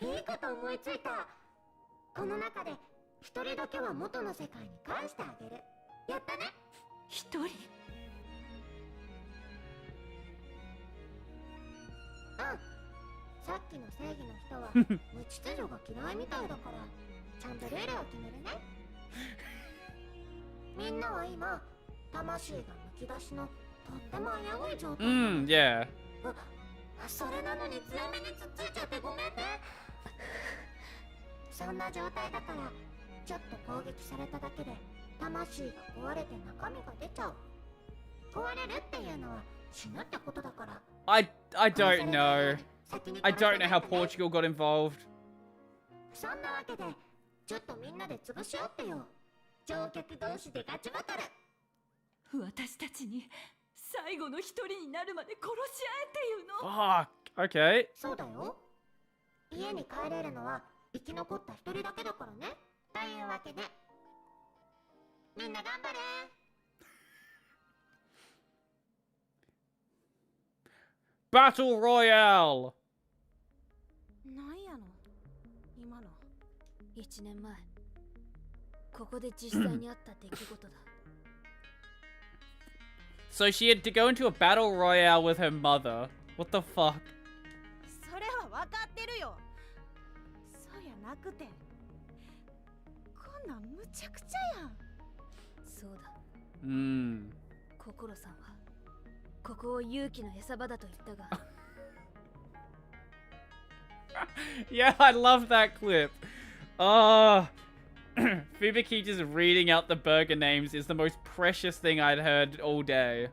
いいこと思いついた。この中で一人だけは元の世界に返してあげる。やったね。一人？うん。さっきの正義の人は無秩序が嫌いみたいだから、ちゃんとルールを決めるね。みんなは今、魂がむき出しのとっても危うい状態。Yeah. それなのに強めにつっついちゃってごめんね。そんな状態だから、ちょっと攻撃されただけで魂が壊れて中身が出ちゃう。壊れるっていうのは死ぬってことだから。I don't know. I don't know how Portugal got involved. そんなわけで、ちょっとみんなで潰し合ってよ。乗客同士でガチバトル。私たちに最後の一人になるまで殺し合えっていうの？ Okay. そうだよ。家に帰れるのは生き残った一人だけだからね。というわけで、みんな頑張れ。Battle Royale. なんやの？今の。1年前。ここで実際にあった出来事だ。So she had to go into a battle royale with her mother. What the fuck? それは分かってるよ。そうやなくて。こんなんむちゃくちゃやん。そうだ。心さんはここを勇気の餌場だと言ったが。Yeah, I love that clip. Fubiki just reading out the burger names is the most precious thing I'd heard all day.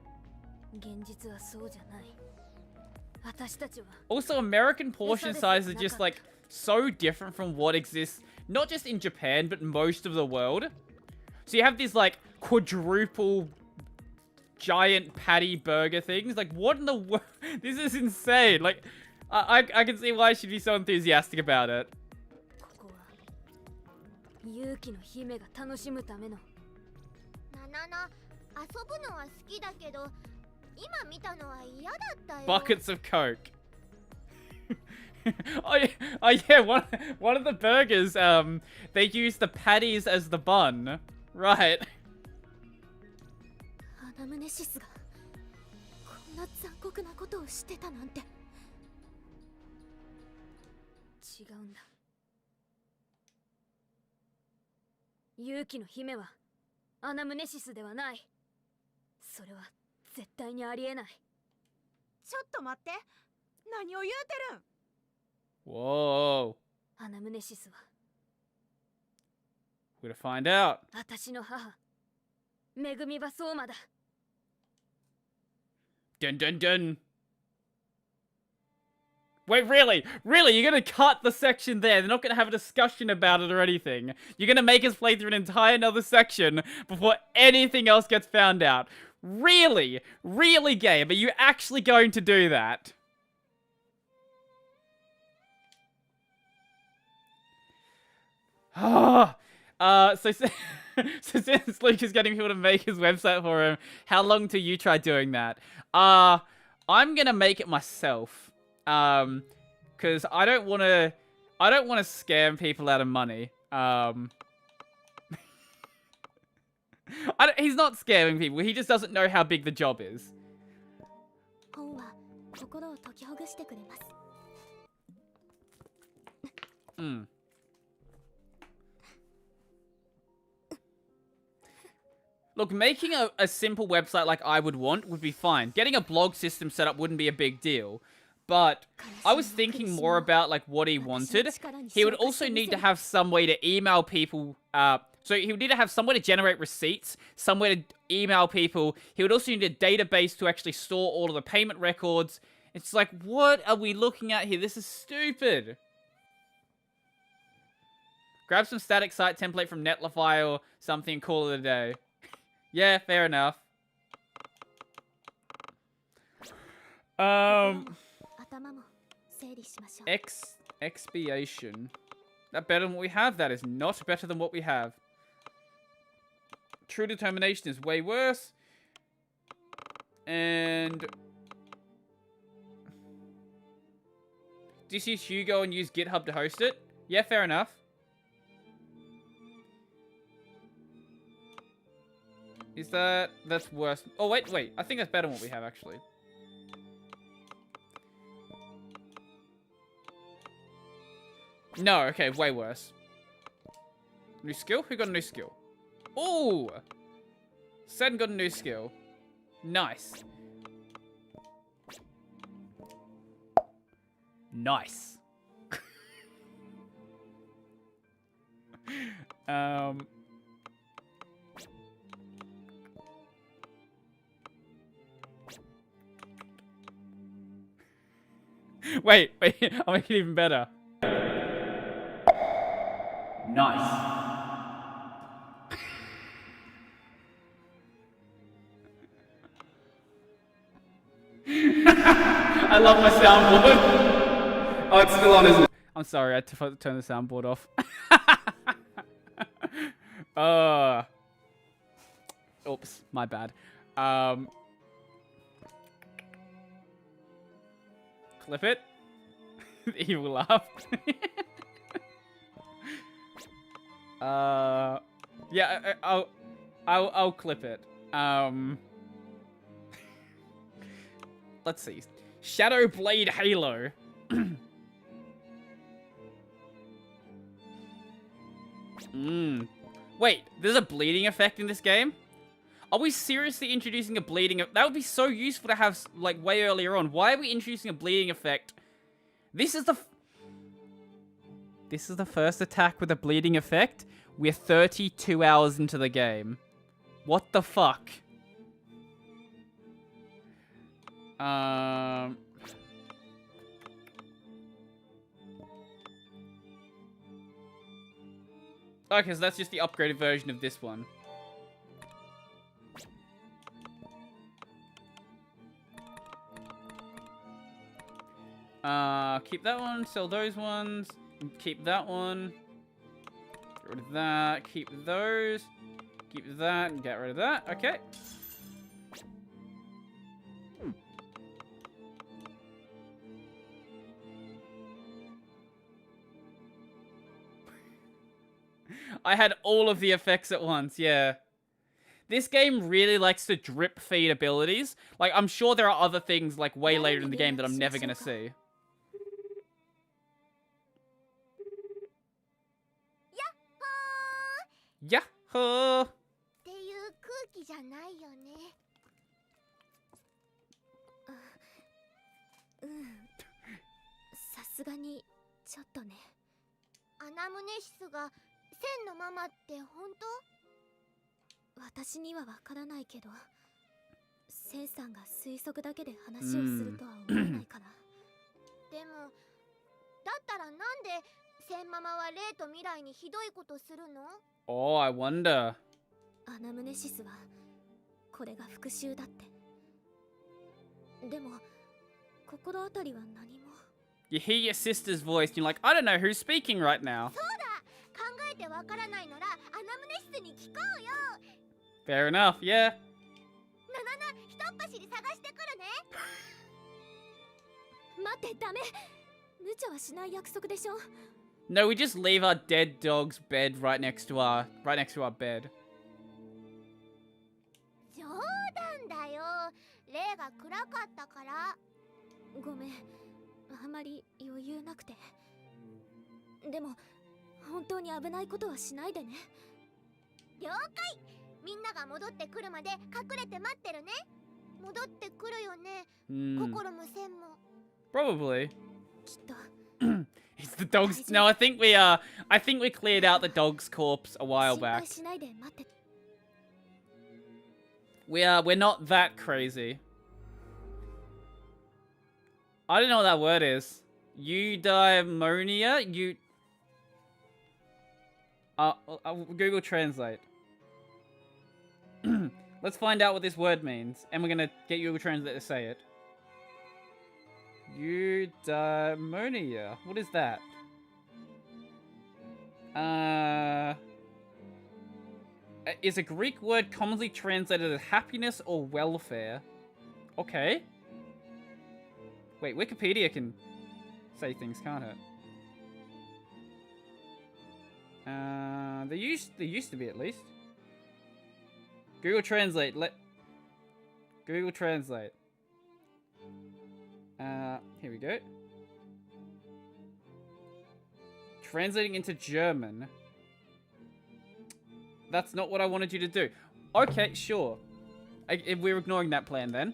Also, American portion sizes are just like so different from what exists, not just in Japan, but most of the world. So you have these like quadruple giant patty burger things. Like, what in the world? This is insane. Like, I can see why she'd be so enthusiastic about it. 勇気の姫が楽しむための。遊ぶのは好きだけど、今見たのは嫌だったよ。 Buckets of Coke. oh yeah, one of the burgers, they use the patties as the bun. Right. アナムネシスがこんな残酷なことをしてたなんて。違うんだ。勇気の姫はアナムネシスではない。それは絶対にありえない。ちょっと待って。何を言うてるん？ Whoa. アナムネシスは We're gonna find out. 私の母、めぐみば相馬だ。 Dun dun dun. Wait, really? Really? You're gonna cut the section there? They're not gonna have a discussion about it or anything? You're gonna make us play through an entire another section before anything else gets found out? Really? Really, game? Are you actually going to do that? So since Luke is getting people to make his website for him, how long till you try doing that? I'm gonna make it myself. Because I don't want to scam people out of money. He's not scamming people. He just doesn't know how big the job is. 本は心を解きほぐしてくれます。 Look, making a simple website like I would want would be fine. Getting a blog system set up wouldn't be a big deal. But I was thinking more about like what he wanted. He would also need to have some way to email people. So he would need to have some way to generate receipts, some way to email people. He would also need a database to actually store all of the payment records. It's like, what are we looking at here? This is stupid. Grab some static site template from Netlify or something, call it a day. Yeah, fair enough. Expiation. That better than what we have? That is not better than what we have. True determination is way worse. And just use Hugo and use GitHub to host it? Yeah, fair enough. Is that's worse? Oh, wait. I think that's better than what we have, actually. No, okay, way worse. New skill? Who got a new skill? Ooh! Sen got a new skill. Nice. Nice. Wait, I'll make it even better. Nice. I love my soundboard. Oh, it's still on, isn't it? I'm sorry, I had to turn the soundboard off. Oops, my bad. Clip it. The evil laugh. Yeah, I'll clip it. Let's see. Shadow Blade Halo. Wait, there's a bleeding effect in this game? Are we seriously introducing a bleeding? That would be so useful to have, like, way earlier on. Why are we introducing a bleeding effect? This is the first attack with a bleeding effect? We're 32 hours into the game. What the fuck? Okay, so that's just the upgraded version of this one. Keep that one, sell those ones, keep that one, get rid of that, keep those, keep that, and get rid of that, okay. I had all of the effects at once, yeah. This game really likes to drip feed abilities. Like, I'm sure there are other things, like, way later in the game that I'm never gonna see. Yahoo! ちょっとね。アナムネシスがセンのママって本当？私にはわからないけど、センさんが推測だけで話をするとは思えないから。でもだったらなんでセンママはレイと未来にひどいことするの？ Oh, I wonder. アナムネシスはこれが復讐だって。でも心当たりは何も。You hear your sister's voice and you're like, I don't know who's speaking right now. そうだ、考えてわからないならアナムネシスに聞こうよ。 Fair enough, yeah. ひとっ走り探してくるね。待って、ダメ。無茶はしない約束でしょ。 No, we just leave our dead dog's bed right next to our bed. 冗談だよ。レイが暗かったから。ごめん、あまり余裕なくて。でも本当に危ないことはしないでね。了解。みんなが戻ってくるまで隠れて待ってるね。戻ってくるよね。心もセンも。Probably. きっと。 It's the dog's. No, I think we cleared out the dog's corpse a while 心配 back. しないで待って。We're not that crazy. I don't know what that word is. Eudaimonia? Google Translate. Let's find out what this word means, and we're gonna get Google Translate to say it. Eudaimonia. What is that? Is a Greek word commonly translated as happiness or welfare. Okay. Wait, Wikipedia can say things, can't it? There used to be at least. Google Translate. Google Translate. Here we go. Translating into German. That's not what I wanted you to do. Okay, sure. We're ignoring that plan then.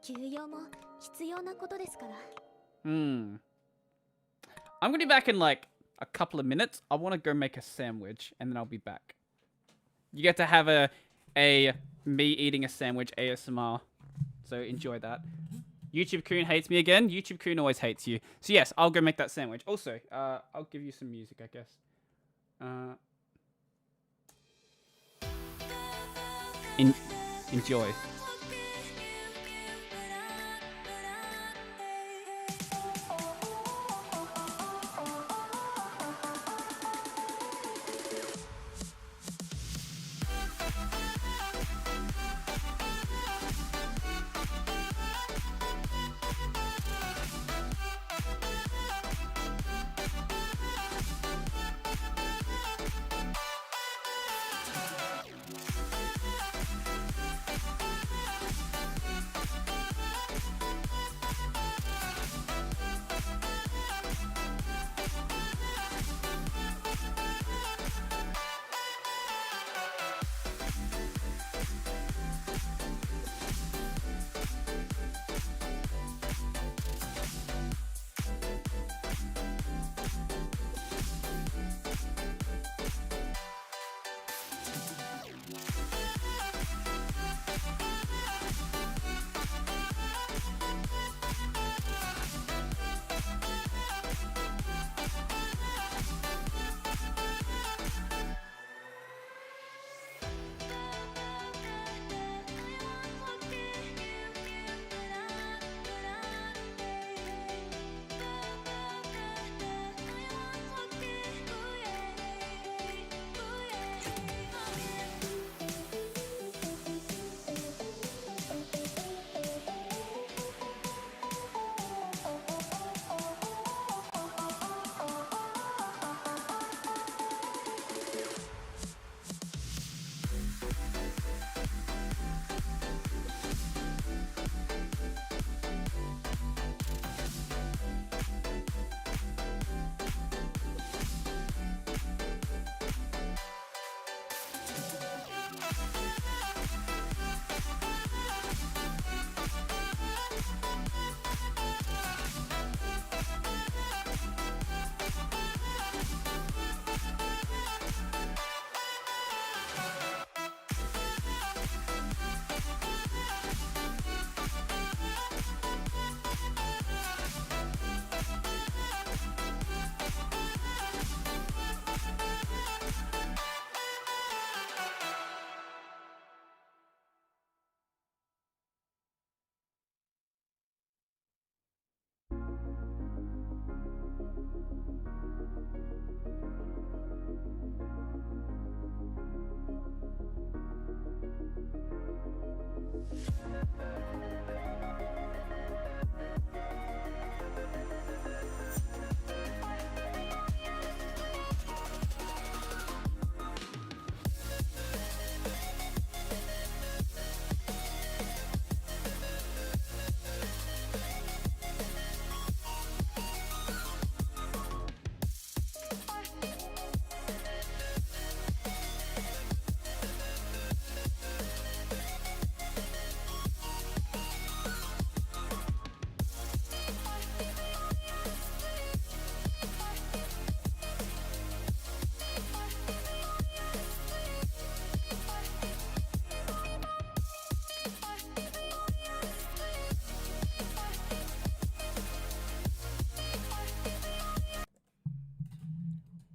休養も必要なことですから。I'm gonna be back in like a couple of minutes. I want to go make a sandwich and then I'll be back. You get to have a me eating a sandwich ASMR. So enjoy that. YouTube Coon hates me again. YouTube Coon always hates you. So yes, I'll go make that sandwich. Also, I'll give you some music, I guess. Enjoy.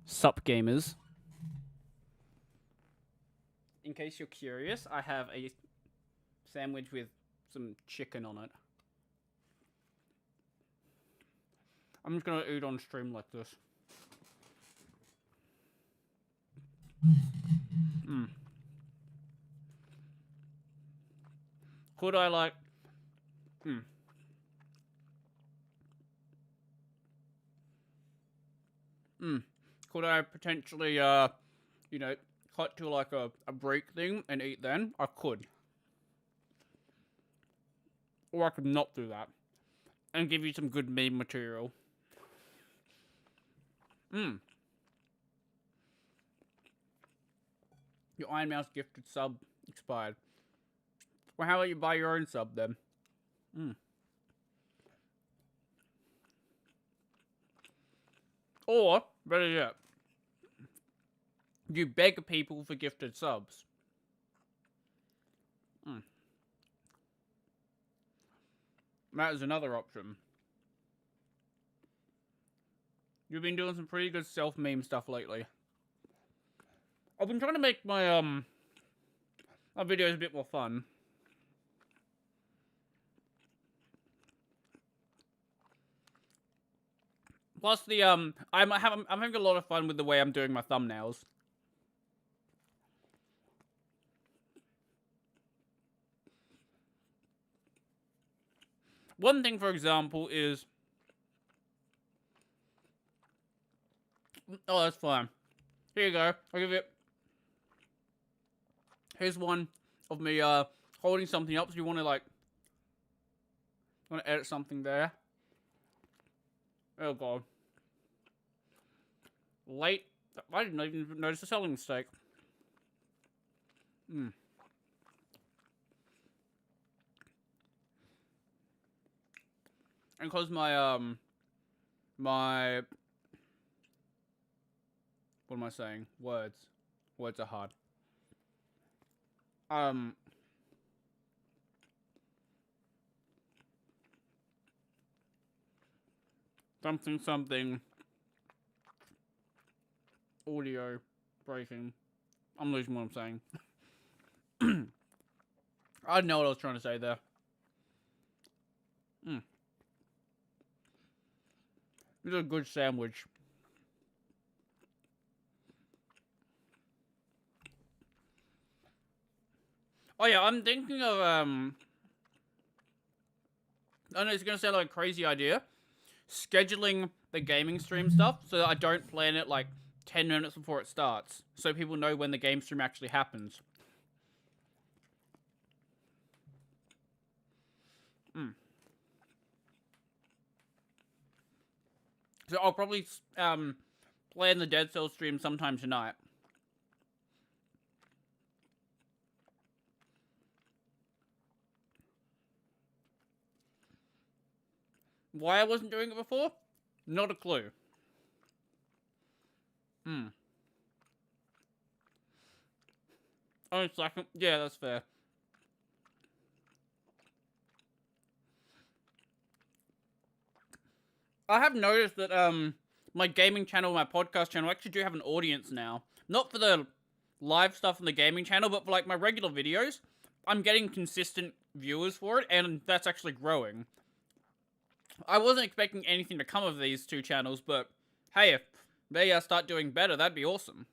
Sup gamers. In case you're curious, I have a sandwich with some chicken on it. I'm just gonna eat on stream like this. Could I like... Could I potentially, you know, cut to like a break thing and eat then? I could. Or I could not do that. And give you some good meme material. Your Iron Mouse gifted sub expired. Well, how about you buy your own sub then? Or, better yet, you beg people for gifted subs. That is another option. You've been doing some pretty good self-meme stuff lately. I've been trying to make my, my videos a bit more fun. Plus the, I'm having a lot of fun with the way I'm doing my thumbnails. One thing, for example, is... Oh, that's fine. Here you go. I'll give it... Here's one of me, holding something up, so you want to, like... Want to edit something there. Oh, God. Late... I didn't even notice the spelling mistake. And cause my, my... What am I saying? Words. Words are hard. Something. Audio breaking. I'm losing what I'm saying. I don't know what I was trying to say there. This is a good sandwich. Oh yeah, I'm thinking of, I know it's gonna sound like a crazy idea. Scheduling the gaming stream stuff so that I don't plan it like 10 minutes before it starts. So people know when the game stream actually happens. So I'll probably plan the Dead Cells stream sometime tonight. Why I wasn't doing it before? Not a clue. Oh, it's like, yeah, that's fair. I have noticed that, my gaming channel, my podcast channel, actually do have an audience now. Not for the live stuff on the gaming channel, but for, like, my regular videos. I'm getting consistent viewers for it, and that's actually growing. I wasn't expecting anything to come of these two channels, but hey, if they start doing better, that'd be awesome.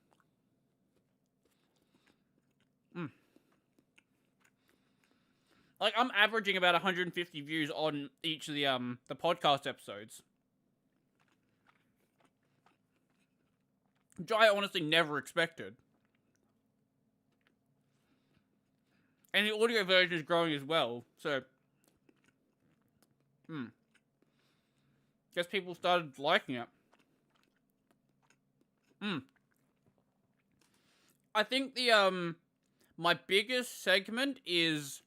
Like, I'm averaging about 150 views on each of the podcast episodes. Which I honestly never expected. And the audio version is growing as well, so... Guess people started liking it. I think the, my biggest segment is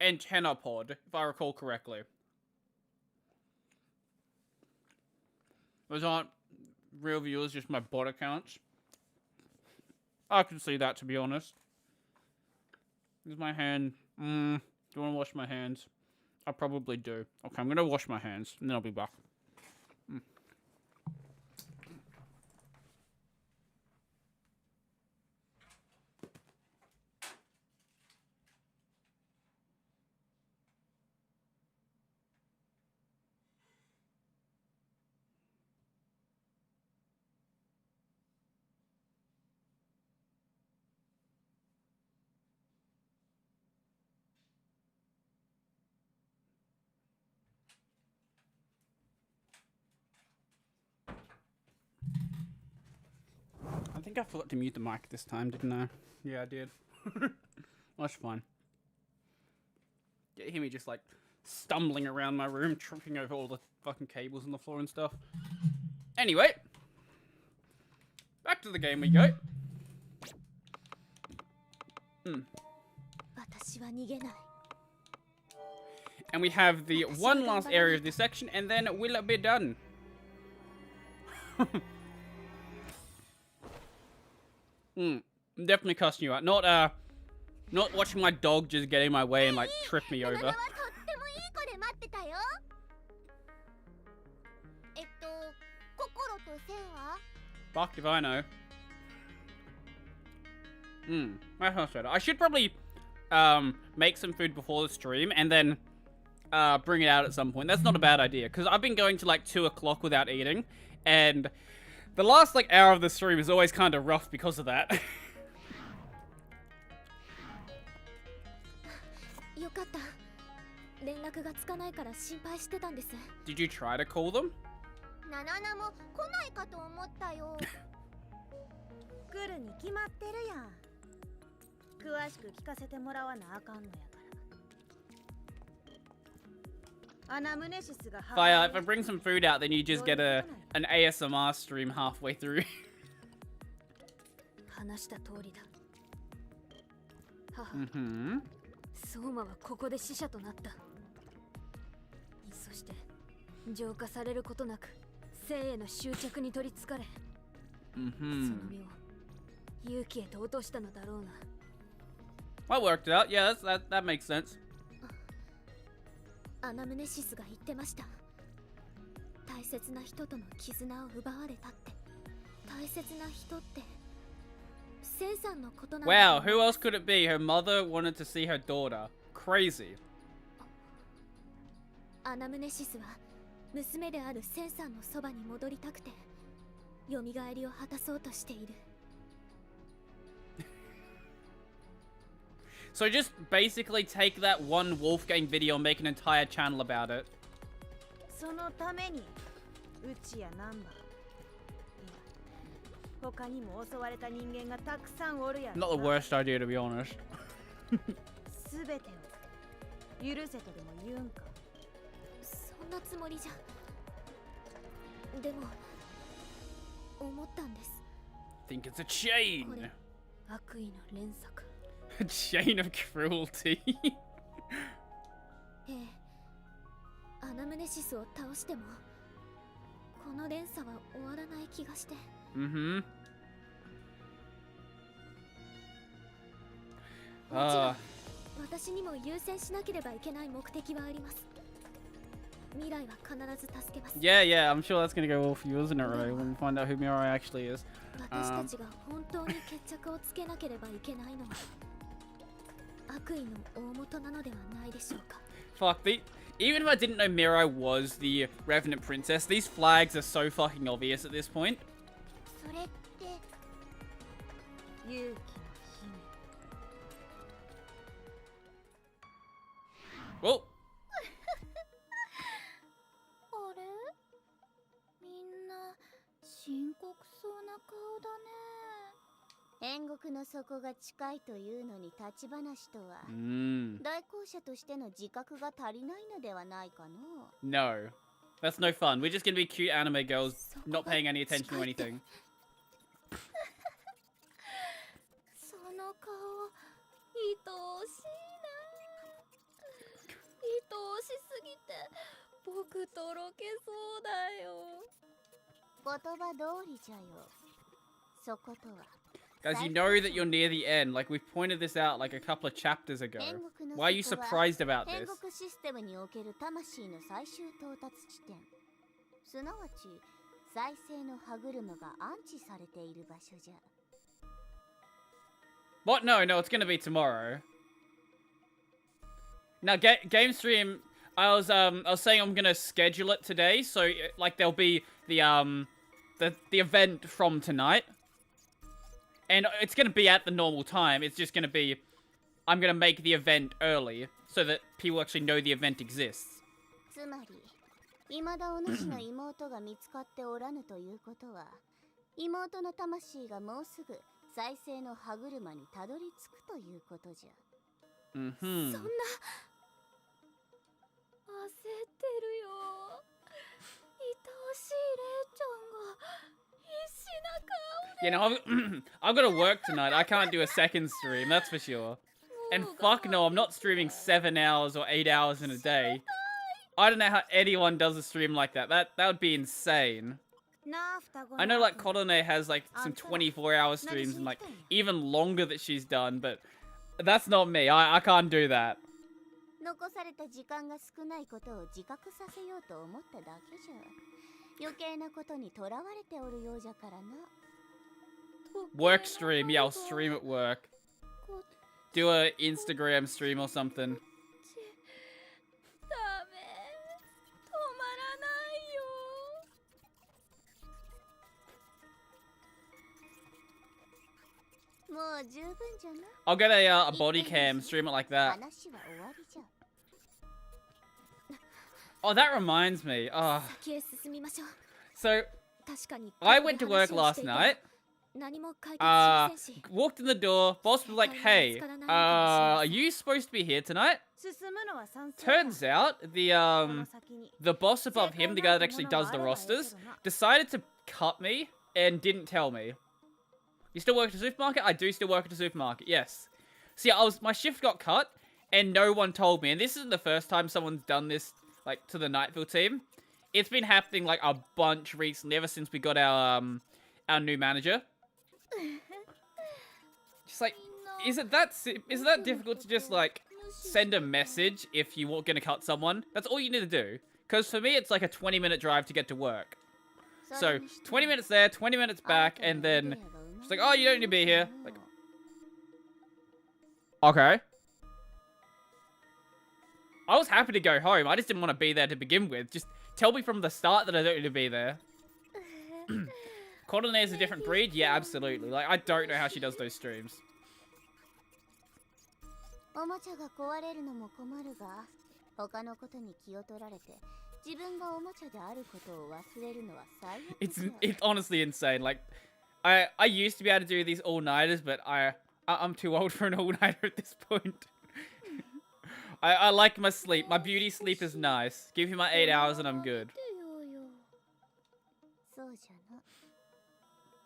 Antenna Pod, if I recall correctly. Those aren't real viewers, just my bot accounts. I can see that, to be honest. Here's my hand. Do you want to wash my hands? I probably do. Okay, I'm gonna wash my hands, and then I'll be back. I think I forgot to mute the mic this time, didn't I? Yeah, I did. That's fine. You hear me just like stumbling around my room, tripping over all the fucking cables on the floor and stuff. Anyway, back to the game we go. And we have the one last area of this section, and then we'll be done. I'm definitely cussing you out. Not watching my dog just get in my way and like trip me over. Fuck if I know. That sounds better. I should probably make some food before the stream and then bring it out at some point. That's not a bad idea, because I've been going to like 2 o'clock without eating, and the last like hour of the stream is always kind of rough because of that. Did you try to call them? If I bring some food out, then you just get an ASMR stream halfway through. Well, worked out. Yeah, that makes sense. アナムネシスが言ってました。大切な人との絆を奪われたって。大切な人ってセンさんのことなんだ。Wow, who else could it be? Her mother wanted to see her daughter. Crazy. アナムネシスは娘であるセンさんのそばに戻りたくて、蘇りを果たそうとしている。So just basically take that one Wolfgang video and make an entire channel about it. そのためにうちやナンバー。他にも襲われた人間がたくさんおるやろ。 Not the worst idea, to be honest. すべてを許せとでも言うんか。そんなつもりじゃ。でも思ったんです。 I think it's a chain. 悪意の連鎖か。 A chain of cruelty. ええ、アナムネシスを倒してもこの連鎖は終わらない気がして。もちろん私にも優先しなければいけない目的はあります。未来は必ず助けます。Yeah, I'm sure that's gonna go well for you, isn't it, Ray? When we find out who Mirai actually is. 私たちが本当に決着をつけなければいけないのは悪意の大元なのではないでしょうか。 Fuck, even if I didn't know Mirai was the Revenant Princess, these flags are so fucking obvious at this point. それって勇気の酷そうな顔だね。天国の底が近いというのに立ち話とは、Mm. 代行者としての自覚が足りないのではないかの。 No. That's no fun. We're just gonna be cute anime girls not paying any attention to anything. その顔愛おしいな。愛おしすぎて僕とろけそうだよ。言葉通りじゃよ。そことは Guys, you know that you're near the end. Like, we've pointed this out like a couple of chapters ago. Why are you surprised about 天 this? 国システムにおける魂の最終到達地点、すなわち再生の歯車が安置されている場所じゃ。 What? No, it's gonna be tomorrow. Now, game stream. I was saying I'm gonna schedule it today, so like there'll be the event from tonight, and it's gonna be at the normal time. It's just gonna be, I'm gonna make the event early so that people actually know the event exists. つまり、未だお主の妹が見つかっておらぬということは、妹の魂がもうすぐ再生の歯車にたどり着くということじゃ。Mm-hmm. そんな焦ってるよ。愛おしいレイちゃんが必死な顔で。 Yeah, no, I've got to work tonight. I can't do a second stream, that's for sure. And fuck no, I'm not streaming 7 hours or 8 hours in a day. I don't know how anyone does a stream like that. That would be insane. I know like Kodone has like some 24-hour streams and like even longer that she's done, but that's not me. I can't do that. 残された時間が少ないことを自覚させようと思っただけじゃ。余計なことにとらわれておるようじゃからな。 Work stream, yeah, I'll stream at work. Do a Instagram stream or something. ダメ。止まらないよ。 もう十分じゃな。 I'll get a body cam, stream it like that. 話は終わりじゃ。 Oh, that reminds me. 先へ進みましょう。 So 確かに I went to work last night. 何も解決しませんし。 Walked in the door. Boss was like, "Hey, are you supposed to be here tonight?" 進むのは賛成。 Turns out the boss above him, the guy that actually does the rosters, decided to cut me and didn't tell me. You still work at a supermarket? I do still work at a supermarket. Yes. See, my shift got cut and no one told me. And this isn't the first time someone's done this like to the Nightville team. It's been happening like a bunch recently ever since we got our new manager. Just like, is it that difficult to just like send a message if you were gonna cut someone? That's all you need to do. Because for me, it's like a 20-minute drive to get to work. So 20 minutes there, 20 minutes back, and then she's like, "Oh, you don't need to be here." Like, okay. I was happy to go home. I just didn't want to be there to begin with. Just tell me from the start that I don't need to be there. Kodone is a different breed? Yeah, absolutely. Like, I don't know how she does those streams. おもちゃが壊れるのも困るが、他のことに気を取られて、自分がおもちゃであることを忘れるのは最悪じゃ。 It's honestly insane. Like, I used to be able to do these all-nighters, but I'm too old for an all-nighter at this point. I like my sleep. My beauty sleep is nice. Give me my 8 hours and I'm good. そうじゃな。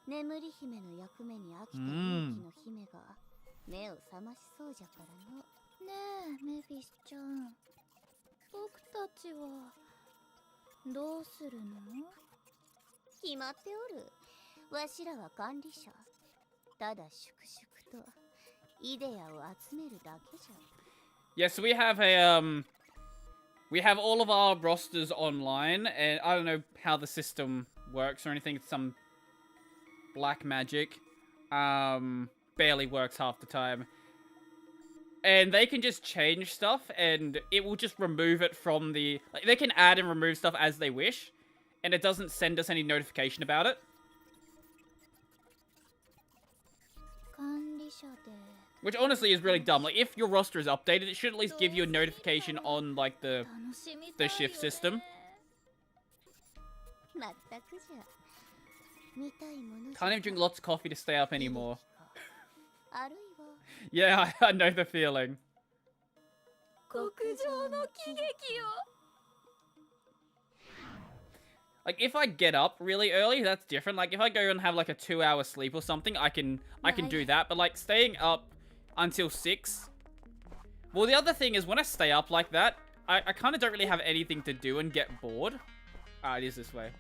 眠り姫の役目に飽きた勇気の姫が目を覚ましそうじゃからの。ねえメフィスちゃん、僕たちはどうするの？決まっておる。わしらは管理者。ただ粛々とイデアを集めるだけじゃ。 Yes, we have we have all of our rosters online, and I don't know how the system works or anything. It's some black magic. Barely works half the time. And they can just change stuff, and it will just remove it from the... Like, they can add and remove stuff as they wish, and it doesn't send us any notification about it. 管理者で Which honestly is really dumb. Like, if your roster is updated, it should at least give you a notification on, like, the shift system. まったくじゃ。Can't even drink lots of coffee to stay up anymore. あるいは Yeah, I know the feeling. 極上の喜劇よ。 Like, if I get up really early, that's different. Like, if I go and have, like, a 2-hour sleep or something, I can do that. But, like, staying up until 6... Well, the other thing is, when I stay up like that, I kind of don't really have anything to do and get bored. Ah, it is this way.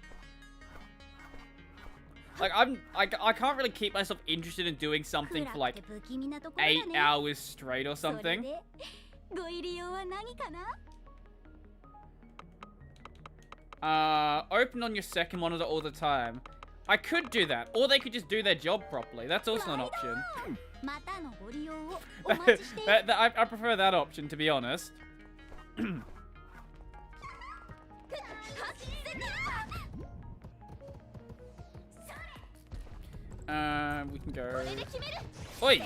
Like, I can't really keep myself interested in doing something for, like, 8 hours straight or something. ご入り用は何かな？ Open on your second monitor all the time. I could do that. Or they could just do their job properly. That's also an option. またのご利用をお待ちしている。 I prefer that option, to be honest. We can go... Oi!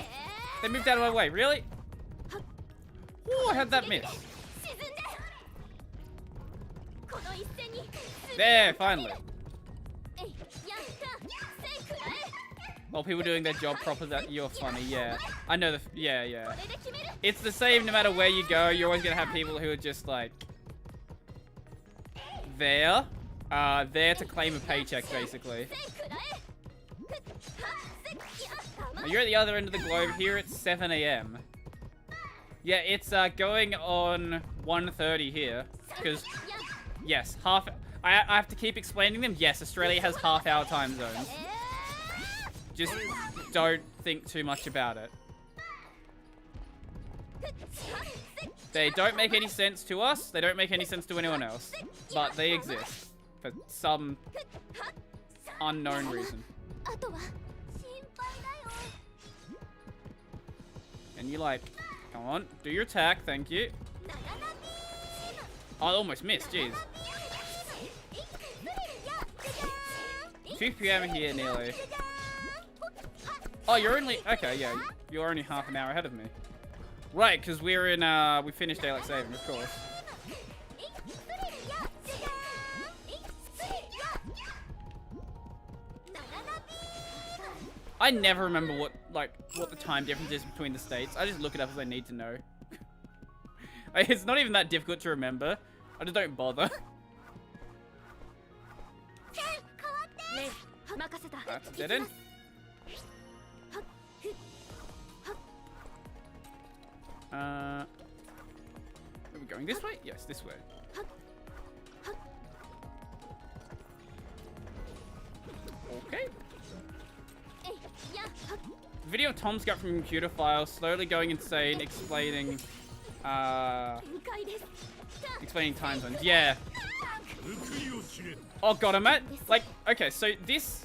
They moved out of my way. Really? Ooh, I had that miss. There, finally. While people doing their job proper, that you're funny, yeah. I know yeah. It's the same no matter where you go. You're always gonna have people who are just like there to claim a paycheck, basically. Now, you're at the other end of the globe. Here it's 7 AM. Yeah, it's going on 1:30 here because yes, half. I have to keep explaining them. Yes, Australia has half-hour time zones. Just don't think too much about it. They don't make any sense to us. They don't make any sense to anyone else. But they exist for some unknown reason. And you like, come on, do your attack. Thank you. Oh, I almost missed. Jeez. 2 PM here nearly. Oh, you're only... Okay, yeah. You're only half an hour ahead of me. Right, because we're in... we finished Daylight Saving, of course. I never remember what the time difference is between the states. I just look it up as I need to know. It's not even that difficult to remember. I just don't bother. That's a dead end. Are we going this way? Yes, this way. Okay. Video of Tom's got from computer files, slowly going insane, explaining time zones. Yeah. Oh god, I'm at, like, okay, so this,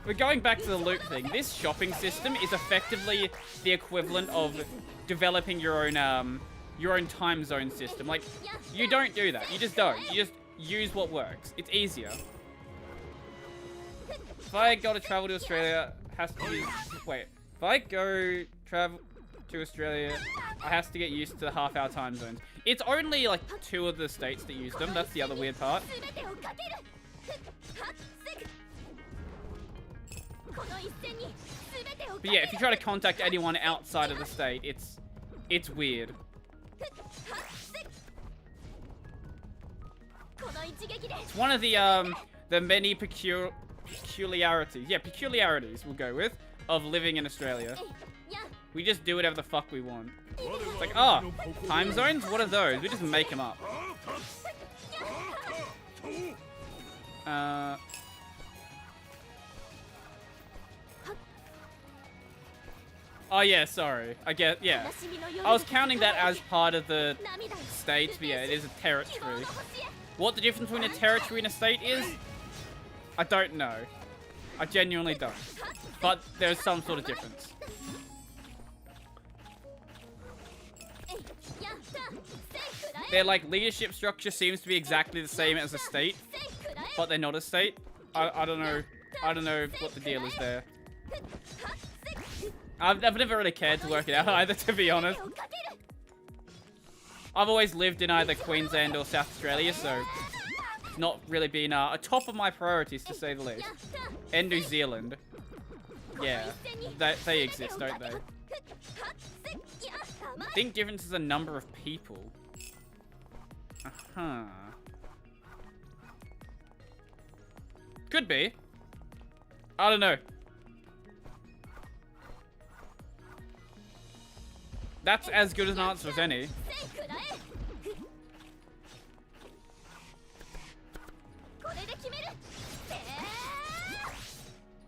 we're going back to the loop thing. This shopping system is effectively the equivalent of developing your own time zone system. Like, you don't do that. You just don't. You just use what works. It's easier. If I go to travel to Australia, has to be, wait. If I go travel to Australia, I have to get used to the half-hour time zones. It's only like 2 of the states that use them. That's the other weird part. But yeah, if you try to contact anyone outside of the state, it's weird. It's one of the many peculiarities. Yeah, peculiarities we'll go with of living in Australia. We just do whatever the fuck we want. It's like, oh, time zones? What are those? We just make them up. Oh yeah, sorry. Yeah. I was counting that as part of the states, but yeah, it is a territory. What the difference between a territory and a state is, I don't know. I genuinely don't. But there's some sort of difference. Their like leadership structure seems to be exactly the same as a state, but they're not a state. I don't know. I don't know what the deal is there. I've never really cared to work it out either, to be honest. I've always lived in either Queensland or South Australia, so not really been a top of my priorities, to say the least. And New Zealand. Yeah, they exist, don't they? I think difference is the number of people. Uh-huh. Could be. I don't know. That's as good an answer as any.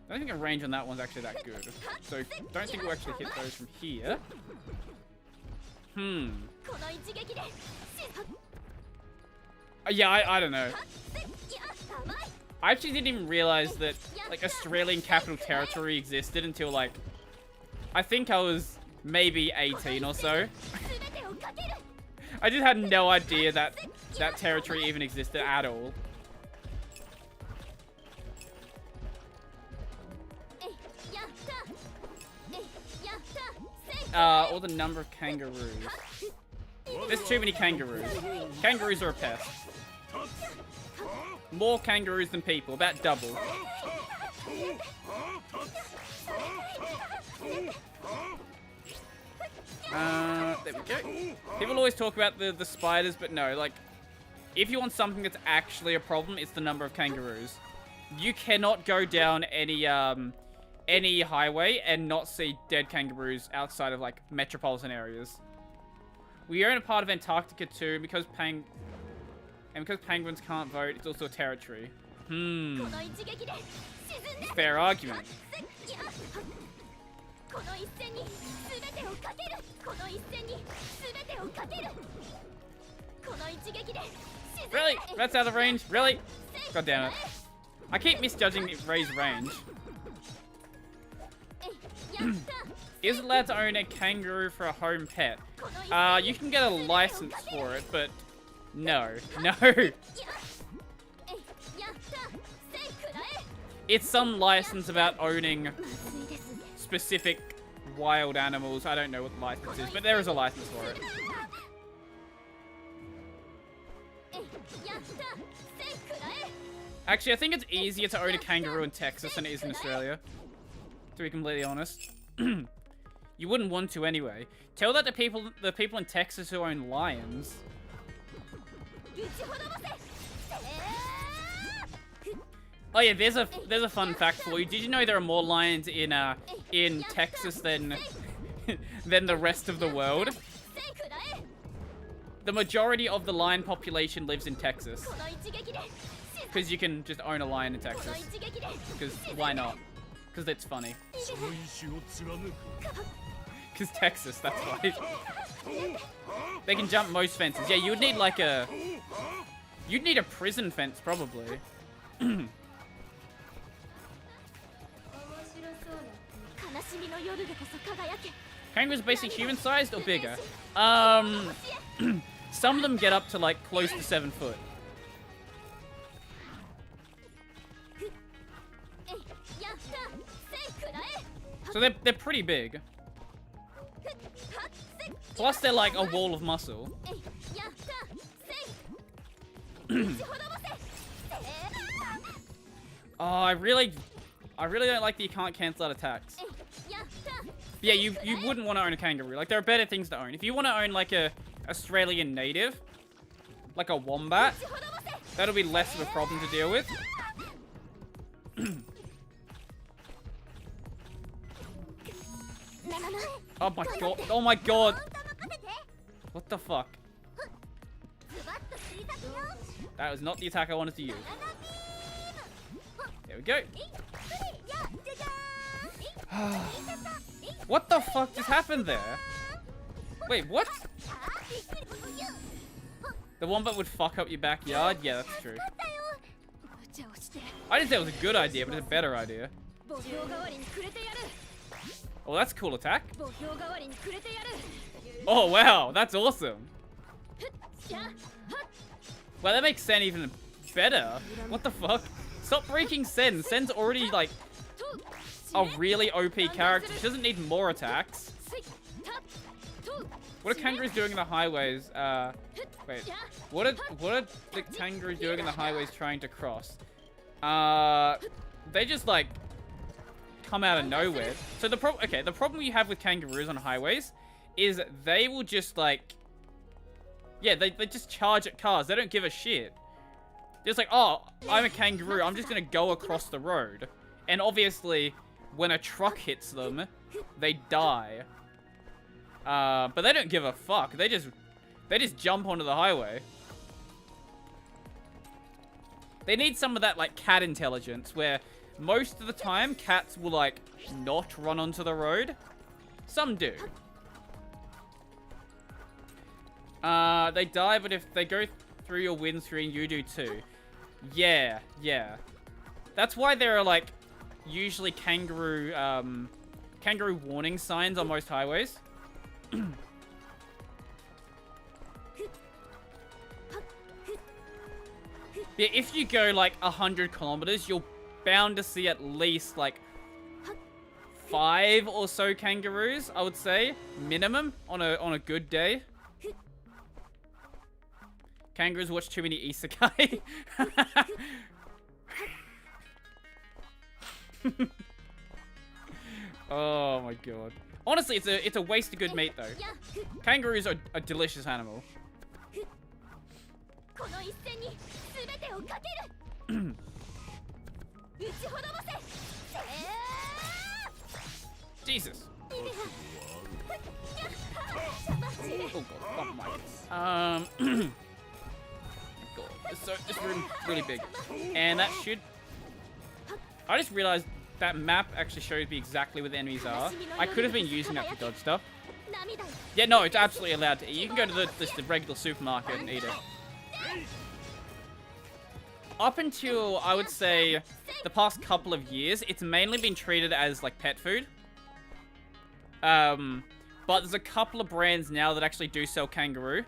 I don't think the range on that one's actually that good. So, don't think we'll actually hit those from here. Yeah, I don't know. I actually didn't even realize that, like, Australian Capital Territory existed until, like, I think I was maybe 18 or so. I just had no idea that that territory even existed at all. Or the number of kangaroos. There's too many kangaroos. Kangaroos are a pest. More kangaroos than people, about double. There we go. People always talk about the spiders, but no, like, if you want something that's actually a problem, it's the number of kangaroos. You cannot go down any highway and not see dead kangaroos outside of, like, metropolitan areas. We own a part of Antarctica too, because penguins can't vote, it's also a territory. Fair argument. Really? That's out of range? Really? God damn it. I keep misjudging Ray's range. Is it allowed to own a kangaroo for a home pet? You can get a license for it, but no. No. It's some license about owning specific wild animals. I don't know what the license is, but there is a license for it. Actually, I think it's easier to own a kangaroo in Texas than it is in Australia, to be completely honest. You wouldn't want to anyway. Tell that to the people in Texas who own lions. Oh yeah, there's a fun fact for you. Did you know there are more lions in Texas than than the rest of the world? The majority of the lion population lives in Texas. Because you can just own a lion in Texas. Because why not? Because it's funny. Because Texas, that's why. They can jump most fences. Yeah, you would need like a... You'd need a prison fence, probably. Kangaroos are basically human-sized or bigger? Some of them get up to like close to 7 foot. So they're pretty big. Plus they're like a wall of muscle. Oh, I really don't like that you can't cancel out attacks. Yeah, you wouldn't want to own a kangaroo. Like, there are better things to own. If you want to own like a Australian native, like a wombat, that'll be less of a problem to deal with. Oh my god. Oh my god. What the fuck? That was not the attack I wanted to use. There we go. What the fuck just happened there? Wait, what? The wombat would fuck up your backyard? Yeah, that's true. I didn't say it was a good idea, but it's a better idea. Oh, that's a cool attack. Oh, wow. That's awesome. Well, that makes Sen even better. What the fuck? Stop breaking Sen. Sen's already, like, a really OP character. She doesn't need more attacks. What are kangaroos doing in the highways? Wait, Wait, what are the kangaroos doing in the highways trying to cross? They just like come out of nowhere. So the problem you have with kangaroos on highways is they will just like, yeah, they just charge at cars. They don't give a shit. They're just like, oh, I'm a kangaroo. I'm just gonna go across the road. And obviously, when a truck hits them, they die. But they don't give a fuck. They just jump onto the highway. They need some of that, like, cat intelligence, where most of the time, cats will, like, not run onto the road. Some do. They die, but if they go through your windscreen, you do too. Yeah. That's why there are, like, usually kangaroo warning signs on most highways. Yeah, if you go like 100 kilometers, you're bound to see at least like 5 or so kangaroos, I would say, minimum on a good day. Kangaroos watch too many isekai. Oh my god. Honestly, it's a waste of good meat though. Kangaroos are a delicious animal. Jesus. Oh god, my. God, this room really big, and that should. I just realized that map actually shows me exactly where the enemies are. I could have been using that to dodge stuff. Yeah, no, it's absolutely allowed to eat. You can go to the regular supermarket and eat it. Up until, I would say, the past couple of years, it's mainly been treated as, like, pet food. But there's a couple of brands now that actually do sell kangaroo.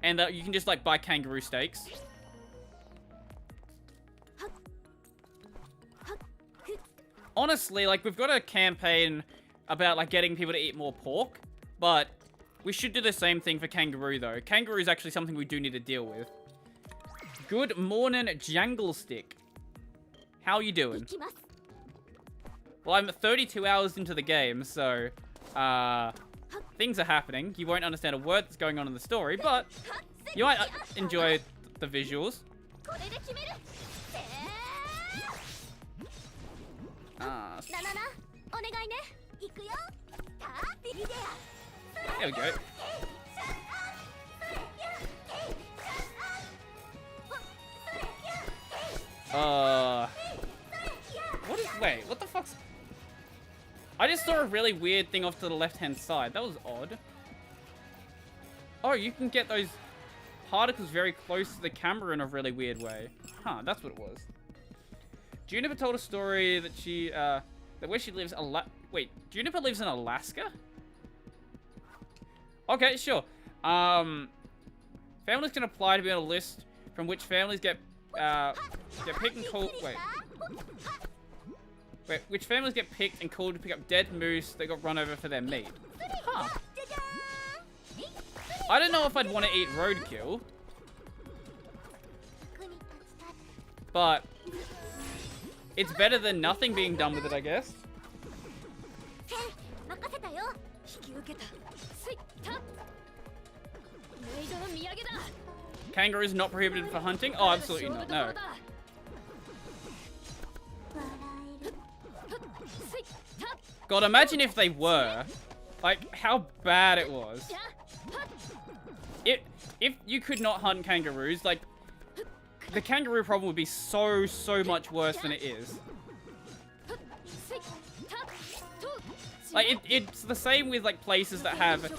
And you can just, like, buy kangaroo steaks. Honestly, like, we've got a campaign about, like, getting people to eat more pork. But we should do the same thing for kangaroo, though. Kangaroo is actually something we do need to deal with. Good morning, Jangle Stick. How you doing? Well, I'm 32 hours into the game, so, things are happening. You won't understand a word that's going on in the story, but you might enjoy the visuals. There we go. Wait, what the fuck's... I just saw a really weird thing off to the left-hand side. That was odd. Oh, you can get those particles very close to the camera in a really weird way. Huh, that's what it was. Juniper told a story that she, that where she lives, wait, Juniper lives in Alaska? Okay, sure. Families can apply to be on a list from which families get picked and called, which families get picked and called to pick up dead moose that got run over for their meat. Huh. I don't know if I'd want to eat roadkill. But it's better than nothing being done with it, I guess. Kangaroos not prohibited for hunting? Oh, absolutely not, no. God, imagine if they were. Like, how bad it was. If you could not hunt kangaroos, like, the kangaroo problem would be so much worse than it is. Like, it's the same with, like, places that have,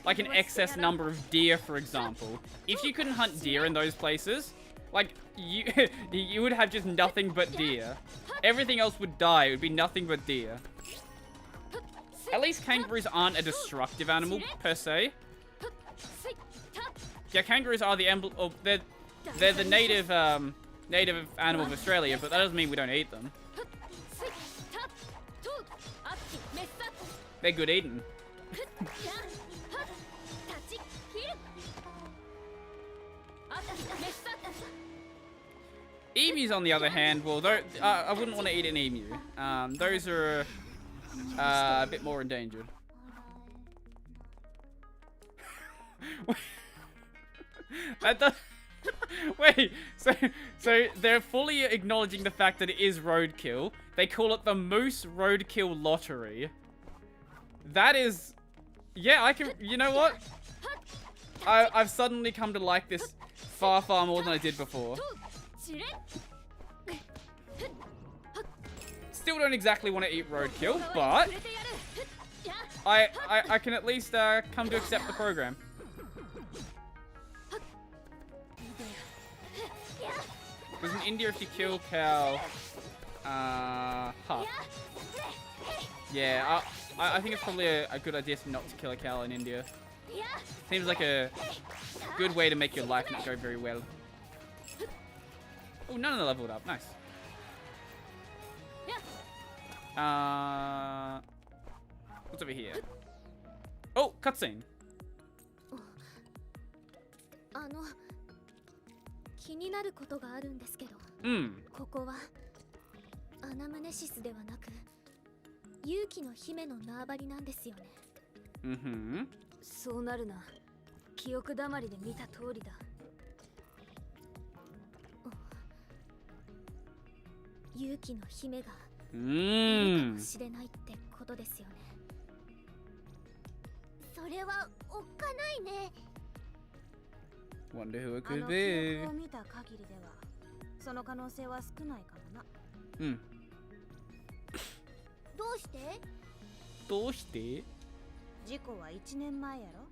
like, an excess number of deer, for example. If you couldn't hunt deer in those places, like, you would have just nothing but deer. Everything else would die. It would be nothing but deer. At least kangaroos aren't a destructive animal, per se. Yeah, kangaroos are the emblem, or they're the native animal of Australia, but that doesn't mean we don't eat them. They're good eating. Emus, on the other hand, well, I wouldn't want to eat an emu. Those are a bit more endangered. That does. Wait, so they're fully acknowledging the fact that it is roadkill. They call it the Moose Roadkill Lottery. That is, yeah, I can. You know what? I've suddenly come to like this far more than I did before. Still don't exactly want to eat roadkill, but I can at least come to accept the program. Because in India, if you kill cow, yeah, I think it's probably a good idea not to kill a cow in India. Seems like a good way to make your life not go very well. Oh, none of them leveled up. Nice. What's over here? Oh, cutscene. 気になることがあるんですけど、ここはアナムネシスではなく勇気の姫の縄張りなんですよね。そうなるな。記憶だまりで見た通りだ。勇気の姫がいるかもしれないってことですよね。それはおっかないね。 Wonder who it could be. 記憶を見た限りではその可能性は少ないかもな。どうして？どうして？事故は1年前やろ。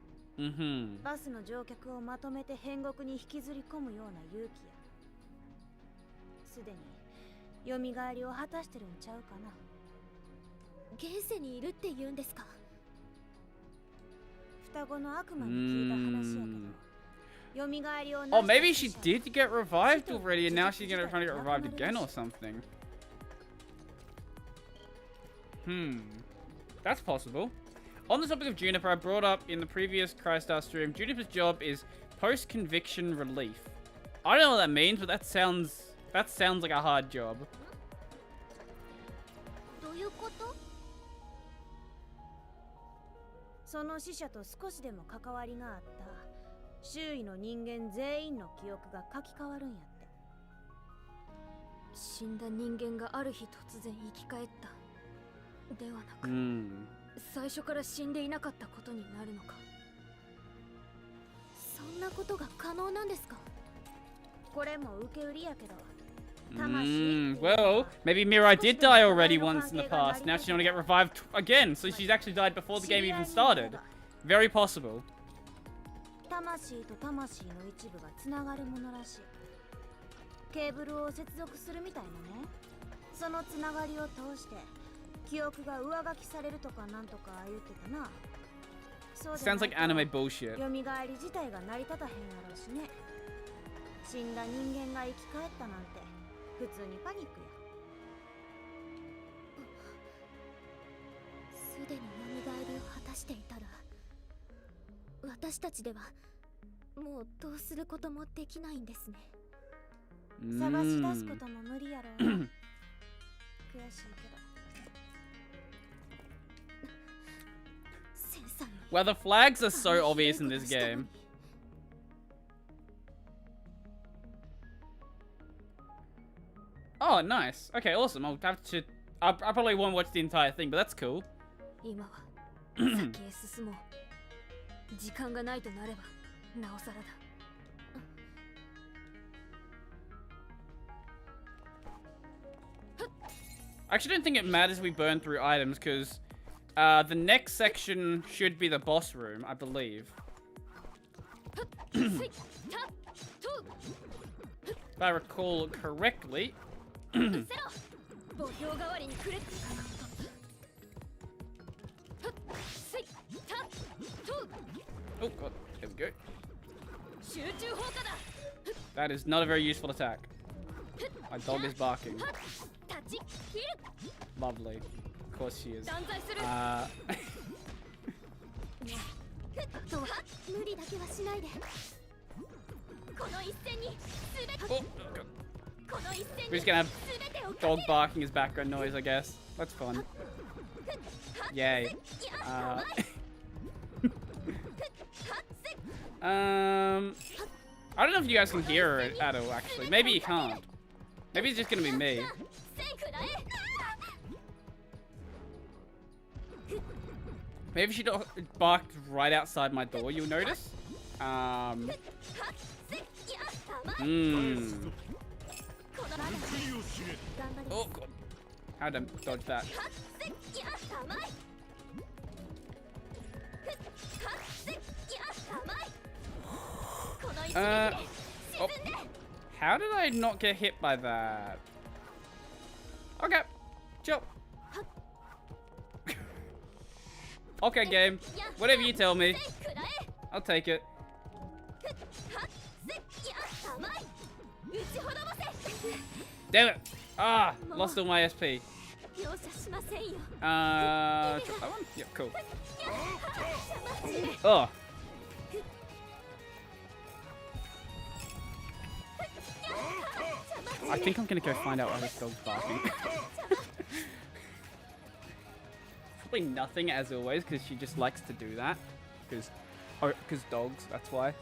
バスの乗客をまとめて変国に引きずり込むような勇気や。すでに蘇りを果たしてるんちゃうかな。現世にいるって言うんですか？双子の悪魔に聞いた話やけど。 Oh, maybe she did get revived already, and now she's gonna try to get revived again or something. That's possible. On the topic of Juniper, I brought up in the previous Crystar stream, Juniper's job is post-conviction relief. I don't know what that means, but that sounds like a hard job. どういうこと？その死者と少しでも関わりがあった。 周囲の人間全員の記憶が書き換わるんやって。死んだ人間がある日突然生き返ったではなく、最初から死んでいなかったことになるのか。そんなことが可能なんですか？これも受け売りやけど。Well, maybe Mirai did die already once in the past. Now she's going to get revived again, so she's actually died before the game even started. Very possible. 魂と魂の一部がつながるものらしい。ケーブルを接続するみたいなね。そのつながりを通して記憶が上書きされるとかなんとか言ってたな。Sounds like anime bullshit. 蘇り自体が成り立たへんやろうしね。死んだ人間が生き返ったなんて普通にパニックや。すでに蘇りを果たしていたら。 私たちではもうどうすることもできないんですね。探し出すことも無理やろうな。悔しいけど。Well, the flags are so obvious in this game. Oh, nice. Okay, awesome. I'll have to. I probably won't watch the entire thing, but that's cool. 今は先へ進もう。 時間がないとなればなおさらだ。I actually don't think it matters if we burn through items because the next section should be the boss room, I believe. If I recall correctly. Oh god, there we go. That is not a very useful attack. My dog is barking. Lovely. Of course she is. Oh, god. We're just gonna have dog barking as background noise, I guess. That's fun. Yay. I don't know if you guys can hear it at all, actually. Maybe you can't. Maybe it's just gonna be me. Maybe she barked right outside my door, you'll notice. Oh, God. How'd I dodge that? Oh. How did I not get hit by that? Okay, chill. Okay, game. Whatever you tell me. I'll take it. Damn it! Ah, lost all my SP. Drop that one? Yep, cool. Oh. I think I'm gonna go find out why this dog's barking. Probably nothing, as always, because she just likes to do that. Because dogs, that's why.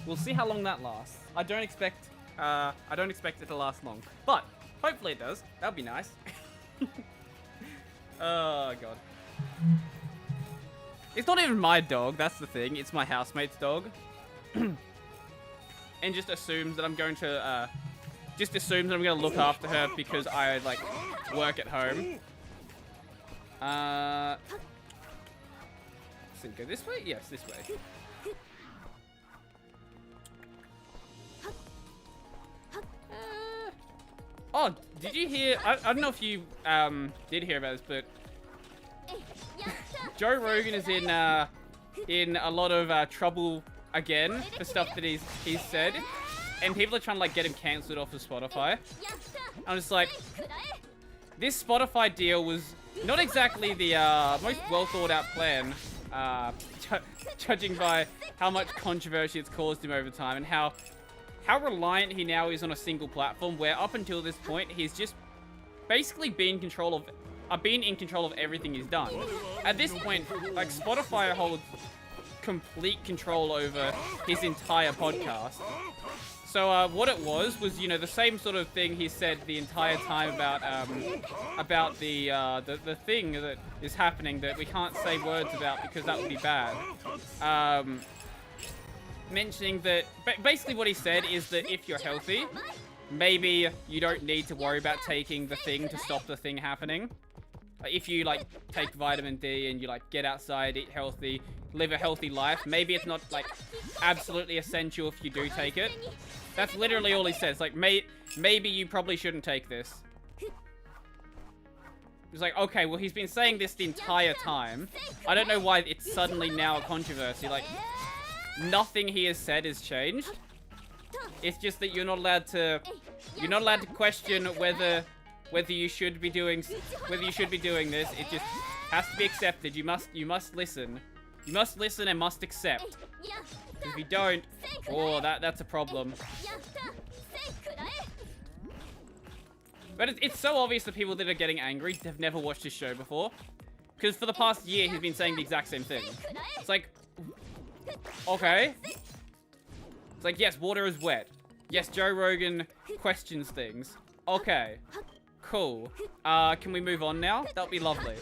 We'll see how long that lasts. I don't expect it to last long, but hopefully it does. That'd be nice. Oh God. It's not even my dog. That's the thing. It's my housemate's dog, and just assumes that I'm going to look after her because I like work at home. So go this way? Yes, this way. Oh, did you hear? I don't know if you did hear about this, but Joe Rogan is in a lot of trouble again for stuff that he's said, and people are trying to like get him cancelled off of Spotify. I'm just like, this Spotify deal was not exactly the most well thought out plan, judging by how much controversy it's caused him over time and how reliant he now is on a single platform, where up until this point he's just basically been in control of everything he's done. At this point, like, Spotify holds complete control over his entire podcast. So what it was, you know, the same sort of thing he said the entire time about the thing that is happening that we can't say words about because that would be bad. Mentioning that basically what he said is that if you're healthy, maybe you don't need to worry about taking the thing to stop the thing happening. If you like take vitamin D and you like get outside, eat healthy, live a healthy life, maybe it's not like absolutely essential if you do take it. That's literally all he says. Like, maybe you probably shouldn't take this. It's like, okay, well, he's been saying this the entire time. I don't know why it's suddenly now a controversy. Like, nothing he has said has changed. It's just that you're not allowed to question whether you should be doing this. It just has to be accepted. You must listen. You must listen and must accept. If you don't, oh, that's a problem. But it's so obvious that people that are getting angry have never watched his show before. Because for the past year, he's been saying the exact same thing. It's like, okay. It's It's like, yes, water is wet. Yes, Joe Rogan questions things. Okay. Cool. Can we move on now? That'll be lovely.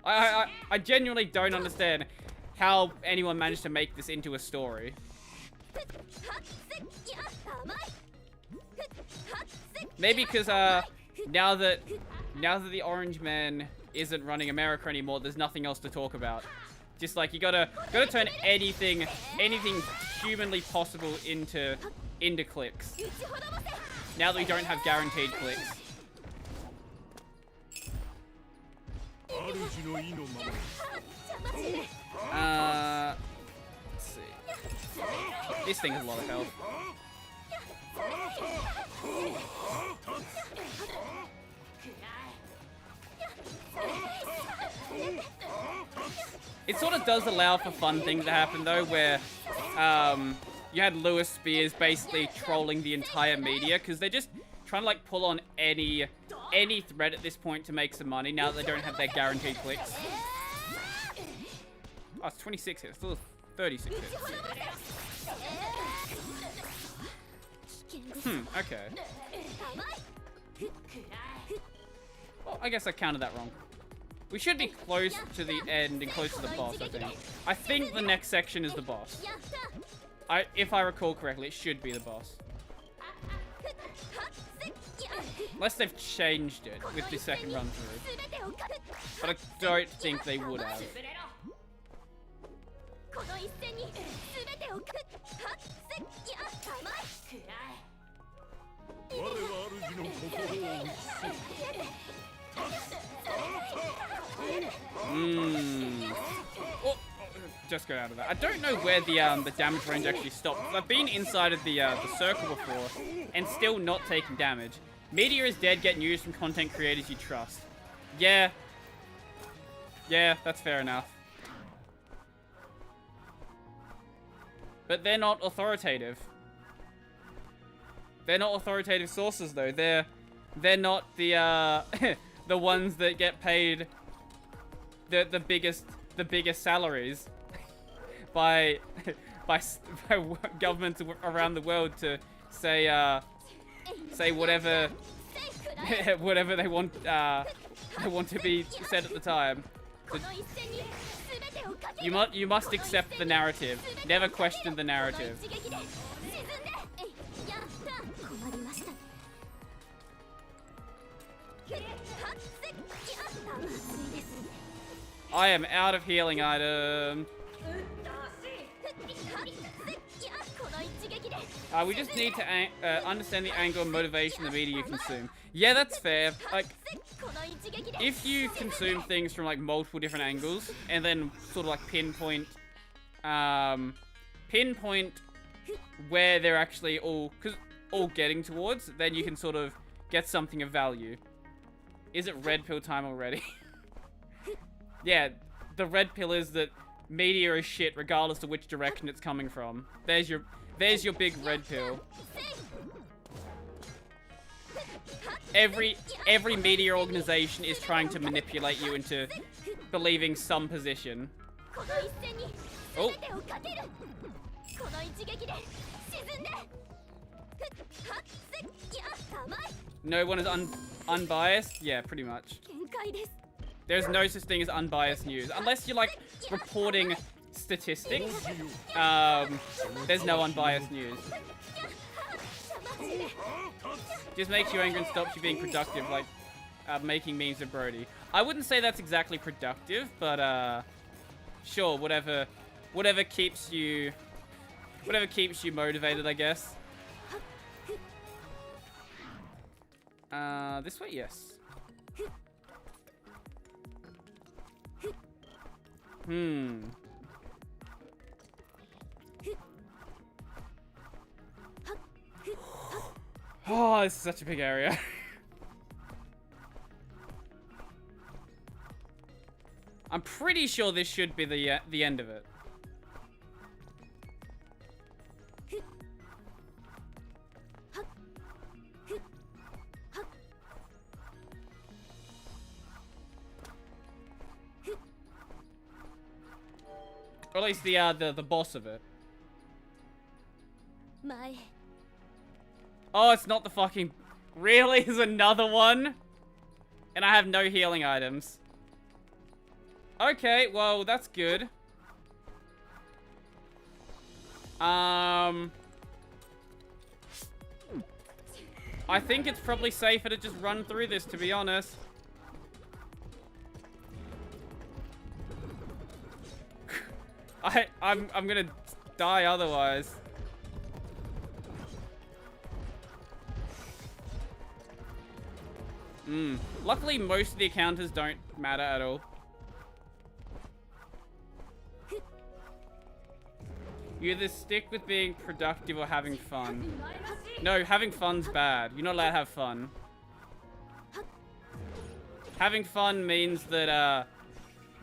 I genuinely don't understand how anyone managed to make this into a story. Maybe because now that the Orange Man isn't running America anymore, there's nothing else to talk about. Just like you gotta turn anything humanly possible into clicks. Now that we don't have guaranteed clicks. Let's see. This thing has a lot of health. It sort of does allow for fun things to happen though, where you had Lewis Spears basically trolling the entire media because they're just trying to like pull on any thread at this point to make some money now that they don't have their guaranteed clicks. Oh, it's 26 hits, still 36 hits. Okay. Well, I guess I counted that wrong. We should be close to the end and close to the boss, I think. I think the next section is the boss. If I recall correctly, it should be the boss. Unless they've changed it with the second run through. But I don't think they would have. Oh, just got out of that. I don't know where the damage range actually stops. I've been inside of the circle before and still not taking damage. Meteor is dead. Get news from content creators you trust. Yeah, that's fair enough. But they're not authoritative. They're not authoritative sources though. They're not the the ones that get paid the biggest salaries by governments around the world to say whatever whatever they want to be said at the time. So you must accept the narrative. Never question the narrative. I am out of healing items. We just need to understand the angle and motivation the media you consume. Yeah, that's fair. Like, if you consume things from like multiple different angles and then sort of like pinpoint where they're actually all getting towards, then you can sort of get something of value. Is it red pill time already? Yeah, the red pill is that media is shit regardless of which direction it's coming from. There's your big red pill. Every media organization is trying to manipulate you into believing some position. Oh. No one is unbiased? Yeah, pretty much. There's no such thing as unbiased news. Unless you're, like, reporting statistics, there's no unbiased news. Just makes you angry and stops you being productive, like, making memes of Brody. I wouldn't say that's exactly productive, but, sure, whatever keeps you motivated, I guess. This way? Yes. Oh, this is such a big area. I'm pretty sure this should be the end of it. Or at least the boss of it. Oh, it's not the fucking... Really? There's another one? And I have no healing items. Okay, well, that's good. I think it's probably safer to just run through this, to be honest. I'm gonna die otherwise. Luckily, most of the encounters don't matter at all. You either stick with being productive or having fun. No, having fun's bad. You're not allowed to have fun. Having fun means that,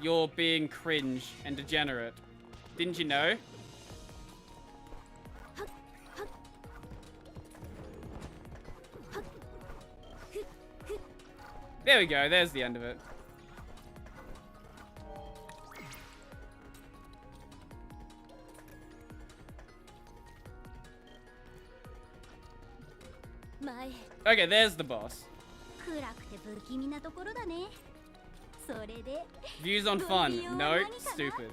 you're being cringe and degenerate. Didn't you know? There we go. There's the end of it. Okay, there's the boss. Views on fun. No, stupid.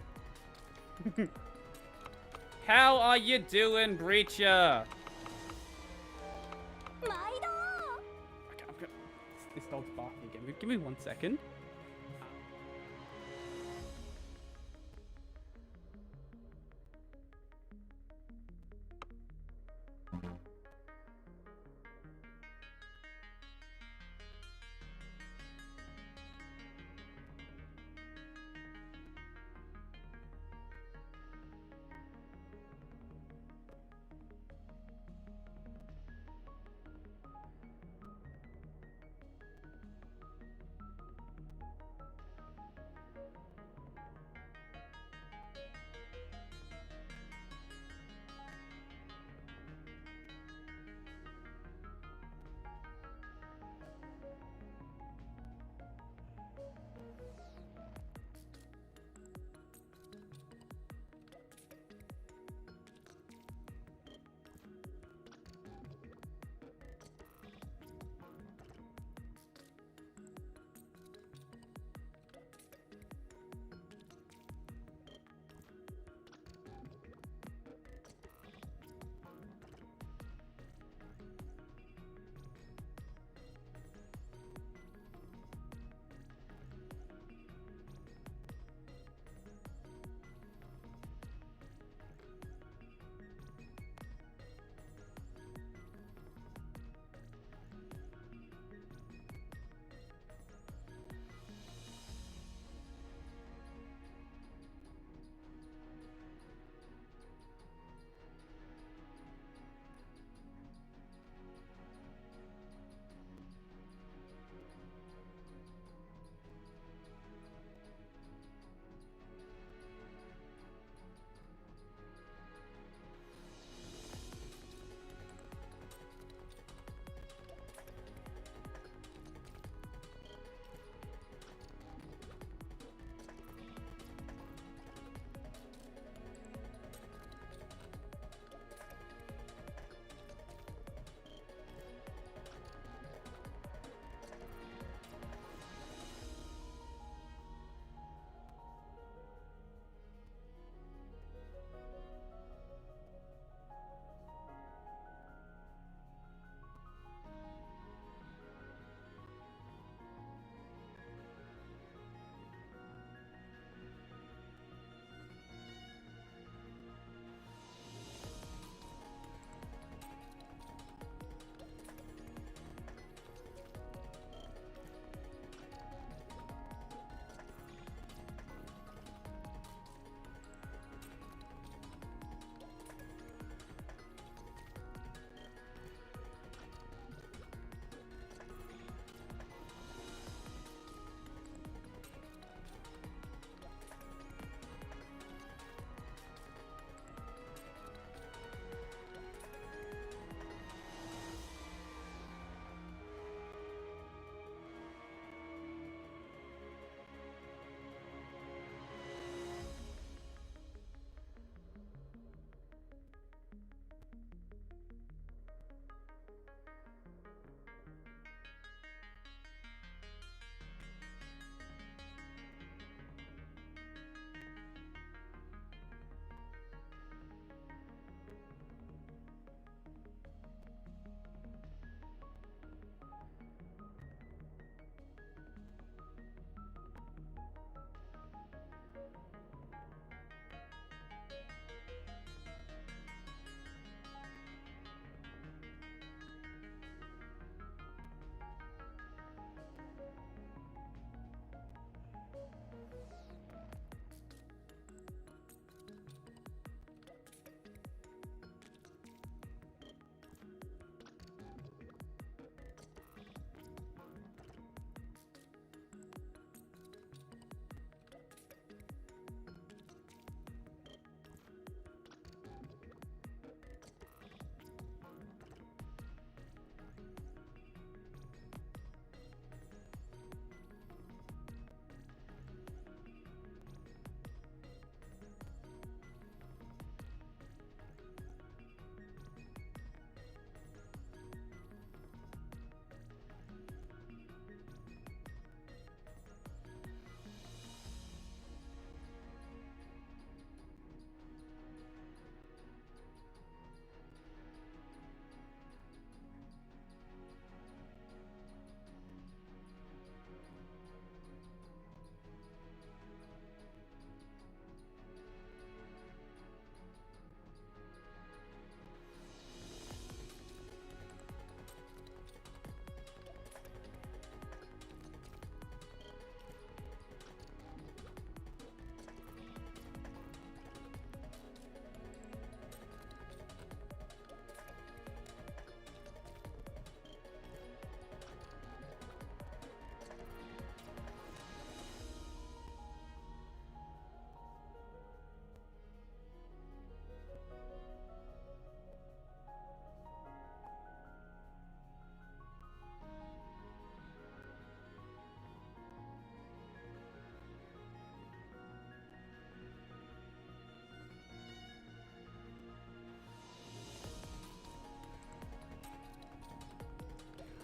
How are you doing, Breacher? Okay, this dog's barking again. Give me 1 second.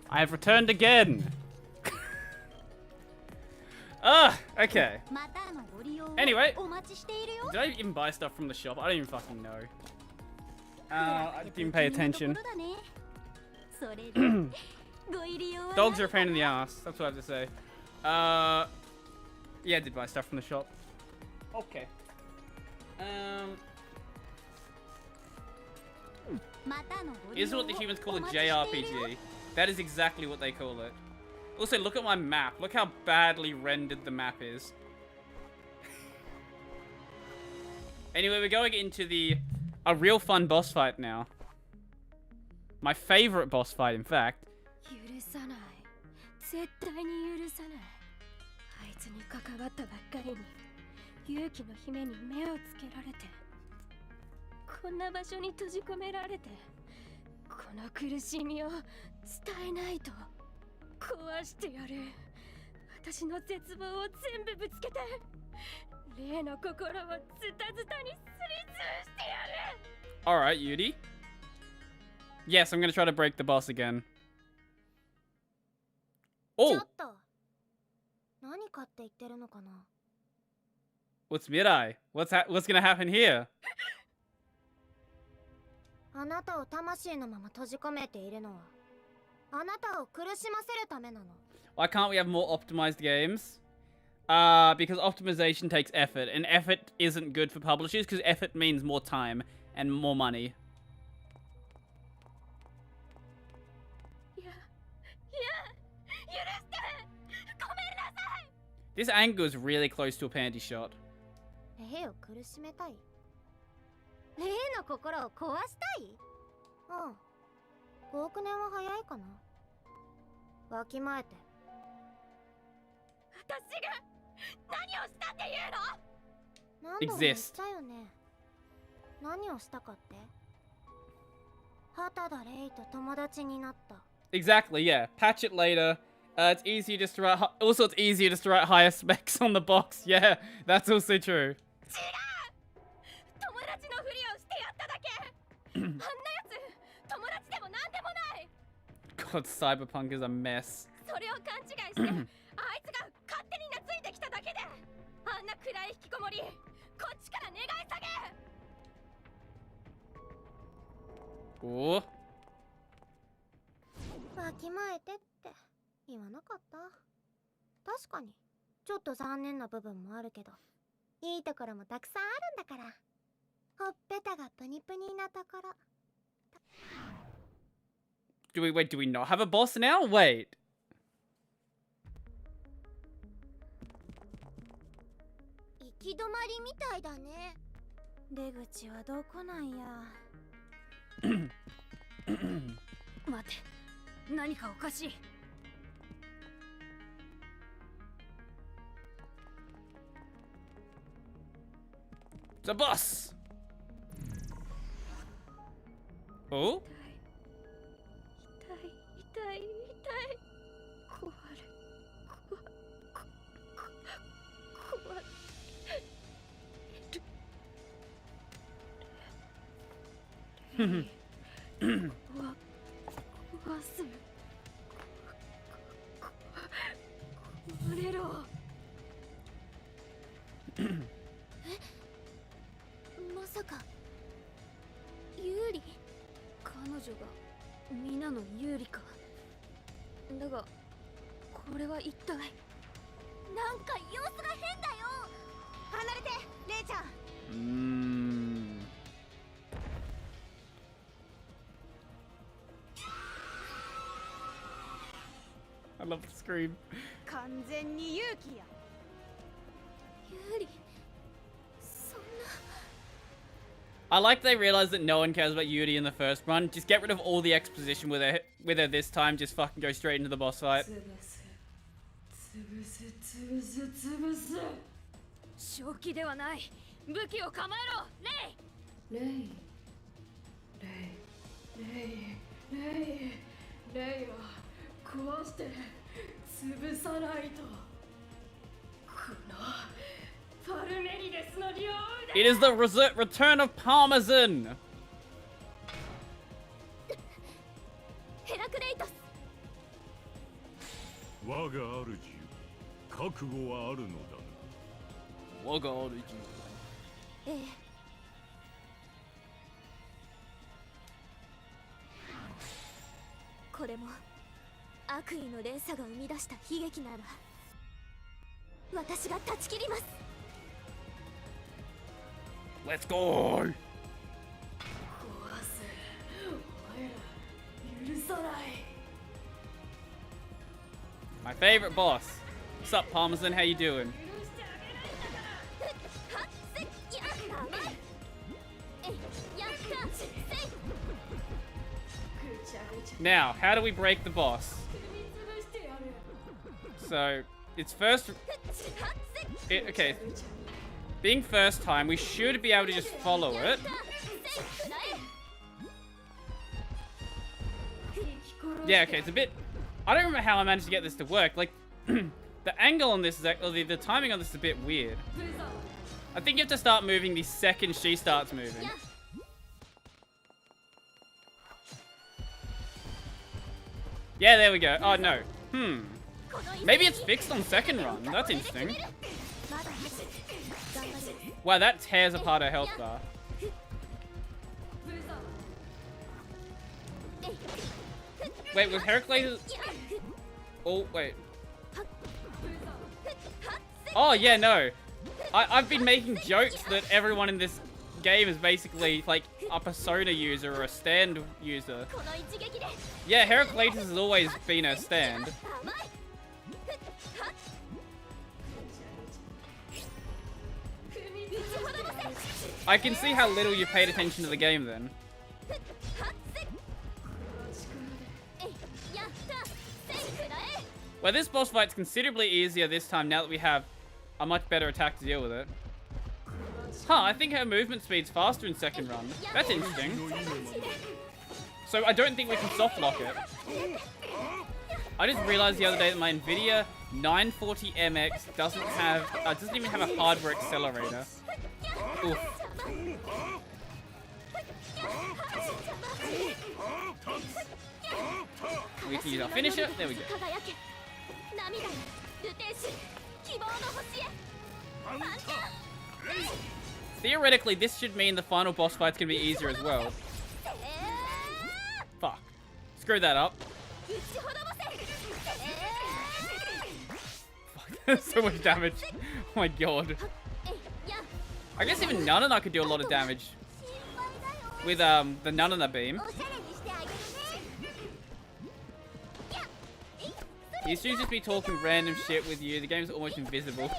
I have returned again. Okay. Anyway, did I even buy stuff from the shop? I don't even fucking know. I didn't pay attention. Dogs are a pain in the ass. That's what I have to say. Yeah, I did buy stuff from the shop. Okay. Is what the humans call a JRPG. That is exactly what they call it. Also, look at my map. Look how badly rendered the map is. Anyway, we're going into a real fun boss fight now. My favorite boss fight, in fact. Alright, Yuri. Yes, I'm gonna try to break the boss again. Oh! What's Mirai? What's gonna happen here? Why can't we have more optimized games? Because optimization takes effort, and effort isn't good for publishers because effort means more time and more money. This angle is really close to a panty shot. Exist. Exactly, yeah. Patch it later. It's easier just to write. Also, it's easier just to write higher specs on the box. Yeah, that's also true. God, Cyberpunk is a mess. Oh. わきまえてって言わなかった。確かにちょっと残念な部分もあるけど、いいところもたくさんあるんだから。ほっぺたがプニプニなところ。Do we not have a boss now? Wait. 行き止まりみたいだね。出口はどこなんや。待て、何かおかしい。The boss. Oh? まさかユーリ？彼女が皆のユーリか。だがこれは一体。なんか様子が変だよ。離れて、レイちゃん。I love the scream. 完全に勇気や。ユーリ、そんな。I like they realized that no one cares about Yuri in the first run. Just get rid of all the exposition with her this time. Just fucking go straight into the boss fight. 正気ではない。武器を構えろ、レイ。レイは壊して潰さないと。このパルメリデスの領域。 It is the return of Parmesan. ヘラクレイトス。ええ。これも悪意の連鎖が生み出した悲劇なら私が断ち切ります。 Let's go! 壊せ。お前ら許さない。 My favorite boss. What's up, Parmesan? How you doing? ぐちゃぐちゃ Now, how do we break the boss? 踏み潰してやる。 So, it's first... okay, being first time, we should be able to just follow it. Yeah, okay, it's a bit... I don't remember how I managed to get this to work. Like, the angle on this is actually... The timing on this is a bit weird. I think you have to start moving the second she starts moving. Yeah, there we go. Oh, no. Maybe it's fixed on second run. That's interesting. Wow, that tears apart her health bar. Wait, was Heracles... Oh, wait. Oh, yeah, no. I've been making jokes that everyone in this game is basically, like, a Persona user or a stand user. Yeah, Heracles has always been a stand. I can see how little you paid attention to the game then. Well, this boss fight's considerably easier this time now that we have a much better attack to deal with it. Huh, I think her movement speed's faster in second run. That's interesting. So I don't think we can soft lock it. I just realized the other day that my Nvidia 940MX doesn't even have a hardware accelerator. Oof. We can use our finisher. There we go. Theoretically, this should mean the final boss fight's gonna be easier as well. Fuck. Screw that up. Fuck, so much damage. Oh my god. I guess even Nanana could do a lot of damage with the Nanana beam. He should just be talking random shit with you. The game's almost invisible.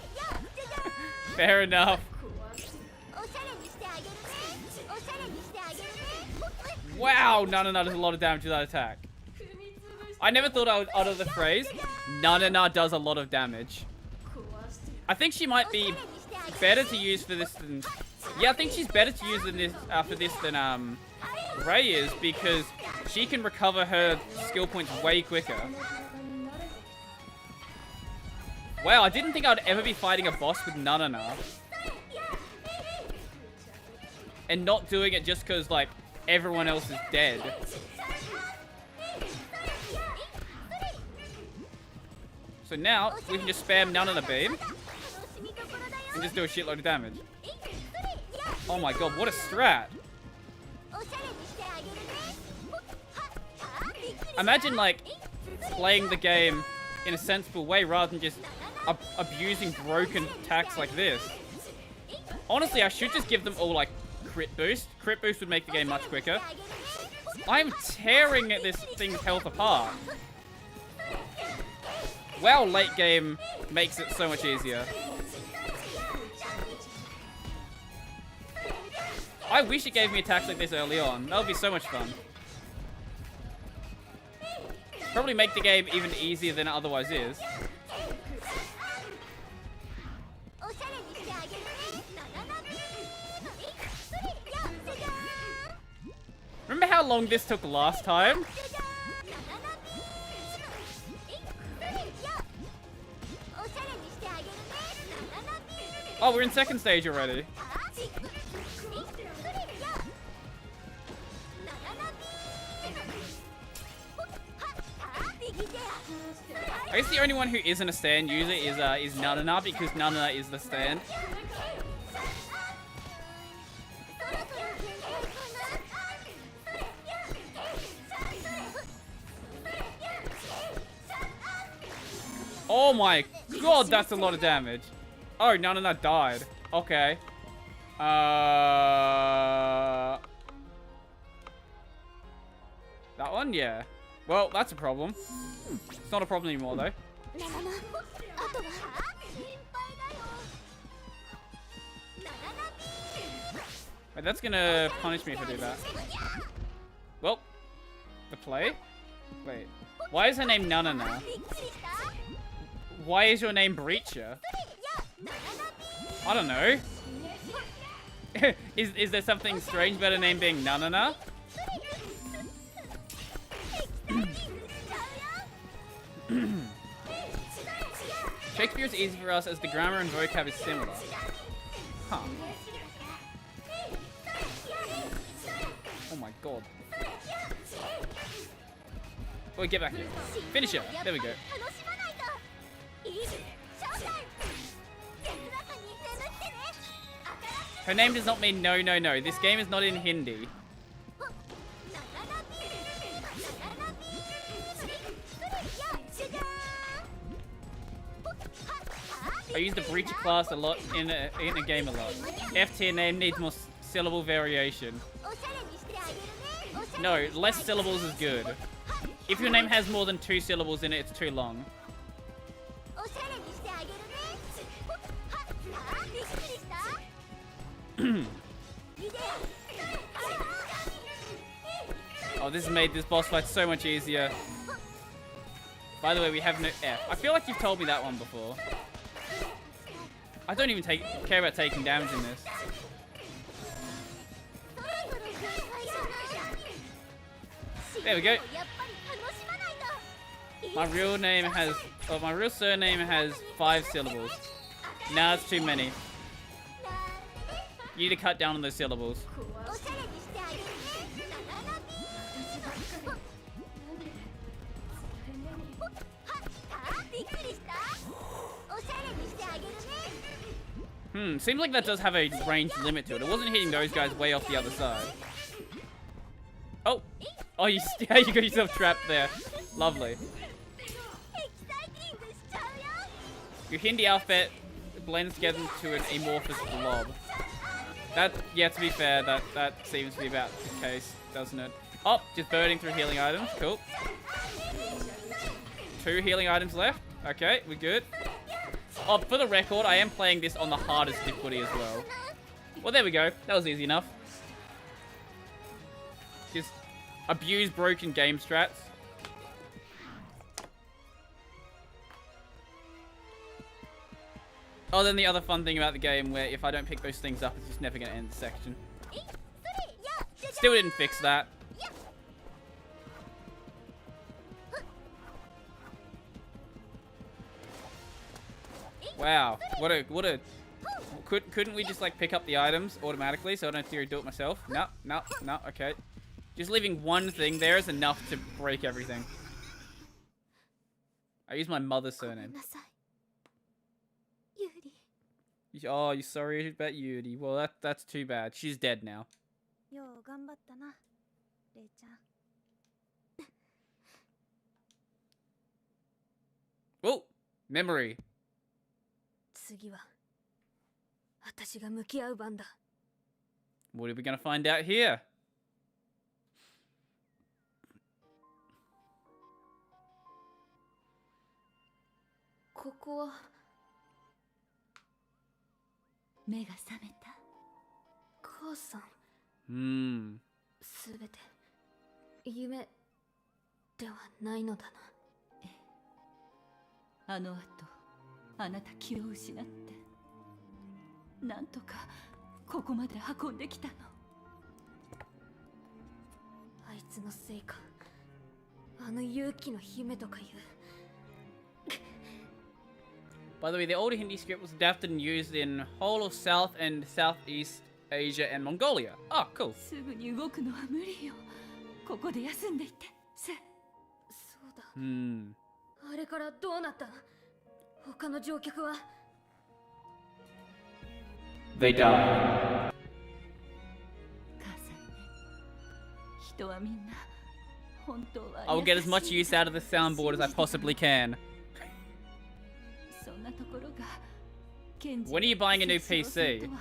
Fair enough. Wow, Nanana does a lot of damage with that attack. I never thought I would utter the phrase, Nanana does a lot of damage. I think she might be better to use for this than... Yeah, I think she's better to use than this, for this than Ray is, because she can recover her skill points way quicker. Wow, I didn't think I'd ever be fighting a boss with Nanana. And not doing it just because, like, everyone else is dead. So now, we can just spam Nanana beam. And just do a shitload of damage. Oh my god, what a strat. Imagine, like, playing the game in a sensible way rather than just abusing broken attacks like this. Honestly, I should just give them all, like, crit boost. Crit boost would make the game much quicker. I'm tearing at this thing's health apart. Wow, late game makes it so much easier. I wish it gave me attacks like this early on. That would be so much fun. Probably make the game even easier than it otherwise is. Remember how long this took last time? Oh, we're in second stage already. I I guess the only one who isn't a stand user is Nanana, because Nanana is the stand. Oh my god, that's a lot of damage. Oh, Nanana died. Okay. That one? Yeah. Well, that's a problem. It's not a problem anymore, though. Wait, that's gonna punish me if I do that. Well, the play? Wait. Why is her name Nanana? Why is your name Breacher? I don't know. Is there something strange about a name being Nanana? Shakespeare is easy for us as the grammar and vocab is similar. Huh. Oh my god. Oh, get back here. Finish it. There we go. Her name does not mean no, no, no. This game is not in Hindi. I use the Breacher class a lot in a game a lot. F tier name needs more syllable variation. No, less syllables is good. If your name has more than 2 syllables in it, it's too long. Oh, this has made this boss fight so much easier. By the way, we have no F. I feel like you've told me that one before. I don't even care about taking damage in this. There we go. My real name has... Oh, my real surname has 5 syllables. Nah, it's too many. You need to cut down on those syllables. Seems like that does have a range limit to it. It wasn't hitting those guys way off the other side. Oh! Oh, you got yourself trapped there. Lovely. Your Hindi alphabet blends together into an amorphous blob. That, yeah, to be fair, that seems to be about the case, doesn't it? Oh, just burning through healing items. Cool. 2 healing items left. Okay, we're good. Oh, for the record, I am playing this on the hardest difficulty as well. Well, there we go. That was easy enough. Just abuse broken game strats. Oh, then the other fun thing about the game, where if I don't pick those things up, it's just never going to end the section. Still didn't fix that. Wow, what a... Couldn't we just, like, pick up the items automatically so I don't have to do it myself? No, okay. Just leaving one thing there is enough to break everything. I use my mother's surname. Oh, you're sorry about Yuri. Well, that's too bad. She's dead now. Oh, memory. What are we gonna find out here? Hmm. あの後、あなた気を失って、なんとかここまで運んできたの。あいつのせいか。あの勇気の姫とかいう。By the way, the older Hindi script was adapted and used in whole of South and Southeast Asia and Mongolia. Oh, cool. すぐに動くのは無理よ。ここで休んでいて。そうだ。あれからどうなった？他の乗客は They died. 母さんね、人はみんな本当は I'll get as much 優 use out of the soundboard as I possibly can. そんなところが賢治 When are you buying a new 成長する PC? と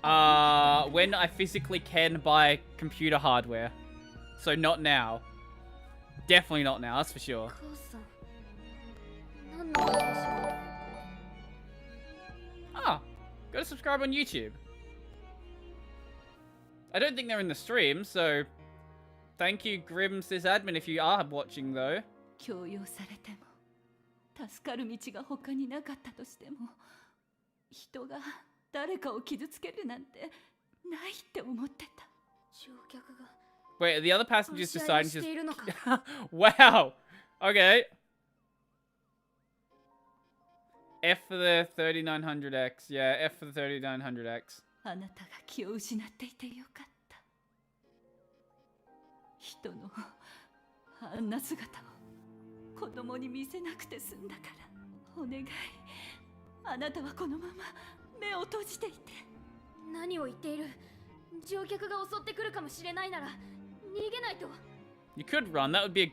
は When I physically can buy computer hardware. So not now. Definitely not now, that's for sure. 母さん何の話？ Ah, go to subscribe on YouTube. I don't think they're in the stream, so thank you, Grim sysadmin, if you are watching though. 強要されても助かる道が他になかったとしても人が誰かを傷つけるなんてないって思ってた。乗客が Wait, are the other 殺 passengers し合い deciding をしているのか？ to... Wow! Okay. F for the 3900X. Yeah, F for the 3900X. あなたが気を失っていてよかった。人のあんな姿を子供に見せなくて済んだから、お願い、あなたはこのまま目を閉じていて。何を言っている？乗客が襲ってくるかもしれないなら逃げないと。 You could run. That would be a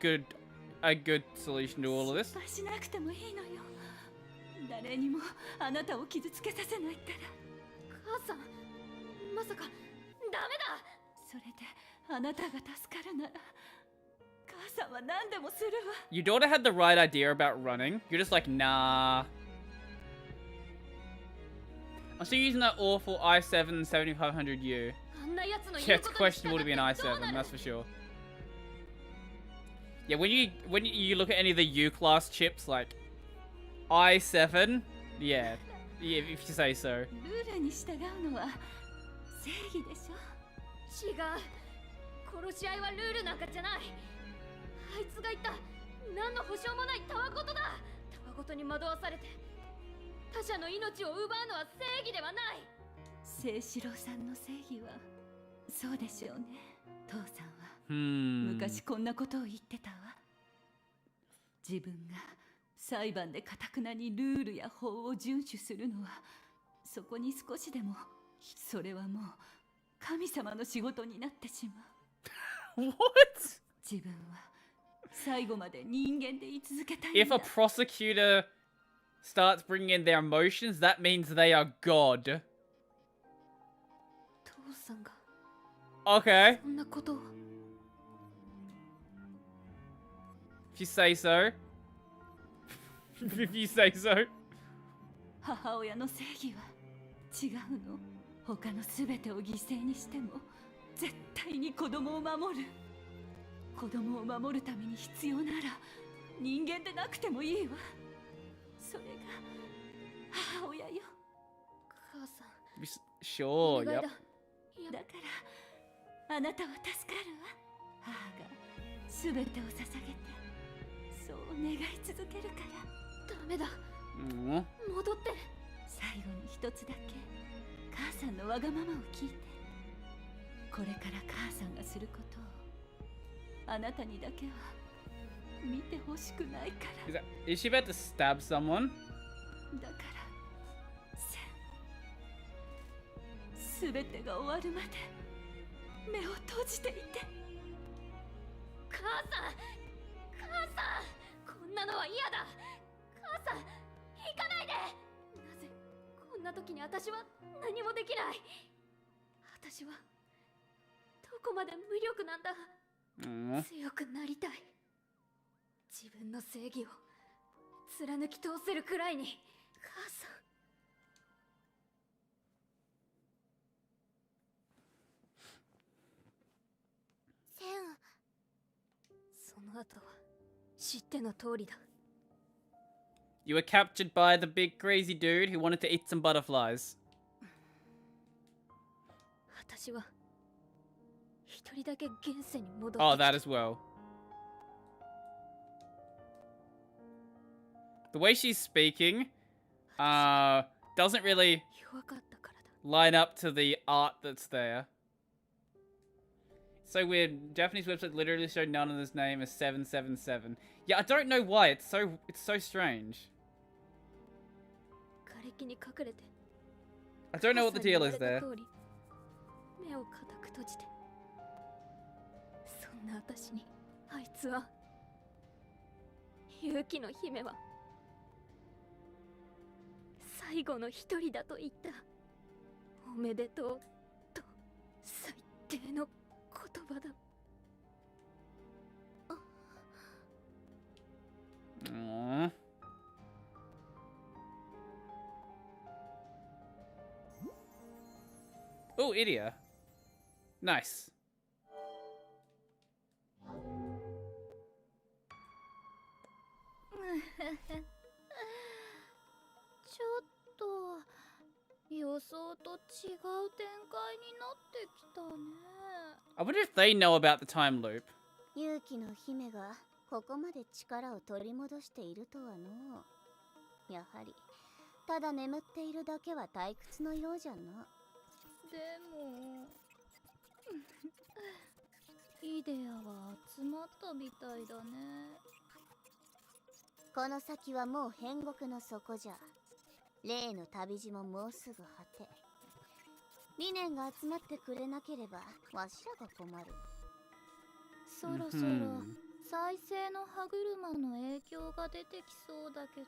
good solution to all of this. 失敗しなくてもいいのよ。誰にもあなたを傷つけさせないから。母さん、まさかダメだ。それであなたが助かるなら母さんは何でもするわ。 Your daughter had the right idea about running. You're just like, nah. I'm still using that awful i7 7500U. あんな奴の Yeah, 言う it's ことに従 questionable っ to て be ど an う i7, なる？ that's for sure. Yeah, when you look at any of the U class chips, like i7, yeah, if you say so. ルールに従うのは正義でしょ。違う。殺し合いはルールなんかじゃない。あいつが言った何の保証もないたわごとだ。たわごとに惑わされて他者の命を奪うのは正義ではない。清志郎さんの正義はそうでしょうね。父さんは Hmm. 昔こんなことを言ってたわ。自分が裁判で頑なにルールや法を遵守するのはそこに少しでもそれはもう神様の仕事になってしまう。 What? 自分は最後まで人間で居続けたいん If だ。 a prosecutor starts bringing in their emotions, that means they are God. 父さんが Okay, そんなことを。 if you say so. If you say so. 母親の正義は違うの。他のすべてを犠牲にしても絶対に子供を守る。子供を守るために必要なら人間でなくてもいいわ。それが母親よ。母さん、 Sure, お願い yep. だ。だからあなたは助かるわ。母がすべてを捧げてそう願い続けるから。ダメだ。 Aw. 戻って。最後に一つだけ母さんのわがままを聞いて。これから母さんがすることをあなたにだけは見てほしくないから。 Is she about to stab someone? だからすべてが終わるまで目を閉じていて。母さん、母さん、こんなのは嫌だ。母さん、行かないで。なぜこんな時に私は何もできない。私はどこまで無力なんだ。 Aw. 強くなりたい。自分の正義を貫き通せるくらいに。母さん、セン、その後は知っての通りだ。 You were captured by the big crazy dude who wanted to eat some butterflies. 私は一人だけ現世に戻ってき Oh, た。 that as well. The way she's speaking, doesn't really 弱かったからだ。 line up to the art that's there. So weird. Japanese website literally showed Nana's name as 777. Yeah, I don't know why. It's so strange. I don't know what the deal is there. 目を固く閉じて、そんな私にあいつは、勇気の姫は最後の一人だと言った。おめでとうと最低の言葉だ。Aww. Oh, Idia. Nice. ちょっと予想と違う展開になってきたね。 I wonder if they know about the time loop. 勇気の姫がここまで力を取り戻しているとはの。やはりただ眠っているだけは退屈のようじゃな。でもイデアは集まったみたいだね。この先はもう変国の底じゃ。例の旅路ももうすぐ果て。理念が集まってくれなければわしらが困る。そろそろ再生の歯車の影響が出てきそうだけど、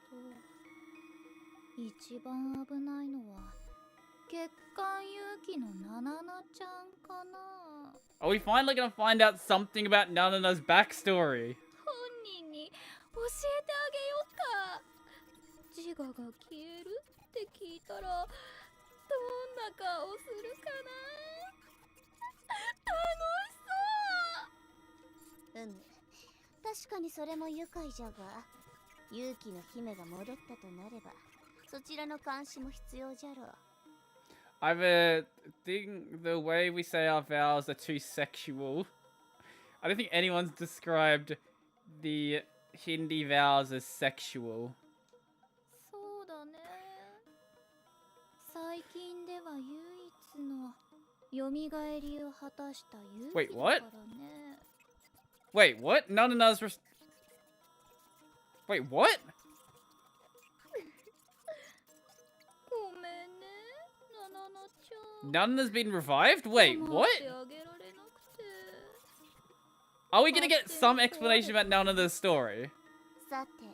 一番危ないのは月刊勇気のナナナちゃんかな。 Are we finally gonna find out something about Nanana's backstory? 本人に教えてあげようか。自我が消えるって聞いたらどんな顔するかな。楽しそう。確かにそれも愉快じゃが、勇気の姫が戻ったとなればそちらの監視も必要じゃろう。I've think the way we say our vows are too sexual. I don't think anyone's described the Hindi vows as sexual. そうだね。最近では唯一の蘇りを果たした勇気だからね。Wait, what? Nanana's Wait, what? ごめんね、ナナナちゃん。 Nanana's been revived? Wait, what? Are we gonna get some explanation about Nanana's story? さて、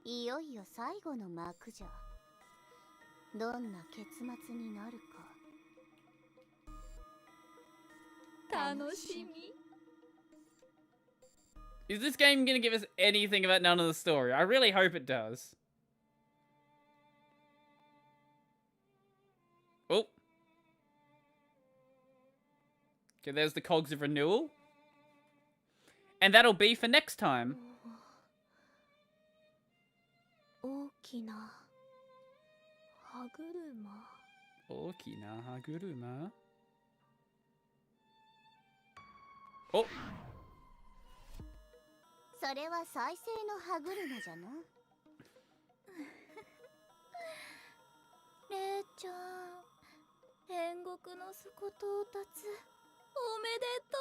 いよいよ最後の幕じゃ。どんな結末になるか。楽しみ。 Is this game gonna give us anything about Nanana's story? I really hope it does. Oh. Okay, there's the cogs of renewal. And that'll be for next time. 大きな歯車。大きな歯車。お。それは再生の歯車じゃな。レイちゃん、天国の底到達おめでと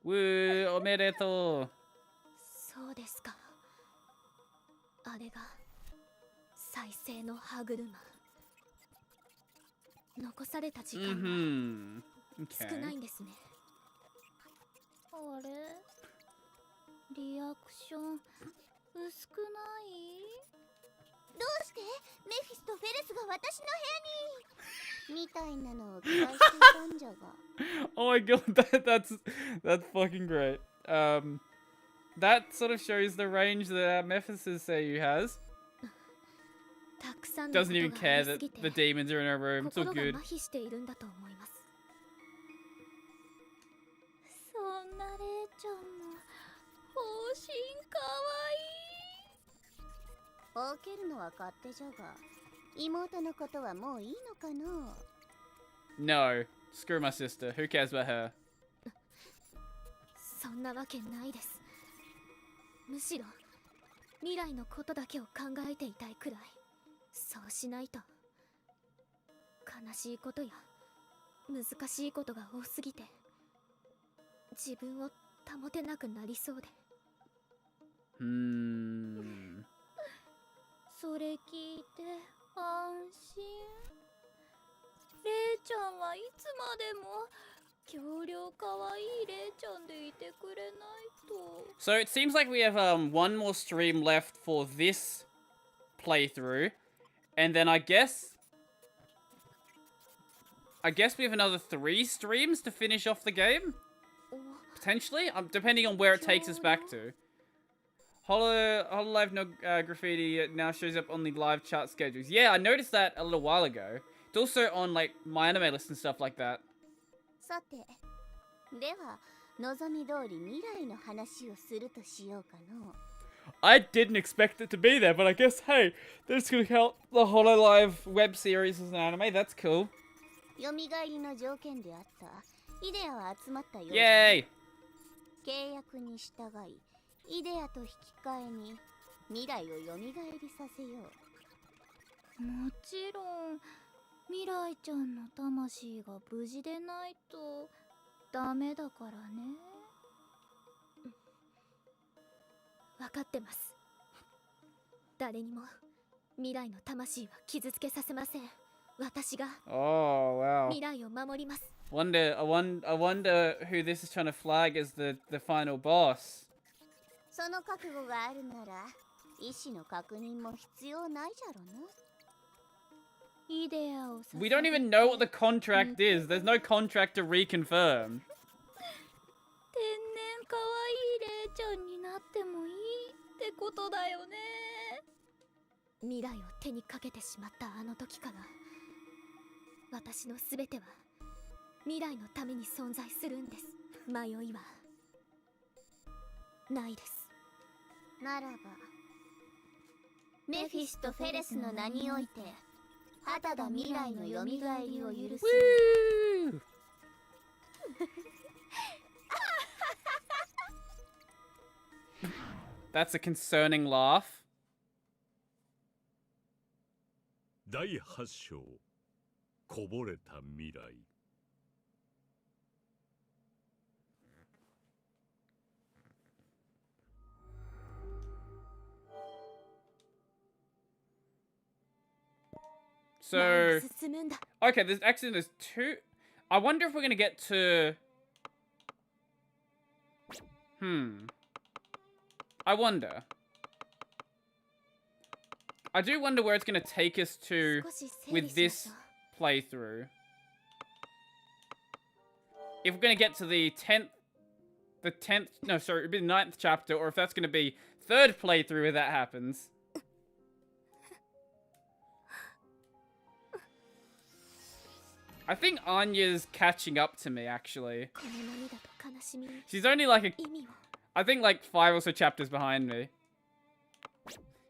うー、おめでとう。そうですか。あれが再生の歯車。残された時間が少ないんですね。あれ、リアクション薄くない？どうしてメフィスとフェレスが私の部屋にみたいなのを期待していたんじゃが。Oh my god, that's fucking great. That sort of shows the range that Mephisto has. Doesn't even care that the demons are in her room. It's all good. そんなレイちゃんも方針かわいい。大けるのは勝手じゃが、妹のことはもういいのかの。 No, screw my sister. Who cares about her? そんなわけないです。むしろ未来のことだけを考えていたいくらい。そうしないと悲しいことや難しいことが多すぎて自分を保てなくなりそうで。それ聞いて安心。レイちゃんはいつまでも強量かわいいレイちゃんでいてくれないと。So it seems like we have one more stream left for this playthrough, and then I guess we have another 3 streams to finish off the game. Potentially, depending on where it takes us back to. Hololive no graffiti now shows up on the live chart schedules. Yeah, I noticed that a little while ago. It's also on like my anime list and stuff like that. さて、では望み通り未来の話をするとしようかの。I didn't expect it to be there, but I guess hey, that's gonna help the Hololive web series as an anime. That's cool. 蘇りの条件であったイデアは集まったようだ。Yay! 契約に従い、イデアと引き換えに未来を蘇りさせよう。もちろん未来ちゃんの魂が無事でないとダメだからね。分かってます。誰にも未来の魂は傷つけさせません。私が未来を守ります。I wonder who this is trying to flag as the final boss. その覚悟があるなら意思の確認も必要ないじゃろな。We don't even know what the contract is. There's no contract to reconfirm. 天然可愛いレイちゃんになってもいいってことだよね。未来を手にかけてしまったあの時から私のすべては未来のために存在するんです。迷いはないです。ならばメフィスとフェレスの名において旗が未来の蘇りを許す。That's a concerning laugh. 第8章こぼれた未来。So, okay, there's 2. I wonder if we're gonna get to. I wonder. I do wonder where it's gonna take us to with this playthrough. If we're gonna get to the 10th, no, sorry, it'd be the 9th chapter, or if that's gonna be 3rd playthrough where that happens. I think Anya's catching up to me, actually. She's only like I think like 5 or so chapters behind me.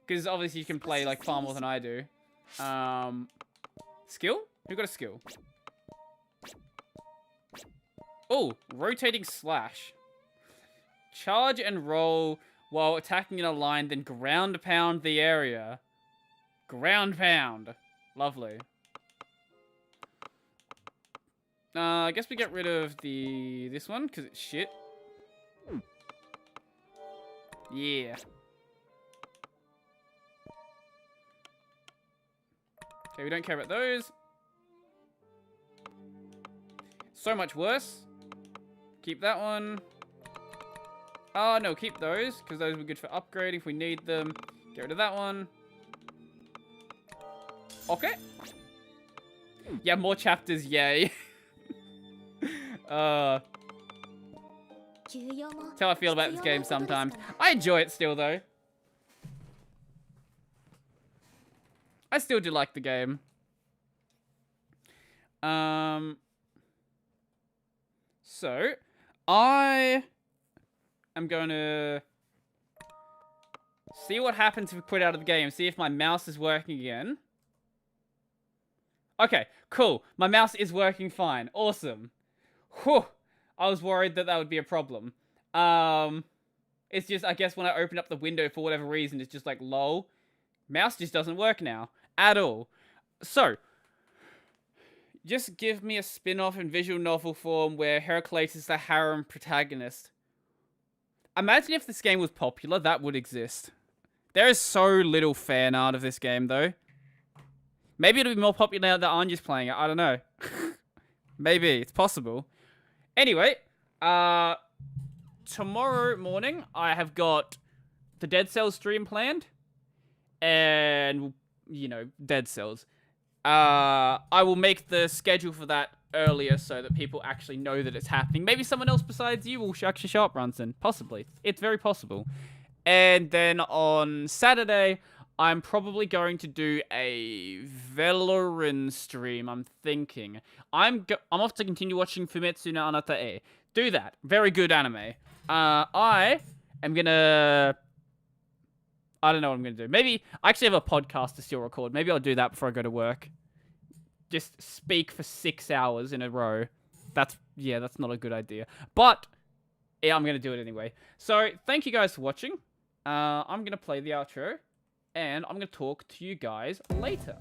Because obviously you can play like far more than I do. Skill? Who got a skill? Oh, rotating slash. Charge and roll while attacking in a line, then ground pound the area. Ground pound. Lovely. I guess we get rid of this one because it's shit. Yeah. Okay, we don't care about those. So much worse. Keep that one. Oh, no, keep those because those were good for upgrade if we need them. Get rid of that one. Okay. Yeah, more chapters, yay. That's how I feel about this game sometimes. I enjoy it still, though. I still do like the game. So, I am going to see what happens if we quit out of the game. See if my mouse is working again. Okay, cool. My mouse is working fine. Awesome. Whew. I was worried that would be a problem. It's just, I guess when I open up the window for whatever reason, it's just like, lol. Mouse just doesn't work now. At all. So, Just give me a spin-off in visual novel form where Heracles is the harem protagonist. Imagine if this game was popular, that would exist. There is so little fan art of this game, though. Maybe it'll be more popular now that Anya's playing it. I don't know. Maybe. It's possible. Anyway, tomorrow morning, I have got the Dead Cells stream planned. And, you know, Dead Cells. I will make the schedule for that earlier so that people actually know that it's happening. Maybe someone else besides you will actually show up, Brunson. Possibly. It's very possible. And then on Saturday, I'm probably going to do a Velorin stream, I'm thinking. I'm off to continue watching Fumetsu no Anata e. Do that. Very good anime. I am gonna... I don't know what I'm gonna do. Maybe... I actually have a podcast to still record. Maybe I'll do that before I go to work. Just speak for 6 hours in a row. That's not a good idea. But, yeah, I'm gonna do it anyway. So, thank you guys for watching. I'm gonna play the outro. And I'm going to talk to you guys later.